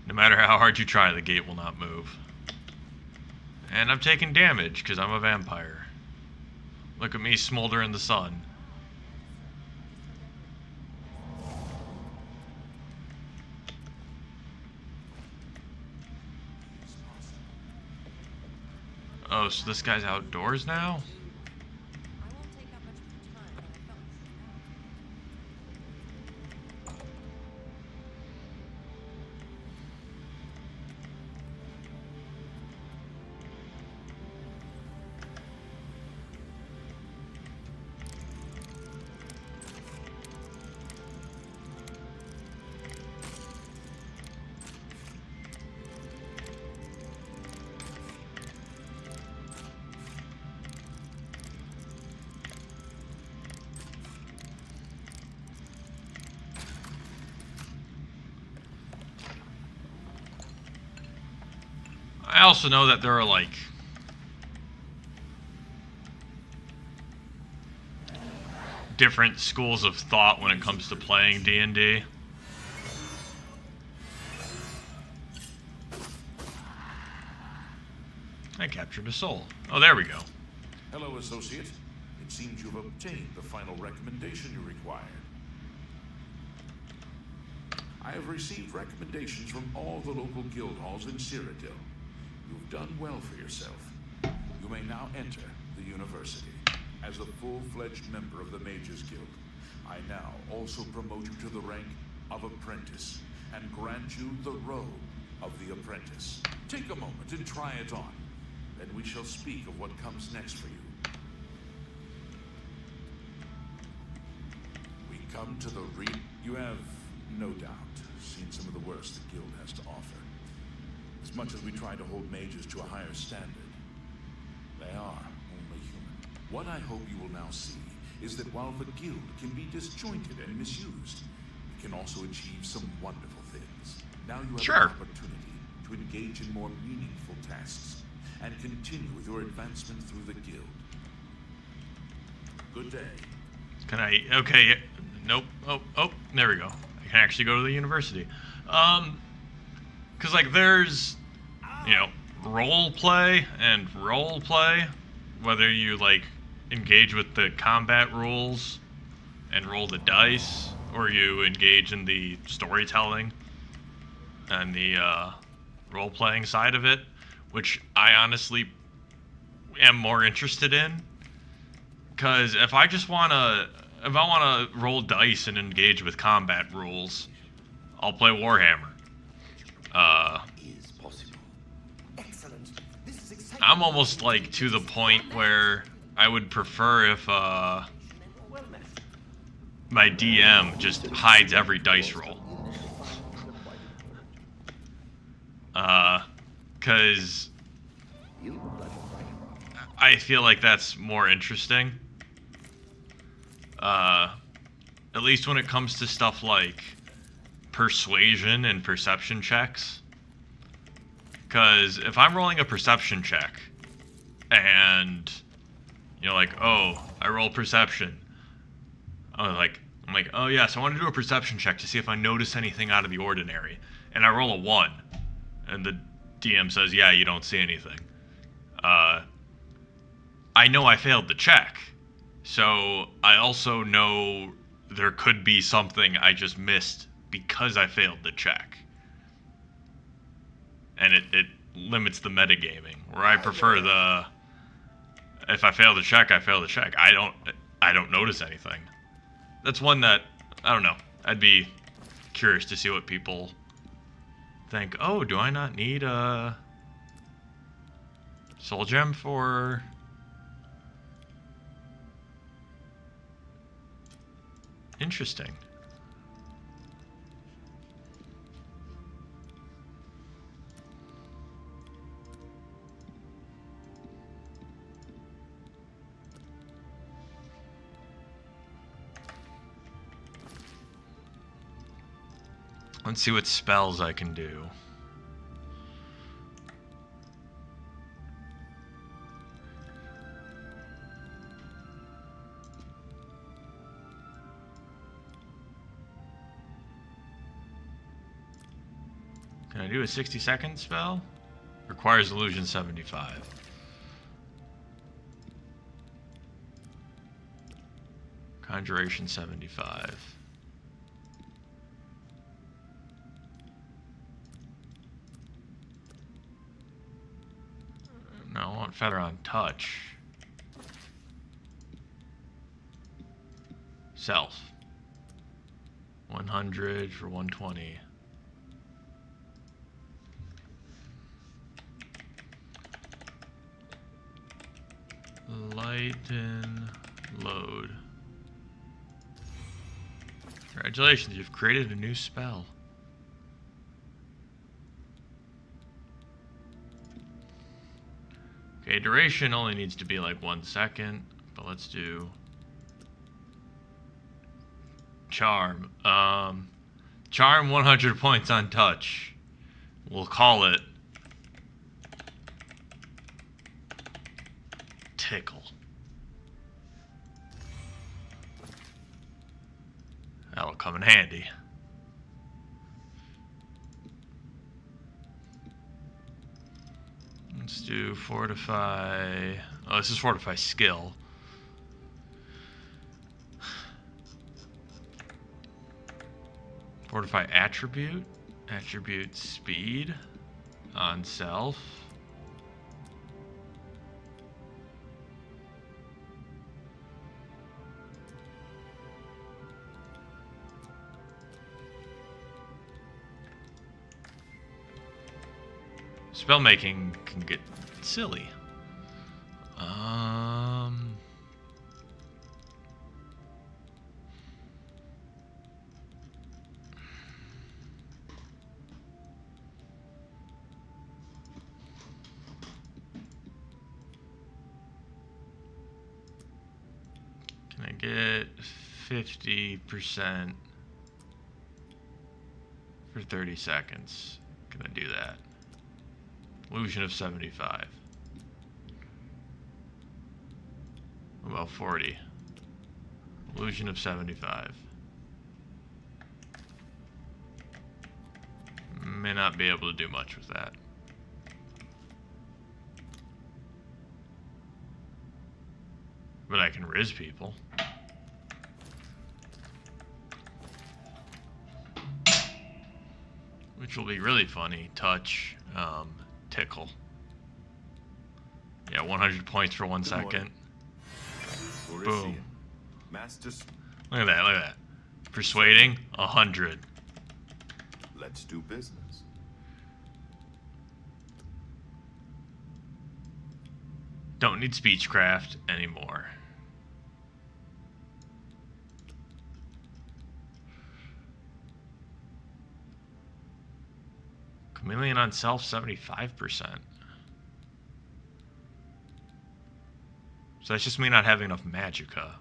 No matter how hard you try, the gate will not move. And I'm taking damage because I'm a vampire. Look at me smolder in the sun. Oh, so this guy's outdoors now? I also know that there are like different schools of thought when it comes to playing D&D. I captured a soul. Oh, there we go. Hello, Associate. It seems you've obtained the final recommendation you required. I have received recommendations from all the local guild halls in Cyrodiil. You've done well for yourself. You may now enter the university as a full-fledged member of the Mages Guild. I now also promote you to the rank of apprentice and grant you the robe of the apprentice. Take a moment and try it on. Then we shall speak of what comes next for you. We come to the You have, no doubt, seen some of the worst the guild has to offer. As much as we try to hold mages to a higher standard, they are only human. What I hope you will now see is that while the guild can be disjointed and misused, it can also achieve some wonderful things. Now you have an opportunity to engage in more meaningful tasks and continue with your advancement through the guild. Good day. Can I? Okay. Nope. Oh, there we go. I can actually go to the university. Cause like there's, role play and role play, whether you like engage with the combat rules and roll the dice, or you engage in the storytelling and the role playing side of it, which I honestly am more interested in. Cause if I want to roll dice and engage with combat rules, I'll play Warhammer. I'm almost like to the point where I would prefer if my DM just hides every dice roll. Cause I feel like that's more interesting. At least when it comes to stuff like persuasion and perception checks. Because if I'm rolling a perception check and oh, I roll perception. I'm like, oh yes, I want to do a perception check to see if I notice anything out of the ordinary. And I roll a 1. And the DM says, yeah, you don't see anything. I know I failed the check. So I also know there could be something I just missed because I failed the check. And it limits the metagaming, where I prefer if I fail the check, I fail the check. I don't notice anything. That's one that, I don't know, I'd be curious to see what people think. Oh, do I not need a soul gem for... Interesting. Let's see what spells I can do. Can I do a 60-second spell? Requires illusion 75. Conjuration 75. No, I want Feather on Touch. Self. 100 for 120. Lighten load. Congratulations, you've created a new spell. Okay, duration only needs to be like 1 second, but let's do charm. Charm 100 points on touch. We'll call it Tickle. That'll come in handy. Let's do Fortify. Oh, this is Fortify Skill. Fortify Attribute. Attribute Speed on Self. Spellmaking can get silly. Can I get 50% for 30 seconds? Can I do that? Illusion of 75. About 40. Illusion of 75. May not be able to do much with that. But I can riz people. Which will be really funny. Touch, tickle. Yeah, 100 points for 1 second. Boom. Masters. Look at that, look at that. Persuading, 100. Let's do business. Don't need speechcraft anymore. Chameleon on self, 75%. So that's just me not having enough magicka.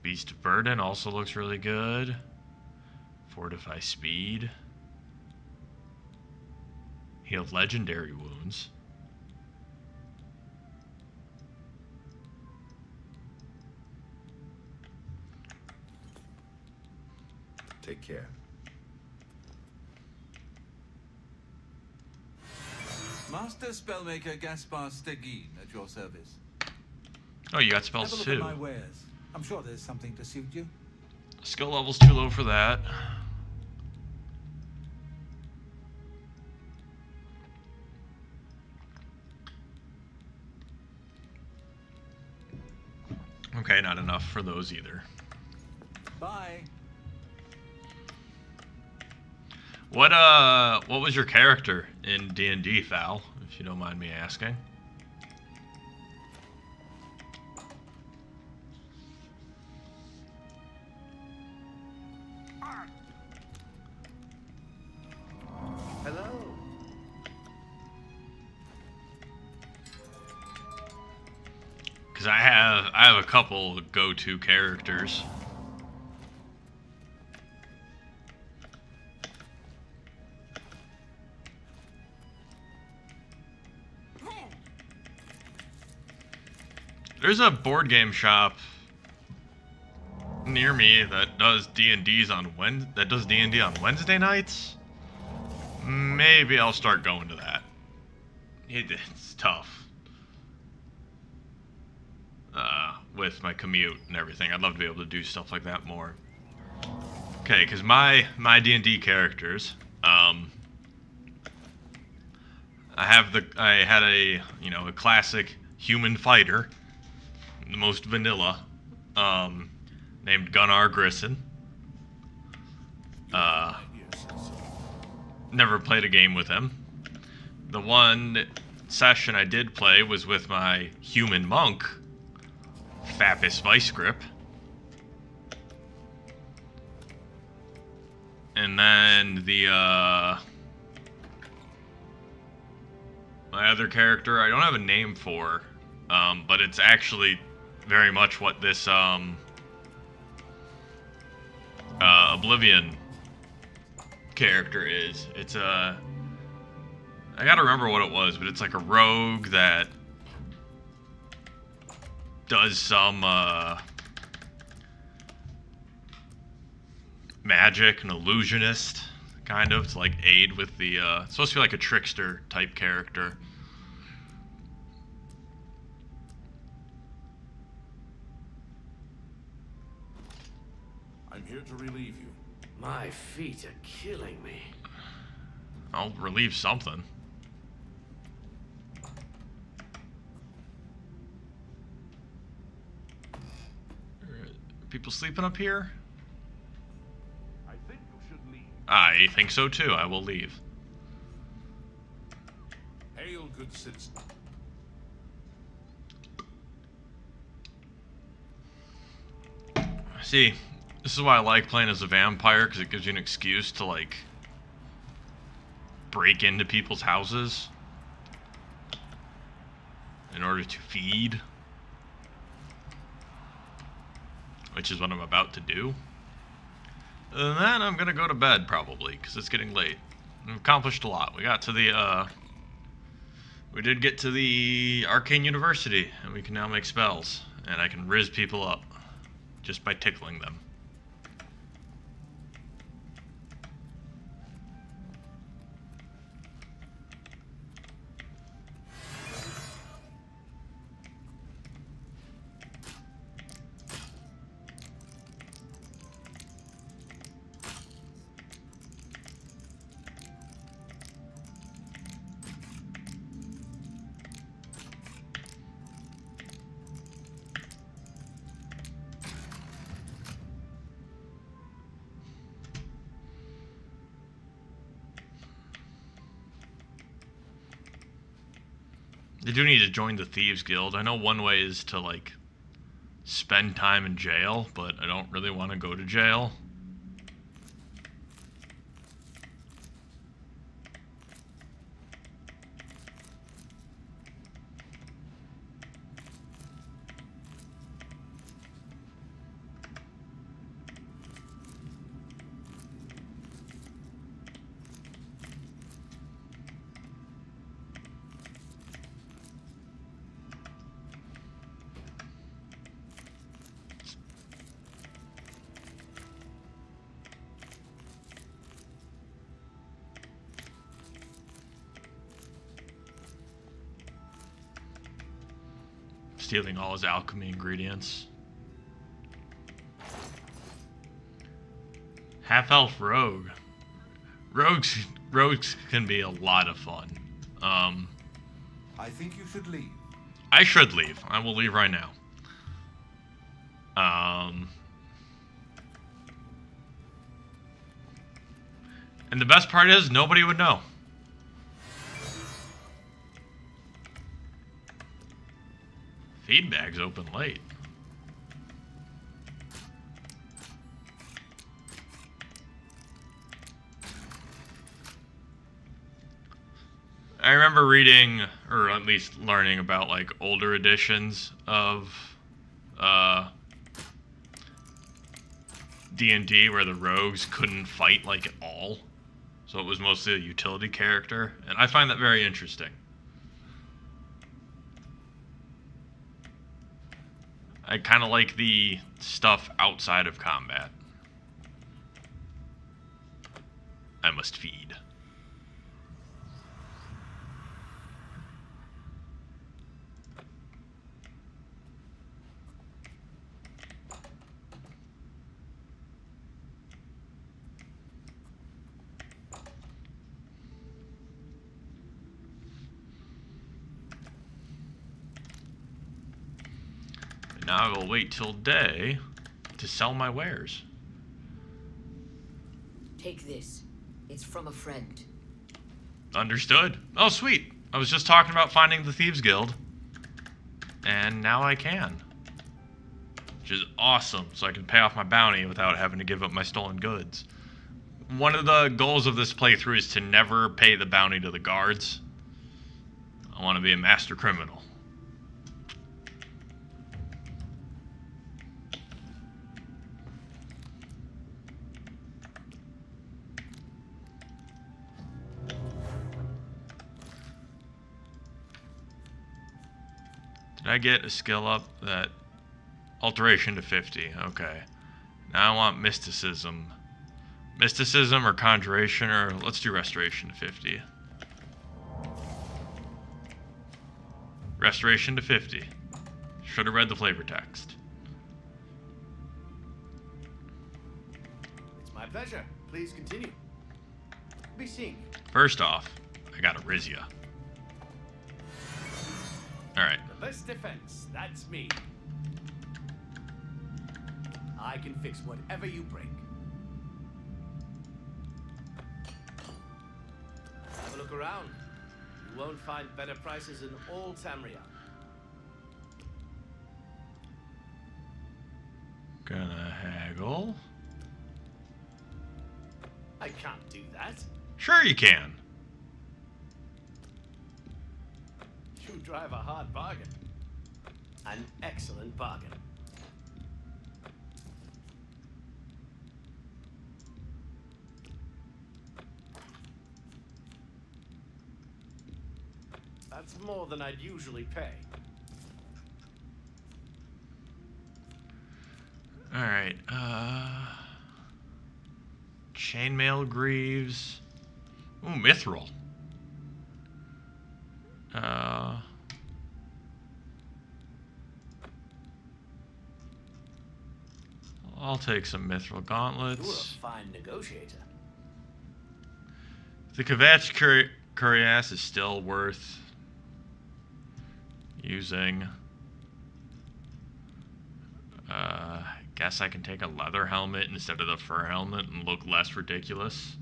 Beast of Burden also looks really good. Fortify speed. Heal legendary wounds. Take care. Master Spellmaker Gaspar Stegin at your service. Oh, you got spells Have a look too. at my wares. I'm sure there's something to suit you. Skill level's too low for that. Okay, not enough for those either. Bye. What was your character in D&D, Val, if you don't mind me asking? Hello. Because I have a couple go-to characters. There's a board game shop near me that does D&D on Wednesday nights. Maybe I'll start going to that. It's tough. With my commute and everything, I'd love to be able to do stuff like that more. Okay, because my D&D characters, I had a classic human fighter, the most vanilla, named Gunnar Grisson. Never played a game with him. The one session I did play was with my human monk, Fapis Vicegrip. And then my other character, I don't have a name for, but it's actually very much what this Oblivion character is. It's I gotta remember what it was, but it's like a rogue that does some magic, an illusionist, kind of, to like aid with the it's supposed to be like a trickster type character. I'm here to relieve you. My feet are killing me. I'll relieve something. Are people sleeping up here? I think so too. I will leave. Hail, good citizen. See, this is why I like playing as a vampire, because it gives you an excuse to, like, break into people's houses in order to feed, which is what I'm about to do. And then I'm gonna go to bed, probably, because it's getting late. We've accomplished a lot. We got to the, we did get to the Arcane University, and we can now make spells, and I can riz people up just by tickling them. They do need to join the Thieves Guild. I know one way is to, like, spend time in jail, but I don't really want to go to jail. Stealing all his alchemy ingredients. Half-elf rogue. Rogues can be a lot of fun. I think you should leave. I should leave. I will leave right now. And the best part is, nobody would know. Feedbag's open late. I remember reading, or at least learning about, like, older editions of D&D where the rogues couldn't fight, like, at all. So it was mostly a utility character, and I find that very interesting. I kind of like the stuff outside of combat. I must feed. Now I will wait till day to sell my wares. Take this. It's from a friend. Understood. Oh, sweet. I was just talking about finding the Thieves Guild. And now I can. Which is awesome, so I can pay off my bounty without having to give up my stolen goods. One of the goals of this playthrough is to never pay the bounty to the guards. I want to be a master criminal. Did I get a skill up? That alteration to 50. Okay. Now I want mysticism. Mysticism or conjuration, or let's do restoration to 50. Restoration to 50. Should have read the flavor text. It's my pleasure. Please continue. Be seeing you. First off, I got a Rizia. Alright. The list defense, that's me. I can fix whatever you break. Look around. You won't find better prices in all Tamriel. Gonna haggle. I can't do that. Sure you can. You drive a hard bargain. An excellent bargain. That's more than I'd usually pay. Alright, chainmail greaves. Ooh, mithril. I'll take some mithril gauntlets. You're a fine negotiator. The Kvatch cuirass is still worth using. Guess I can take a leather helmet instead of the fur helmet and look less ridiculous.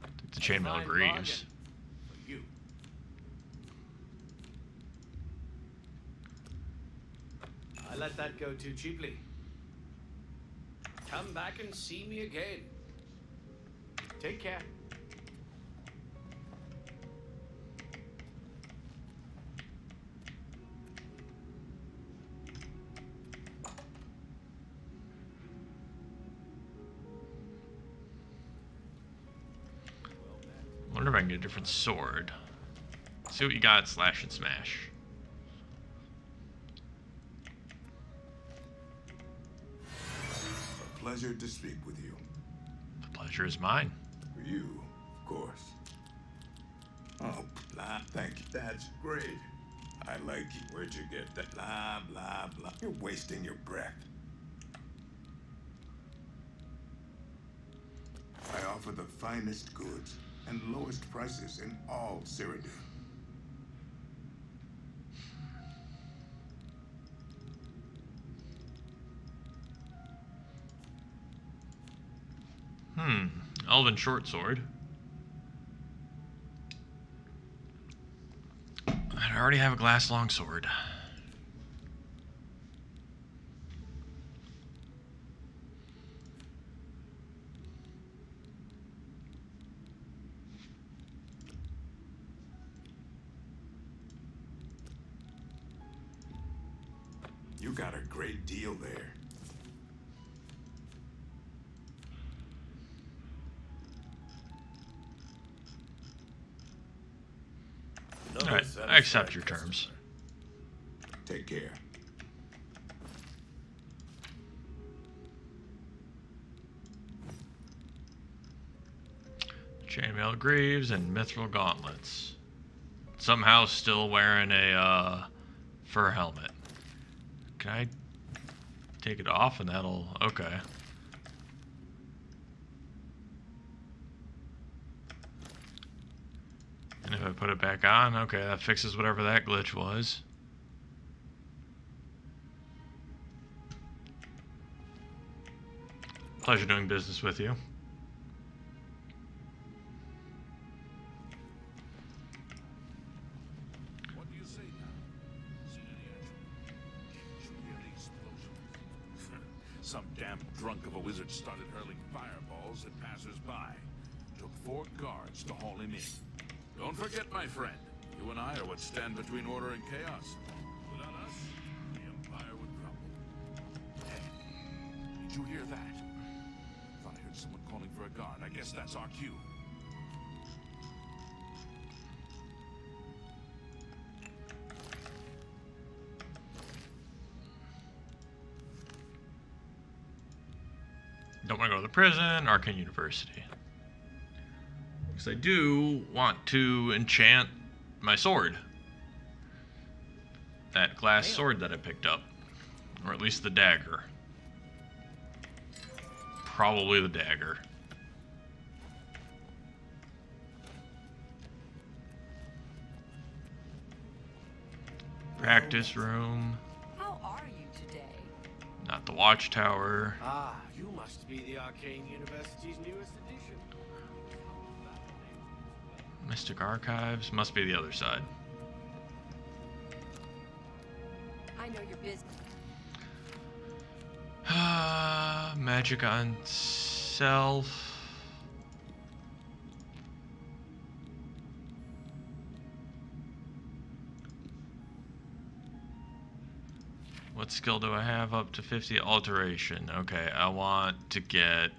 Take the chainmail greaves. You. I let that go too cheaply. Come back and see me again. Take care. Wonder if I can get a different sword. See what you got, slash and smash. A pleasure to speak with you. The pleasure is mine. For you, of course. Oh, blah, thank you. That's great. I like it. Where'd you get that? Blah, blah, blah. You're wasting your breath. I offer the finest goods and lowest prices in all Cyrodiil. Elven short sword. I already have a glass long sword. You got a great deal there. Alright, I accept your terms. Take care. Chainmail greaves and mithril gauntlets. Somehow still wearing a fur helmet. Can I take it off and that'll... okay. And if I put it back on, okay, that fixes whatever that glitch was. Pleasure doing business with you. What do you say now? Seen any action? Any explosions? Some damn drunk of a wizard started hurling fireballs at passers-by. Took 4 guards to haul him in. Don't forget, my friend, you and I are what stand between order and chaos. Without us, the Empire would crumble. Hey, did you hear that? Thought I heard someone calling for a guard. I guess that's our cue. Don't want to go to the prison, Arcane University. Because I do want to enchant my sword. That glass sword that I picked up. Or at least the dagger. Probably the dagger. Practice room. How are you today? Not the watchtower. Ah, you must be the Arcane University's newest addition. Mystic Archives must be the other side. I know you're busy. Magic on self. What skill do I have up to 50? Alteration. Okay, I want to get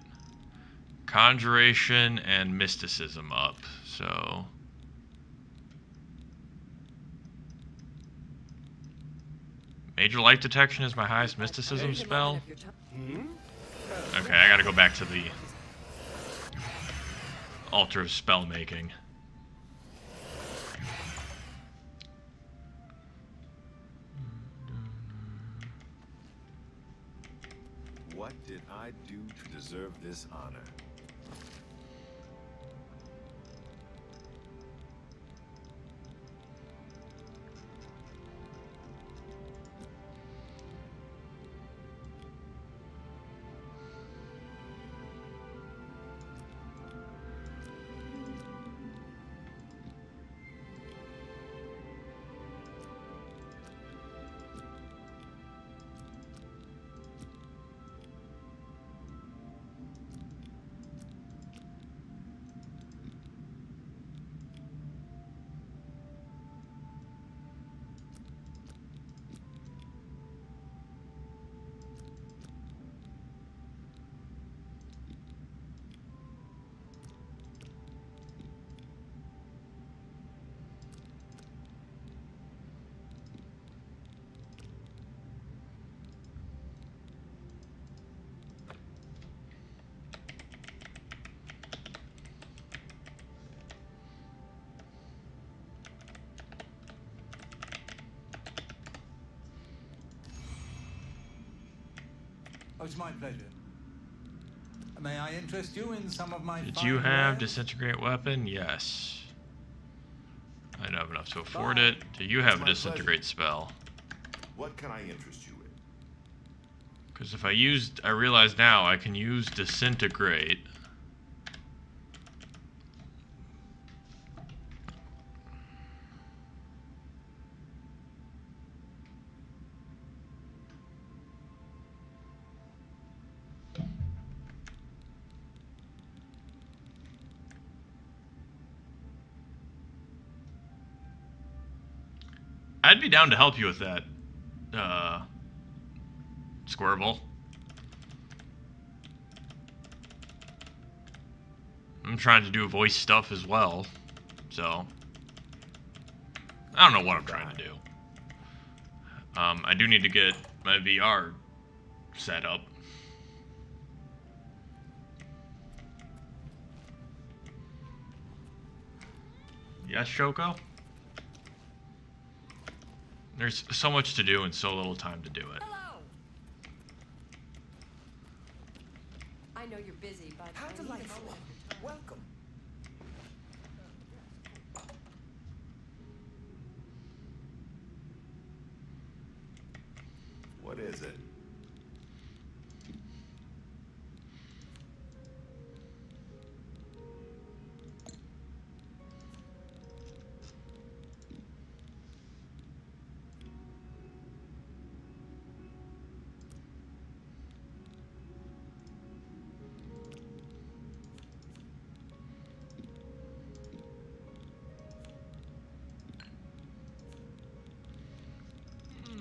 Conjuration and Mysticism up, so... Major Light Detection is my highest Mysticism spell. Okay, I gotta go back to the Altar of Spell Making. What did I do to deserve this honor? Oh, it's my pleasure. May I interest you in some of my... Did you have Disintegrate Weapon? Yes. I don't have enough to afford it. Do you have a Disintegrate spell? What can I interest you in? Because if I realize now I can use Disintegrate. I'd be down to help you with that, Squirble. I'm trying to do voice stuff as well, so I don't know what I'm trying to do. I do need to get my VR set up. Yes, Shoko? There's so much to do and so little time to do it. Hello. I know you're busy, but How delightful. Welcome. What is it?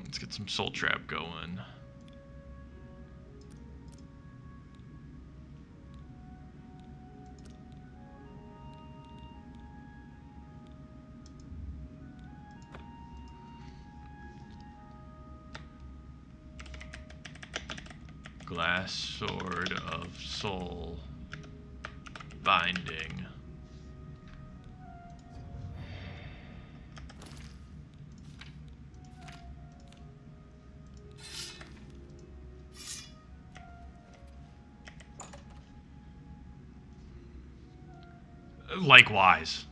Let's get some Soul Trap going. Glass Sword of Soul Binding. Likewise,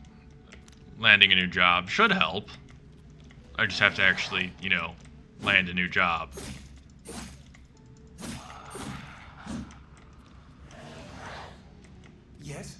landing a new job should help. I just have to actually, you know, land a new job. Yes?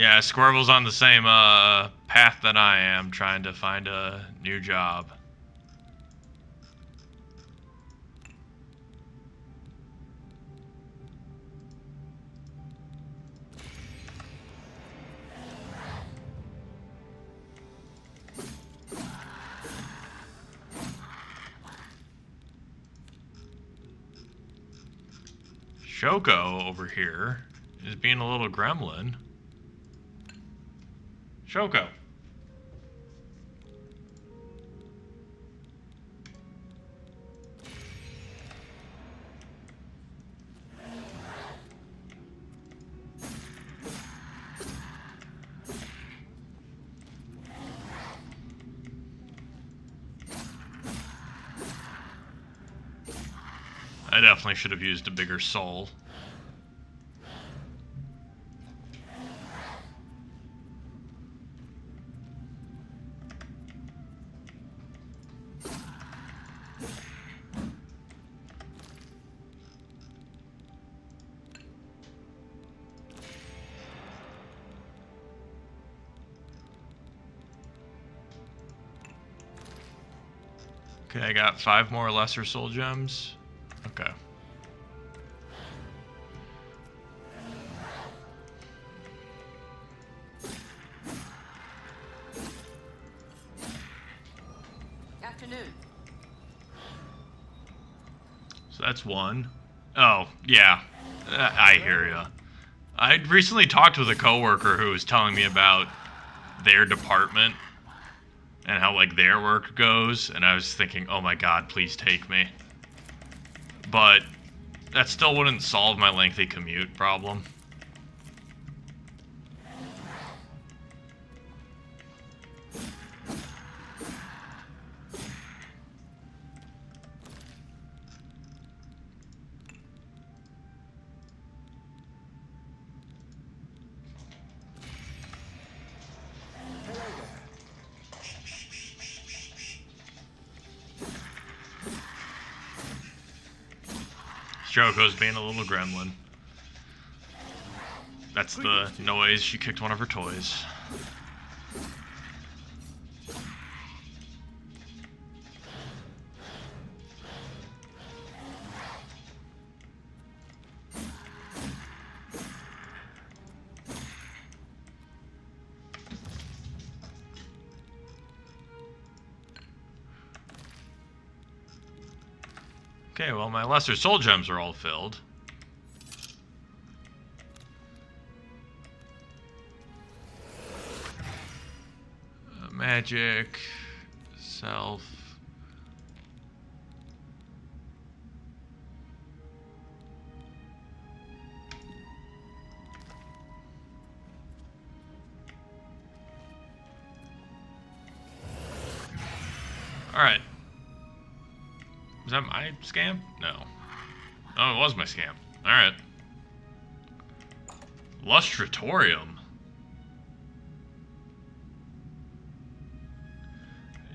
Yeah, Squirrel's on the same path that I am, trying to find a new job. Shoko over here is being a little gremlin. Shoko. I definitely should have used a bigger soul. Okay, I got 5 more lesser soul gems. Okay. Afternoon. So that's 1. Oh, yeah. I hear ya. I recently talked with a coworker who was telling me about their department and how, like, their work goes, and I was thinking, oh my god, please take me. But that still wouldn't solve my lengthy commute problem. Joko's being a little gremlin. That's the noise she kicked one of her toys. Okay, well, my lesser soul gems are all filled. Magic, self. All right. Was that my scam? No. Oh, it was my scam. Alright. Lustratorium.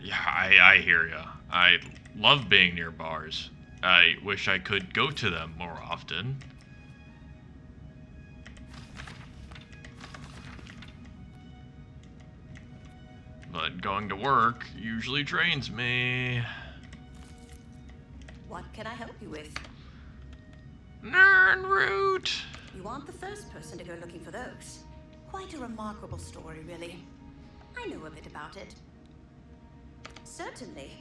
Yeah, I hear ya. I love being near bars. I wish I could go to them more often. But going to work usually drains me. What can I help you with? Nernroot! You aren't the first person to go looking for those. Quite a remarkable story, really. I know a bit about it. Certainly.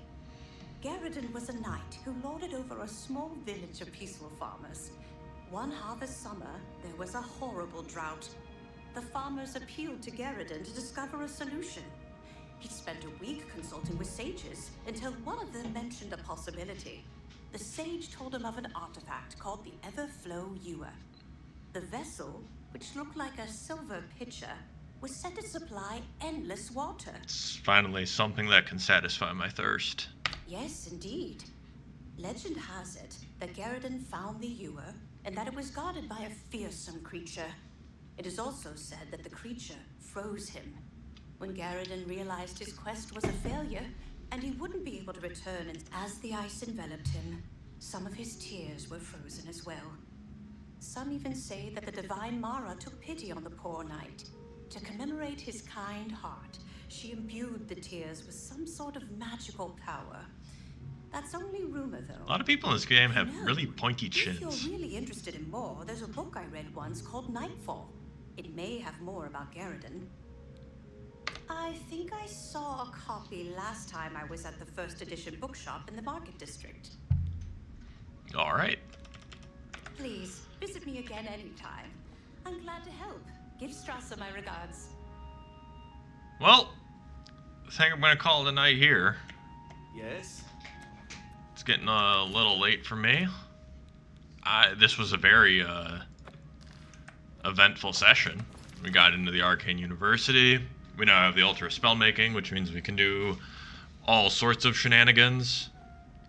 Garridan was a knight who lorded over a small village of peaceful farmers. One harvest summer, there was a horrible drought. The farmers appealed to Garridan to discover a solution. He spent a week consulting with sages until one of them mentioned a possibility. The sage told him of an artifact called the Everflow Ewer. The vessel, which looked like a silver pitcher, was said to supply endless water. It's finally something that can satisfy my thirst. Yes, indeed. Legend has it that Garridan found the ewer and that it was guarded by a fearsome creature. It is also said that the creature froze him. When Garridan realized his quest was a failure and he wouldn't be able to return, and as the ice enveloped him, some of his tears were frozen as well. Some even say that the divine Mara took pity on the poor knight. To commemorate his kind heart, she imbued the tears with some sort of magical power. That's only rumor, though. A lot of people in this game have really pointy If chins. you're really interested in more, there's a book I read once called Nightfall. It may have more about Garridan. I think I saw a copy last time I was at the first edition bookshop in the Market District. All right. Please, visit me again anytime. I'm glad to help. Give Strasser my regards. Well, I think I'm going to call it a night here. Yes? It's getting a little late for me. This was a very eventful session. We got into the Arcane University. We now have the Ultra Spellmaking, which means we can do all sorts of shenanigans.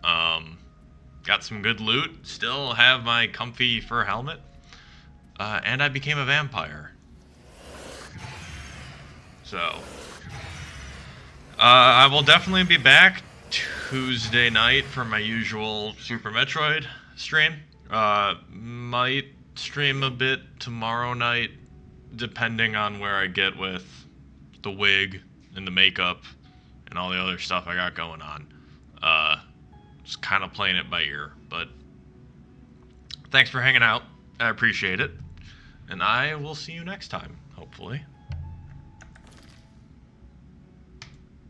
Got some good loot. Still have my comfy fur helmet. And I became a vampire. So, I will definitely be back Tuesday night for my usual Super Metroid stream. Might stream a bit tomorrow night, depending on where I get with the wig and the makeup and all the other stuff I got going on. Just kind of playing it by ear, but thanks for hanging out. I appreciate it. And I will see you next time, hopefully.